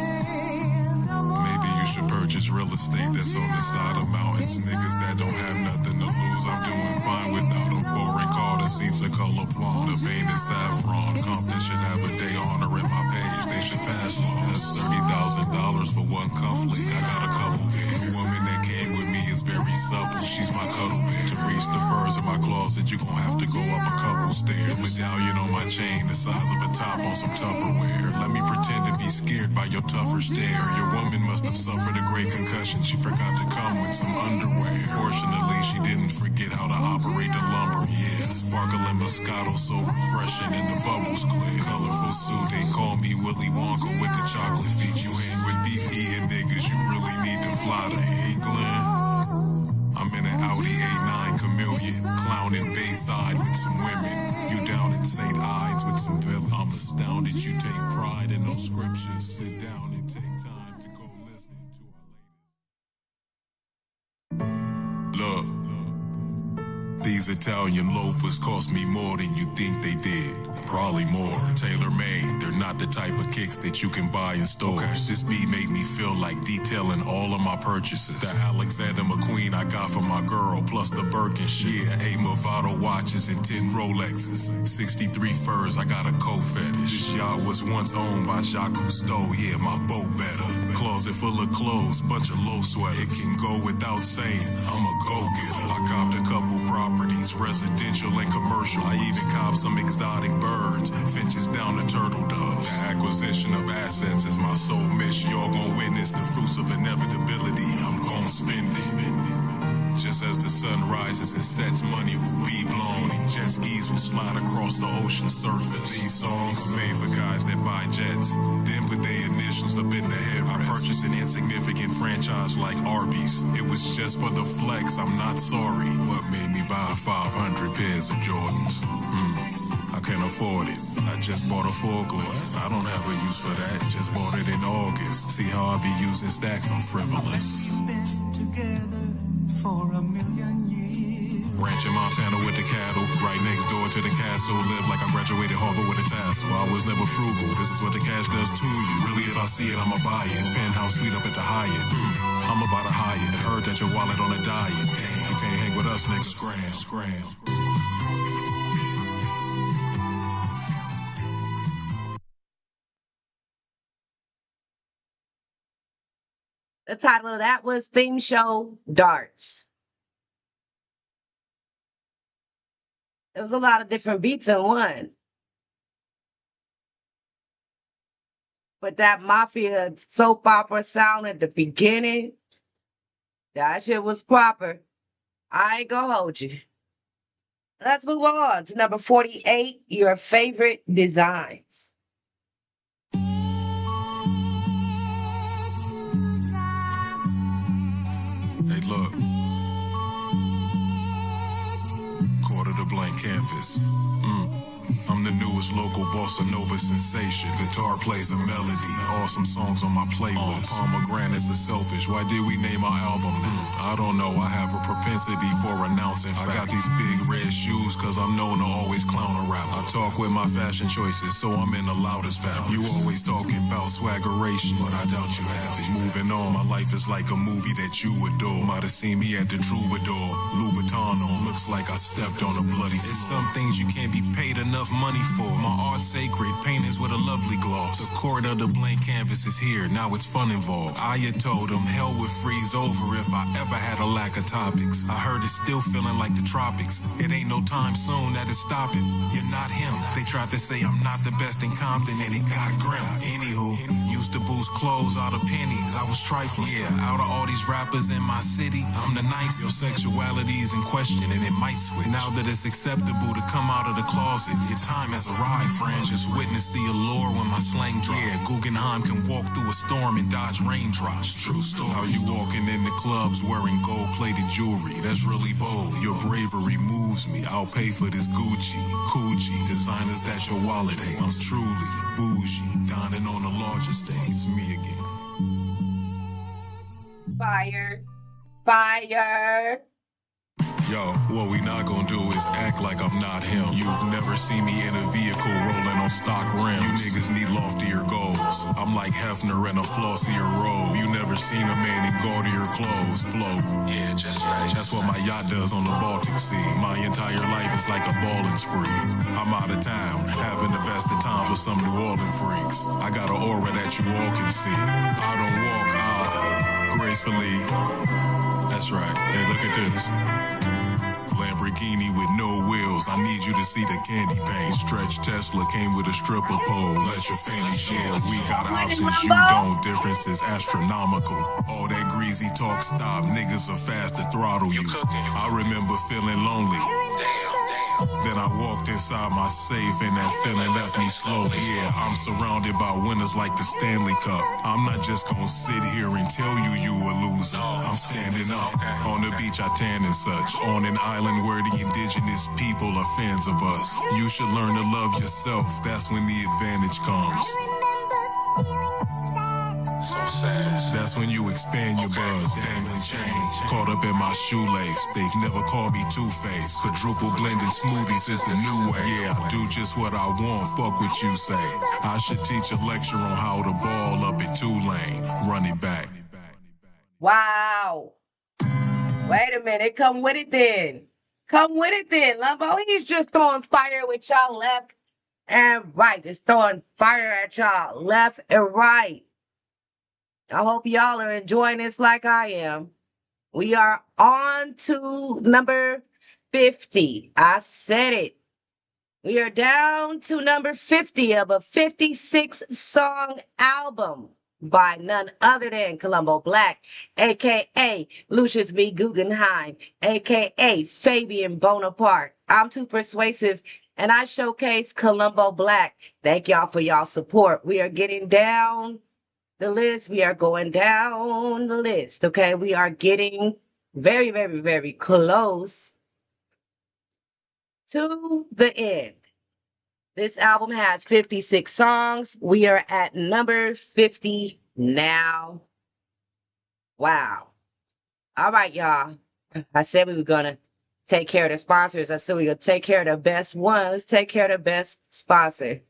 Maybe you should purchase real estate that's on the side of mountains. Niggas that don't have nothing to lose, I'm doing fine without them. Foreign car, the seats are color blonde, the vein is saffron. Compton should have a day honoring my page, they should pass laws. That's $30,000 for one cuff link. I got a couple big. The woman that came with me is very very supple, she's my cuddle bear. To reach the furs of my closet, you gon' have to go up a couple stairs. The medallion on my chain, the size of a top on some Tupperware. Let me pretend to be scared by your tougher stare. Your woman must have suffered a great concussion. She forgot to come with some underwear. Fortunately, she didn't forget how to operate the lumber. Yeah, sparkling Moscato, so refreshing, and the bubbles clear. Colorful suit, they call me Willy Wonka with the chocolate feet. You hang with beef-eating niggas, you really need to fly to England. I'm in an Audi A9 Chameleon, clowning Bayside with some women. You down in St. Ides with some villains. I'm astounded you take pride in those scriptures. Sit down and take time to go listen to our latest. Look, these Italian loafers cost me more than you think they did. Probably more. Tailor-made, they're not the type of kicks that you can buy in stores. This beat made me feel like detailing all of my purchases. The Alexander McQueen I got for my girl, plus the Birkin shit. Yeah, 8 Movado watches and 10 Rolexes. 63 furs, I got a coat fetish. This yacht was once owned by Jacques Cousteau, yeah, my boat better. Closet full of clothes, bunch of low sweaters. It can go without saying, I'm a go-getter. I copped a couple properties, residential and commercial. I even copped some exotic birds, finches down to turtle doves. The acquisition of assets is my sole mission. Y'all gon' witness the fruits of inevitability. I'm gon' spend it. Just as the sun rises and sets, money will be blown, and jet skis will slide across the ocean surface. These songs are made for guys that buy jets, then put their initials up in the headrest. I purchased an insignificant franchise like Arby's. It was just for the flex, I'm not sorry. What made me buy 500 pairs of Jordans? I can't afford it. I just bought a forklift. I don't have a use for that. Just bought it in August. See how I be using stacks? I'm frivolous. For a million years. Ranch in Montana with the cattle, right next door to the castle. Live like I graduated Harvard with a tassel. I was never frugal, this is what the cash does to you. Really, if I see it, I'ma buy it. Penthouse suite up at the Hyatt. I'm about to Hyatt. Heard that your wallet on a diet. Damn, you can't hang with us, niggas. Scram. The title of that was Theme Show Darts. There was a lot of different beats in one. But that mafia soap opera sound at the beginning, that shit was proper. I ain't gonna hold you. Let's move on to number 48, your favorite designs. Hey, look. Quarter to blank canvas. I'm the newest local bossa nova sensation. Guitar plays a melody. Awesome songs on my playlist. Pomegranates are selfish. Why did we name our album that? I don't know. I have a propensity for renouncing facts. I got these big red shoes cause I'm known to always clown a rapper. I talk with my fashion choices, so I'm in the loudest fabrics. You always talking about swaggeration, but I doubt you have it. Moving on, my life is like a movie that you adore. Might have seen me at the Troubadour. Louboutin on, looks like I stepped on a bloody floor. There's some things you can't be paid enough money for. My art's sacred, paintings with a lovely gloss. The court of the blank canvas is here, now it's fun involved. I had told them hell would freeze over if I ever had a lack of topics. I heard it's still feeling like the tropics. It ain't no time soon that it's stopping. You're not him. They tried to say I'm not the best in Compton and it got grim. Anywho, used to boost clothes out of pennies. I was trifling. Yeah, out of all these rappers in my city, I'm the nicest. Your sexuality's in question and it might switch. Now that it's acceptable to come out of the closet, your time has arrived, friend. Just witness the allure when my slang drop. Yeah, Guggenheim can walk through a storm and dodge raindrops. True story. How you walking in the clubs wearing gold-plated jewelry? That's really bold. Your bravery moves me. I'll pay for this Gucci, Coochie. Designers that your wallet hates. I'm truly bougie, dining on a larger stage. It's me again. Fire. Yo, what we not gonna do is act like I'm not him. You've never seen me in a vehicle rolling on stock rims. You niggas need loftier goals. I'm like Hefner in a flossier robe. You never seen a man in gaudier clothes float. Yeah, just nice. That's what my yacht does on the Baltic Sea. My entire life is like a balling spree. I'm out of town, having the best of times with some New Orleans freaks. I got an aura that you all can see. I don't walk gracefully. That's right. Hey, look at this. Lamborghini with no wheels. I need you to see the candy pane. Stretch Tesla came with a stripper pole. Let your fanny share. We got options, you don't. Difference is astronomical. All that greasy talk stop. Niggas are fast to throttle you. I remember feeling lonely. Then I walked inside my safe and that feeling left me slow. Yeah, I'm surrounded by winners like the Stanley Cup. I'm not just gonna sit here and tell you a loser. I'm standing up. On the beach I tan and such. On an island where the indigenous people are fans of us. You should learn to love yourself. That's when the advantage comes. So sad. That's when you expand your buzz, dangling change. Caught up in my shoelace, they've never called me Two-Face. Quadruple blended smoothies is the new way. Yeah, I do just what I want, fuck what you say. I should teach a lecture on how to ball up at Tulane. Run it back. Wow. Wait a minute. Come with it then. Come with it then, Lumbo. He's just throwing fire with y'all left and right. Just throwing fire at y'all left and right. I hope y'all are enjoying this like I am. We are on to number 50. I said it. We are down to number 50 of a 56-song album by none other than Columbo Black, a.k.a. Lucius V. Guggenheim, a.k.a. Fabian Bonaparte. I'm too persuasive, and I showcase Columbo Black. Thank y'all for y'all support. We are getting down the list. We are going down the list, okay? We are getting very, very, very close to the end. This album has 56 songs. We are at number 50 now. Wow. All right, y'all. I said we were going to take care of the sponsors. I said we were going to take care of the best one. Let's take care of the best sponsor.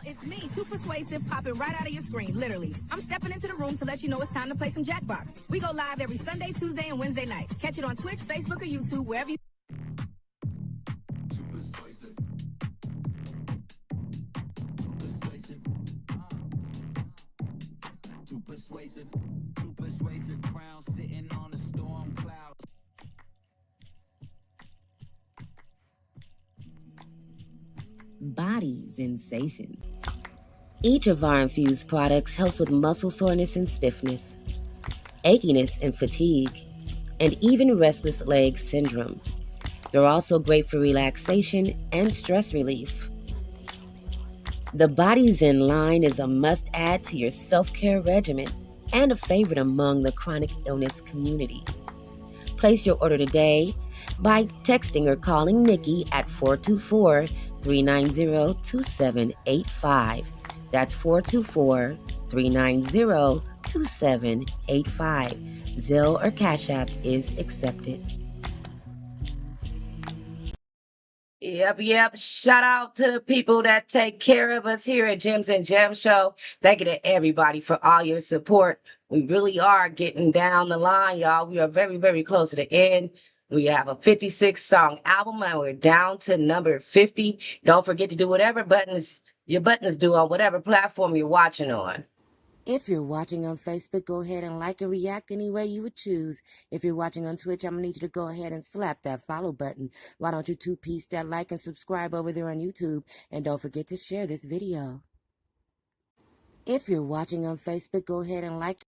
It's me, Too Persuasive, popping right out of your screen, literally. I'm stepping into the room to let you know it's time to play some Jackbox. We go live every Sunday, Tuesday, and Wednesday night. Catch it on Twitch, Facebook, or YouTube, wherever you... Too persuasive. Too persuasive. Too persuasive. Crown sitting on a storm cloud. Body sensations. Each of our infused products helps with muscle soreness and stiffness, achiness and fatigue, and even restless leg syndrome. They're also great for relaxation and stress relief. The Body Zen line is a must-add to your self-care regimen and a favorite among the chronic illness community. Place your order today by texting or calling Nikki at 424-390-2785. That's 424-390-2785. Zelle or Cash App is accepted. Yep. Shout out to the people that take care of us here at Gems and Gem Show. Thank you to everybody for all your support. We really are getting down the line, y'all. We are very, very close to the end. We have a 56-song album, and we're down to number 50. Don't forget to do whatever your buttons do on whatever platform you're watching on. If you're watching on Facebook, go ahead and like and react any way you would choose. If you're watching on Twitch, I'm going to need you to go ahead and slap that follow button. Why don't you two-piece that like and subscribe over there on YouTube? And don't forget to share this video. If you're watching on Facebook, go ahead and like,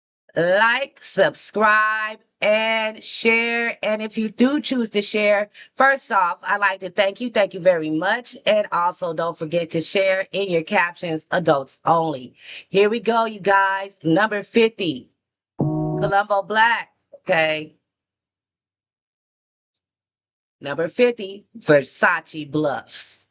subscribe, and share. And if you do choose to share, first off, I'd like to thank you. Thank you very much. And also don't forget to share in your captions, adults only. Here we go, you guys. Number 50, Columbo Black. Okay. Number 50, Versace Bluffs.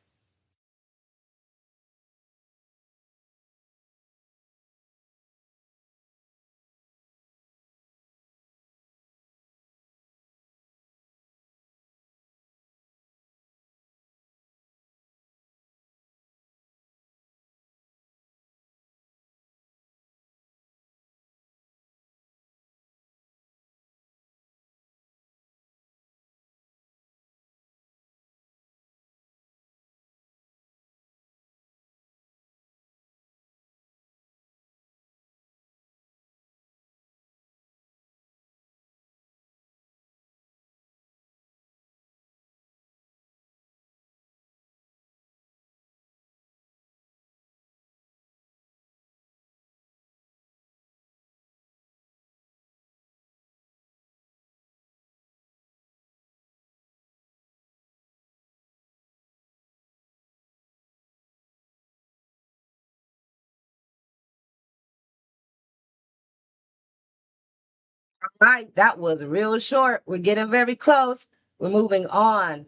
Right, that was real short. We're getting very close. We're moving on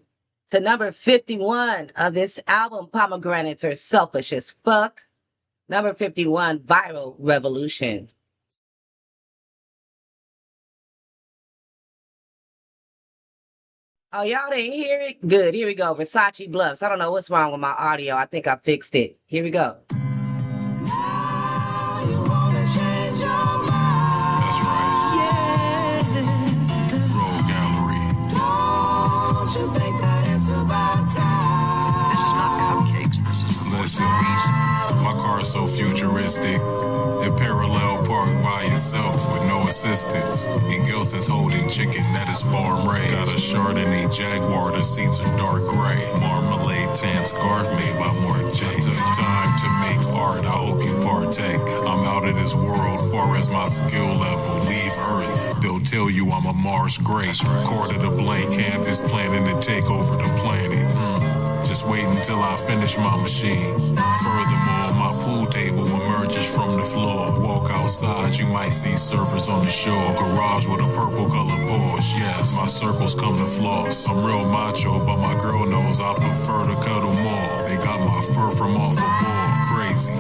to number 51 of this album, Pomegranates Are Selfish as Fuck. Number 51, Viral Revolution. Oh, y'all didn't hear it? Good. Here we go. Versace Bluffs. I don't know what's wrong with my audio. I think I fixed it. Here we go. That's right. Roll Gallery. Don't you think that it's about time? This is not cupcakes. This is Listen, my car is so futuristic. It parallel parked by itself with no assistance. And Gilson's holding chicken that is farm raised. Got a Chardonnay Jaguar, the seats are dark gray. Marmalade tan scarf made by Mark J. Took time to make art, I hope you partake. I'm out of this world, far as my skill level. Leave Earth, they'll tell you I'm a Mars great. Quarter the blank canvas, planning to take over the planet. Just wait until I finish my machine. Furthermore, my pool table emerges from the floor. Walk outside, you might see surfers on the shore. Garage with a purple colored Porsche. Yes, my circles come to floss. I'm real macho, but my girl knows I prefer to cuddle more. They got my fur from off a board. Crazy.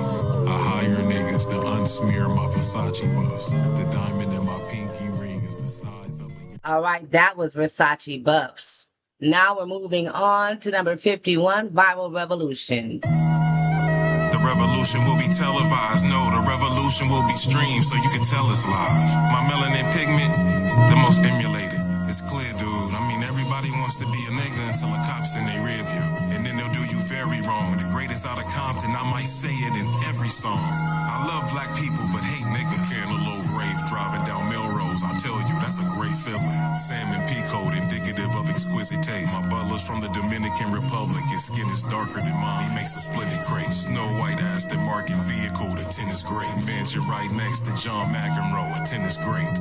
I hire niggas to unsmear my Versace buffs. The diamond in my pinky ring is the size of a... All right, that was Versace Buffs. Now we're moving on to number 51, Viral Revolution. The revolution will be televised. No, the revolution will be streamed so you can tell it's live. My melanin pigment, the most emulated. It's clear, dude. I mean, everybody wants to be a nigga until the cops in their rear view. And then they'll do you very wrong. The greatest out of Compton, I might say it in every song. I love black people, but hate niggas. Cantaloupe Rave driving down Melrose. I'll tell you, that's a great feeling. Salmon P-code, indicative of exquisite taste. My butler's from the Dominican Republic. His skin is darker than mine. He makes a splendid crepe. Snow White Aston Martin vehicle. The tennis great. Mansion right next to John McEnroe. A tennis great.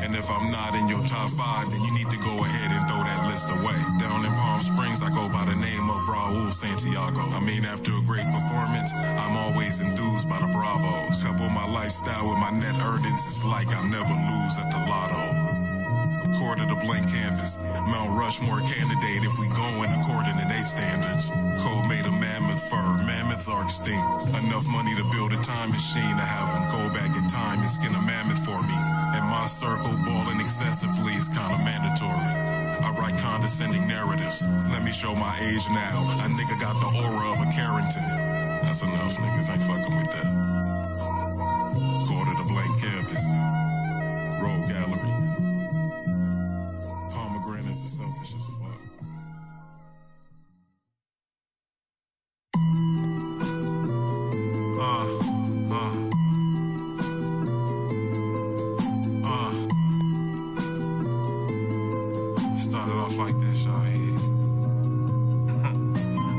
And if I'm not in your top 5, then you need to go ahead and throw that list away. Down in Palm Springs, I go by the name of Raul Santiago. I mean, after a great performance, I'm always enthused by the Bravos. Couple my lifestyle with my net earnings, it's like I never lose at the lotto. Quarter the blank canvas, Mount Rushmore candidate if we going according to their standards. Cole made a mammoth fur, mammoths are extinct. Enough money to build a time machine to have them go back in time and skin a mammoth for me. And my circle balling excessively is kinda mandatory. I write condescending narratives. Let me show my age now. A nigga got the aura of a Carrington. That's enough, niggas ain't fucking with that. Quarter the blank canvas. Roll Gallery. Pomegranates are selfish as fuck. Started off like this, y'all hear.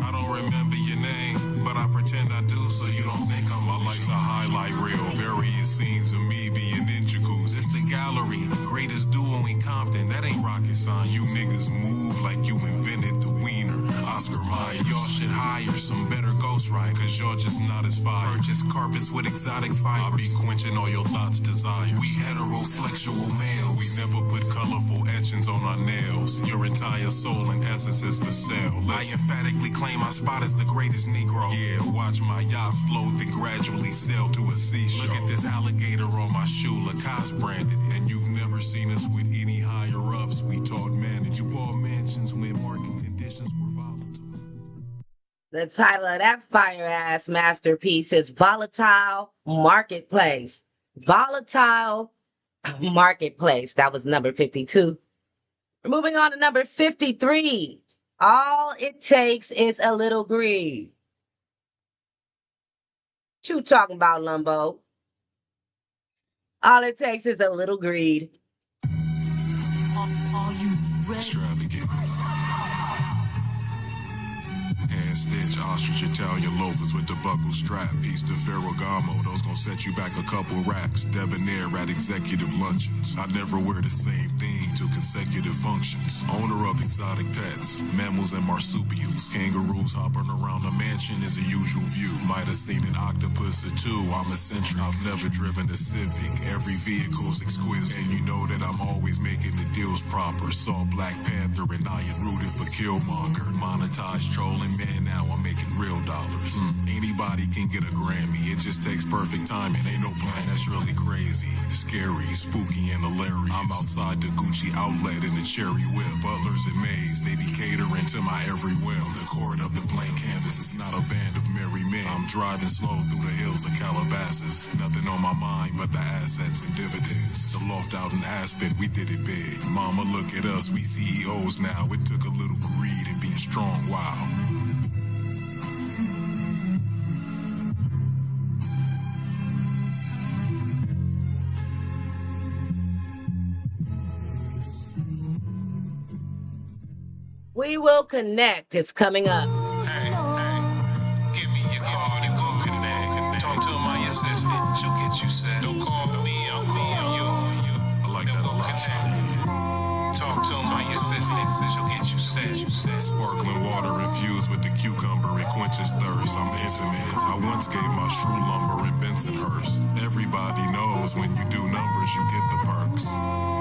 I don't remember your name, but I pretend I do, so you don't think I'm my life's a highlight reel. Various scenes of me being integral. It's the gallery, greatest duo in Compton. That ain't rocket science. You niggas move like you invented the wiener. Oscar Mayer, y'all should hire some better ghostwriters, cause you're just not as fire. Purchase carpets with exotic fibers. I'll be quenching all your thoughts' desires. We heteroflexual males. We never put colorful etchings on our nails. Your entire soul and essence is for sale. I emphatically claim my spot as the greatest Negro. Yeah, watch my yacht float, then gradually sail to a seashore. Look at this alligator on my shoe, Lacoste branded. And you've never seen us with any higher ups. We taught manage. You bought mansions when market conditions were volatile. The title of that fire-ass masterpiece is Volatile Marketplace. Volatile Marketplace. That was number 52. We're moving on to number 53. All it takes is a little greed. What you talking about, Lumbo? All it takes is a little greed. Extravagant. Hand stitch, ostrich, Italian loafers with the buckle strap. Piece to Ferragamo, those gon' set you back a couple racks. Debonair at executive luncheons. I never wear the same thing to consecutive functions. Owner of exotic pets, mammals and marsupials. Kangaroos hopping around the mansion is a usual view. Might have seen an octopus or two, I'm eccentric. I've never driven a Civic, every vehicle's exquisite. And you know that I'm always making the deals proper. Saw Black Panther and I ain't rooted for Killmonger. Monetized trolling, man, now I'm making real dollars. Anybody can get a Grammy, it just takes perfect timing. Ain't no plan, that's really crazy. Scary, spooky, and hilarious. I'm outside the Gucci outlet in the cherry whip. Butlers and maids, they be catering to my every whim. The court of the blank canvas is not a band of merry men. I'm driving slow through the hills of Calabasas. Nothing on my mind but the assets and dividends. The loft out in Aspen, we did it big. Mama, look at us, we CEOs now. It took a little greed and being strong, wow. We Will Connect is coming up. Hey, give me your card and go connect. Talk to my assistant, she'll get you set. Don't call me, I'm you. I like that a lot. Talk to my assistant, she'll get you set. Sparkling water infused with the cucumber, it quenches thirst. I'm intimate. I once gave my shrew lumber in Bensonhurst. Everybody knows when you do numbers, you get the perks.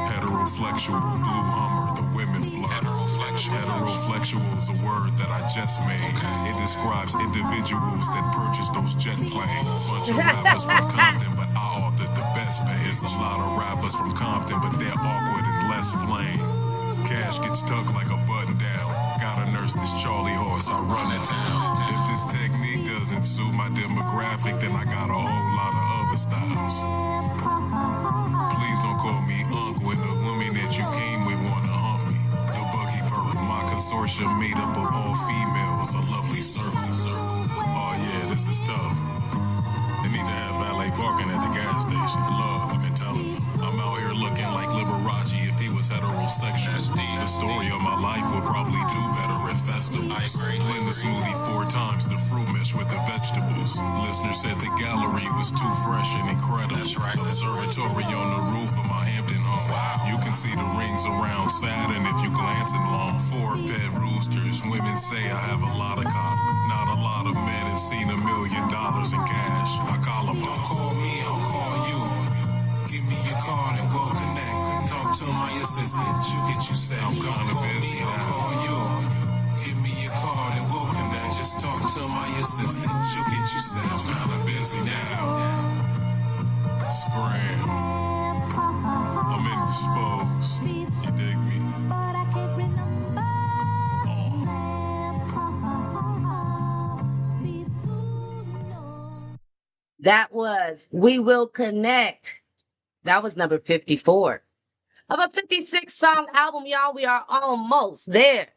Heteroflexual, blue Hummer, the women flirt. Heteroflexual is a word that I just made. It describes individuals that purchase those jet planes. Bunch of rappers from Compton, but I authored the best pay. It's a lot of rappers from Compton, but they're awkward and less flame. Cash gets tucked like a button down. Gotta nurse this Charlie horse, I run the town. If this technique doesn't suit my demographic, then I got a whole lot of other styles. Please don't call me uncle when the woman that you came with wanna hump me. The buggy purple, my consortium made up of all females, a lovely circle. Oh yeah, this is tough. They need to have valet parking at the gas station. Love, I've been telling them. I'm out here looking like Liberace if he was heterosexual. The story of my life would probably do better at festivals. I agree. Blend the smoothie 4 times, the fruit mesh with the vegetables. Listener said the gallery was too fresh and incredible. That's right. Observatory on the roof of my Hampton home. Wow. You can see the rings around Saturn if you glancing long. 4 pet roosters. Women say I have a lot of cop. Not a lot of men have seen $1 million in cash. I call them. Don't call me, I'll call you. Give me your card and we'll connect. Talk to my assistant, she'll get you set. I'm kinda busy I'll now. call you. Give me your card and we'll connect. Just talk to my assistant, she'll get you set. I'm kinda busy now. Scram. I'm indisposed. You dig me? But I can't remember. That was We Will Connect. That was number 54 of a 56-song album, y'all. We are almost there.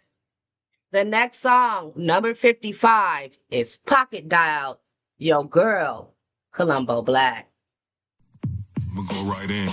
The next song, number 55, is Pocket Dialed, Yo Girl, Columbo Black. I'ma go right in.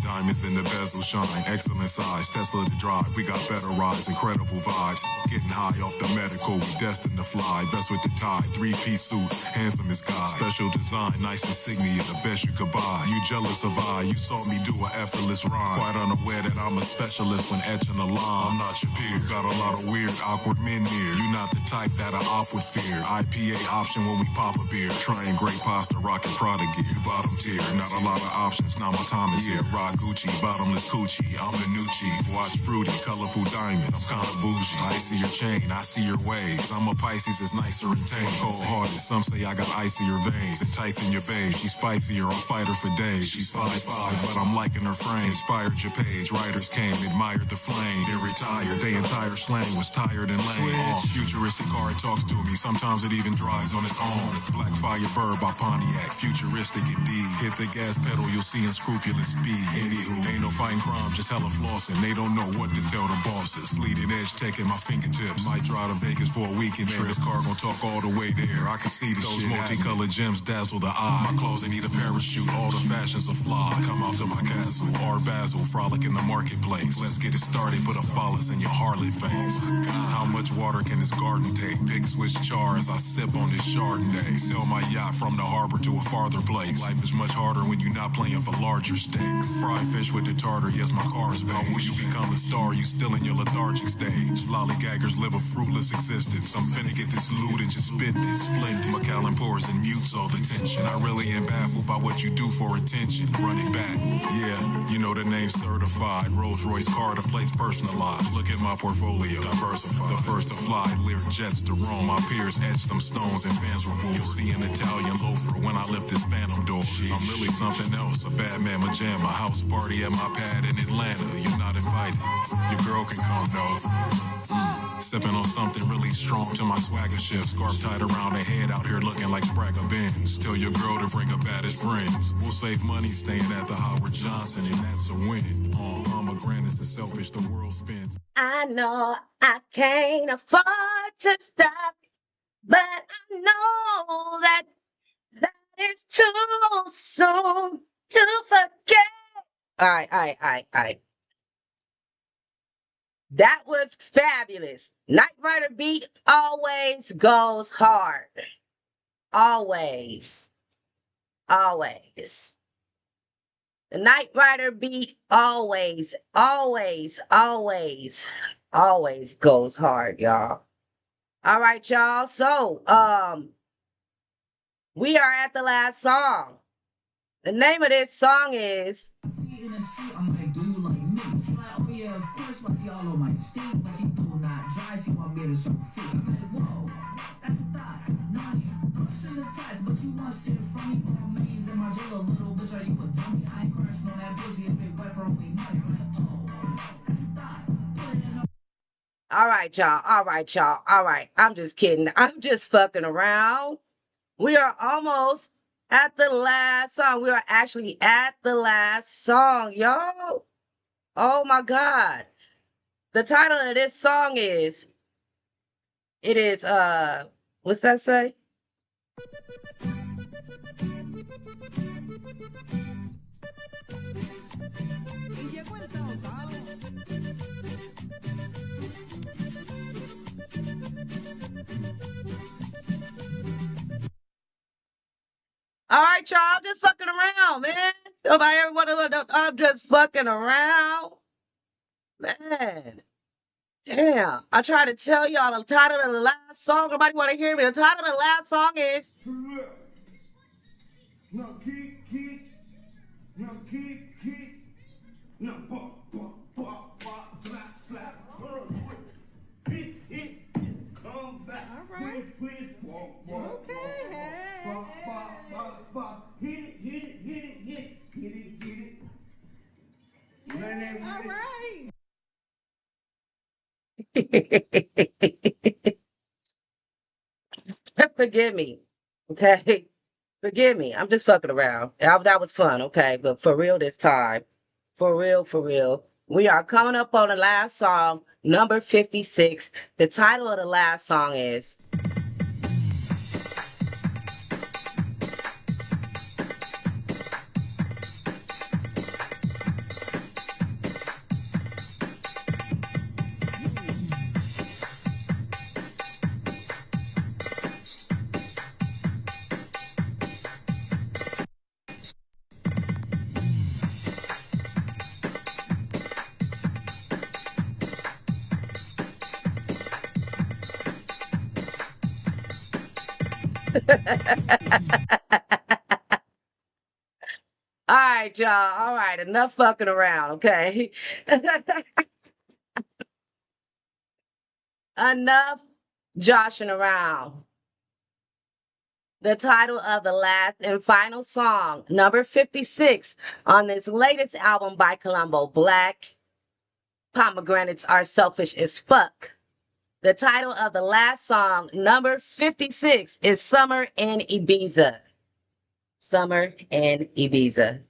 Diamonds in the bezel shine, excellent size, Tesla to drive. We got better rides, incredible vibes. Getting high off the medical, we destined to fly. Vest with the tie, 3-piece suit, handsome as God. Special design, nice insignia, the best you could buy. You jealous of I, you saw me do an effortless rhyme. Quite unaware that I'm a specialist when etching a line. I'm not your peer, got a lot of weird, awkward men here. You not the type that I off with fear. IPA option when we pop a beer. Trying great pasta, rockin' Prada gear. You bottom tier, not a lot of options, now my time is here. Rock Gucci, bottomless coochie, I'm the new chief. Watch fruity, colorful diamonds, I'm kinda bougie. I see your chain, I see your waves. I'm a Pisces, it's nicer and tame. Cold-hearted, some say I got icier veins. Enticing your babe, she's spicier, I'll fight her for days. She's 5'5", but I'm liking her frame. Inspired your page, writers came, admired the flame. Then retired, they entire slang was tired and lame. Futuristic car talks to me, sometimes it even drives on its own. Black Fire Bird by Pontiac, futuristic indeed. Hit the gas pedal, you'll see unscrupulous speed. Anywho, ain't no fighting crime, just hella flossing. They don't know what to tell the bosses. Leading edge taking my fingertips. Might drive to Vegas for a weekend trip. This car gon' talk all the way there. I can see those multicolored gems dazzle the eye. My closet need a parachute. All the fashions are fly. Come out to my castle. Art Basel, frolic in the marketplace. Let's get it started. Put a phallus in your harlot face. God, how much water can this garden take? Pick switch char as I sip on this Chardonnay. Sell my yacht from the harbor to a farther place. Life is much harder when you're not playing for larger stakes. Fried fish with the tartar, yes, my car is beige. When you become a star, you still in your lethargic stage. Lollygaggers live a fruitless existence. I'm finna get this loot and just spit this splendid. Macallan pours and mutes all the tension. I really am baffled by what you do for attention. Run it back. Yeah, you know the name certified. Rolls Royce car, the place personalized. Look at my portfolio, diversified. The first to fly, Lear jets to Rome. My peers etched them stones and fans were bored. You'll see an Italian loafer when I lift this phantom door. I'm really something else, a bad man, my jam, a house party at my pad in Atlanta. You're not invited. Your girl can come though. Sipping on something really strong till my swagger shifts. Scarf tied around her head out here looking like Spragga Benz. Tell your girl to bring her baddest friends. We'll save money staying at the Howard Johnson, and that's a win. Pomegranates is selfish, the world spins. I know I can't afford to stop, but I know that it's too soon to forget. All right. That was fabulous. Night Rider beat always goes hard. Always. The Night Rider beat always goes hard, y'all. All right, y'all. So, we are at the last song. The name of this song is All right, y'all. I'm just kidding. I'm just fucking around. We are almost at the last song. We are actually at the last song, y'all. Oh my God. The title of this song is, what's that say? All right, y'all. I'm just fucking around, man. Nobody ever want to. I'm just fucking around, man. Damn. I try to tell y'all the title of the last song. Nobody want to hear me. The title of the last song is. No, keep. No, flap. Hit. Come back. All right. Quit. Walk. Okay. Hit it. All right. Forgive me. Okay. Forgive me. I'm just fucking around. That was fun. Okay. But for real this time. For real. We are coming up on the last song, number 56. The title of the last song is. All right, y'all. All right, enough fucking around, okay? Enough joshing around. The title of the last and final song, number 56, on this latest album by COLUMBO, Black Pomegranates Are Selfish as Fuck. The title of the last song, number 56, is Summer in Ibiza. Summer in Ibiza.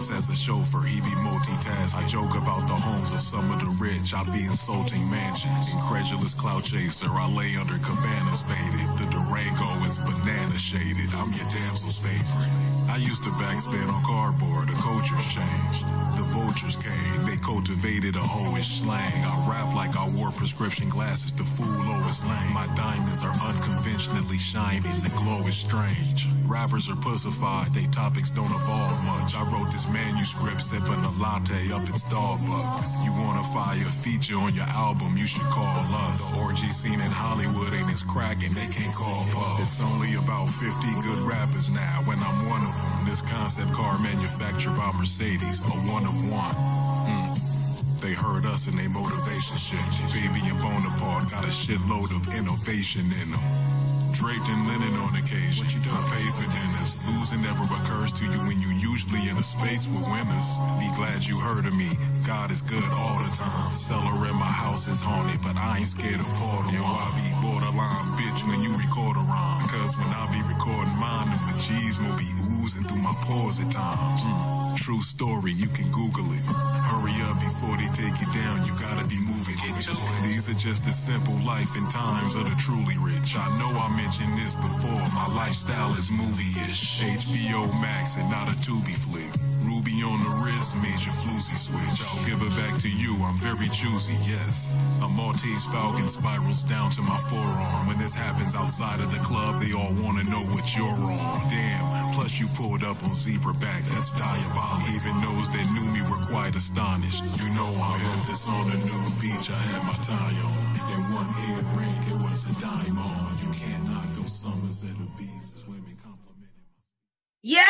business as a chauffeur, he be multitask. I joke about the homes of some of the rich, I be insulting mansions. Incredulous clout chaser, I lay under cabanas faded. The Durango is banana shaded, I'm your damsel's favorite. I used to backspin on cardboard, the culture's changed. The vultures came, they cultivated a hoish slang. I rap like I wore prescription glasses to fool Lois Lane. My diamonds are unconventionally shiny, the glow is strange. Rappers are pussified, they topics don't evolve much. I wrote this manuscript sipping a latte up at Starbucks. You want a fire feature on your album, you should call us. The orgy scene in Hollywood ain't as cracking, they can't call Puff. It's only about 50 good rappers now, when I'm one of them. This concept car manufactured by Mercedes, a one of one. They heard us and they motivation shifted. Baby and Bonaparte got a shitload of innovation in them. Draped in linen on occasion, I pay for dinners. Losing never occurs to you when you usually in a space with winners. Be glad you heard of me, God is good all the time. Cellar in my house is haunted, but I ain't scared of portal. Yo, I be borderline bitch when you record a rhyme. Cause when I be recording mine, the machismo be oozing through my pores at times. True story, you can Google it. Hurry up before they take you down, you gotta be moving quick. These are just a simple life in times of the truly rich. I know I mentioned this before, my lifestyle is movie-ish. HBO Max and not a Tubi flick. Ruby on the wrist, major floozy switch. I'll give it back to you, I'm very choosy, yes. A Maltese Falcon spirals down to my forearm. When this happens outside of the club, they all wanna know what you're on. Damn, plus you pulled up on zebra back, that's diabolical. Even those that knew me were quite astonished. You know I wrote this on a new beach, I had my tie on. And one earring, it was a dime on. You can't knock those summers at the beach. Women complimenting. Yay!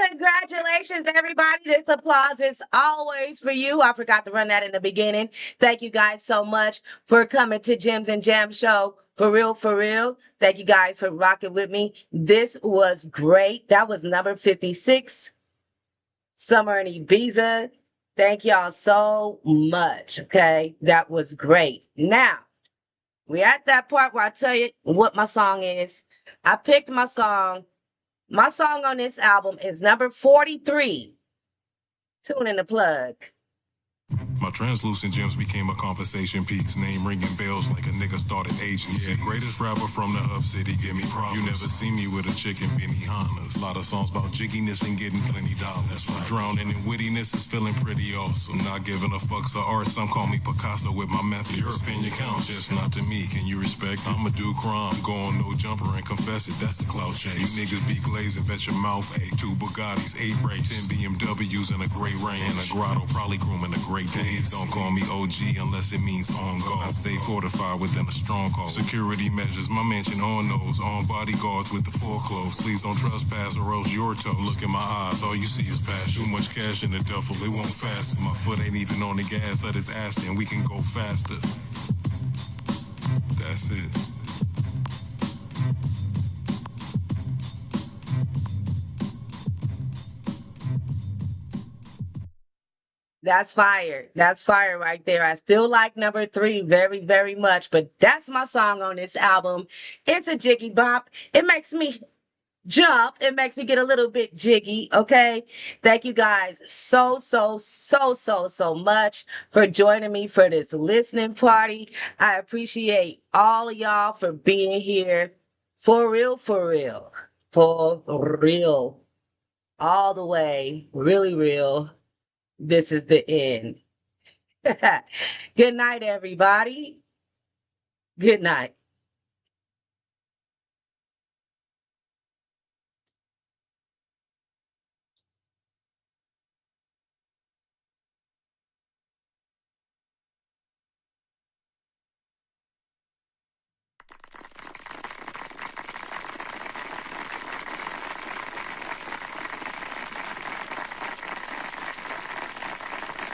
Congratulations, everybody. This applause is always for you. I forgot to run that in the beginning. Thank you guys so much for coming to Gems and Jam Show. For real, for real. Thank you guys for rocking with me. This was great. That was number 56. Summer in Ibiza. Thank y'all so much. Okay. That was great. Now, we're at that part where I tell you what my song is. I picked my song. My song on this album is number 43. Tune in the plug. My translucent gems became a conversation piece. Name ringing bells like a nigga started agency. Yeah, greatest rapper from the hub city, give me props. You never see me with a chick in Benihana's. Lot of songs about jigginess and getting plenty dollars. Right. Drowning in wittiness is feeling pretty awesome. Not giving a fuck to art, some call me Picasso with my methods. Your opinion counts, just not to me. Can you respect? I'ma do crime, go on no jumper and confess it. That's the clout chase. You niggas be glazing, bet your mouth. 2 Bugattis, 8 brakes, 10 BMWs in a great range. In a grotto, probably grooming a great day. Don't call me OG unless it means on guard. I stay fortified within a stronghold. Security measures, my mansion on nose. On bodyguards with the foreclosed. Please don't trespass or else your toe. Look in my eyes, all you see is passion. Too much cash in the duffel, it won't fasten. My foot ain't even on the gas, I just asked and we can go faster. That's it. That's fire. That's fire right there. I still like number 3 very, very much, but that's my song on this album. It's a jiggy bop. It makes me jump. It makes me get a little bit jiggy. Okay. Thank you guys so much for joining me for this listening party. I appreciate all of y'all for being here. For real, for real. For real. All the way. Really real. This is the end. Good night, everybody. Good night.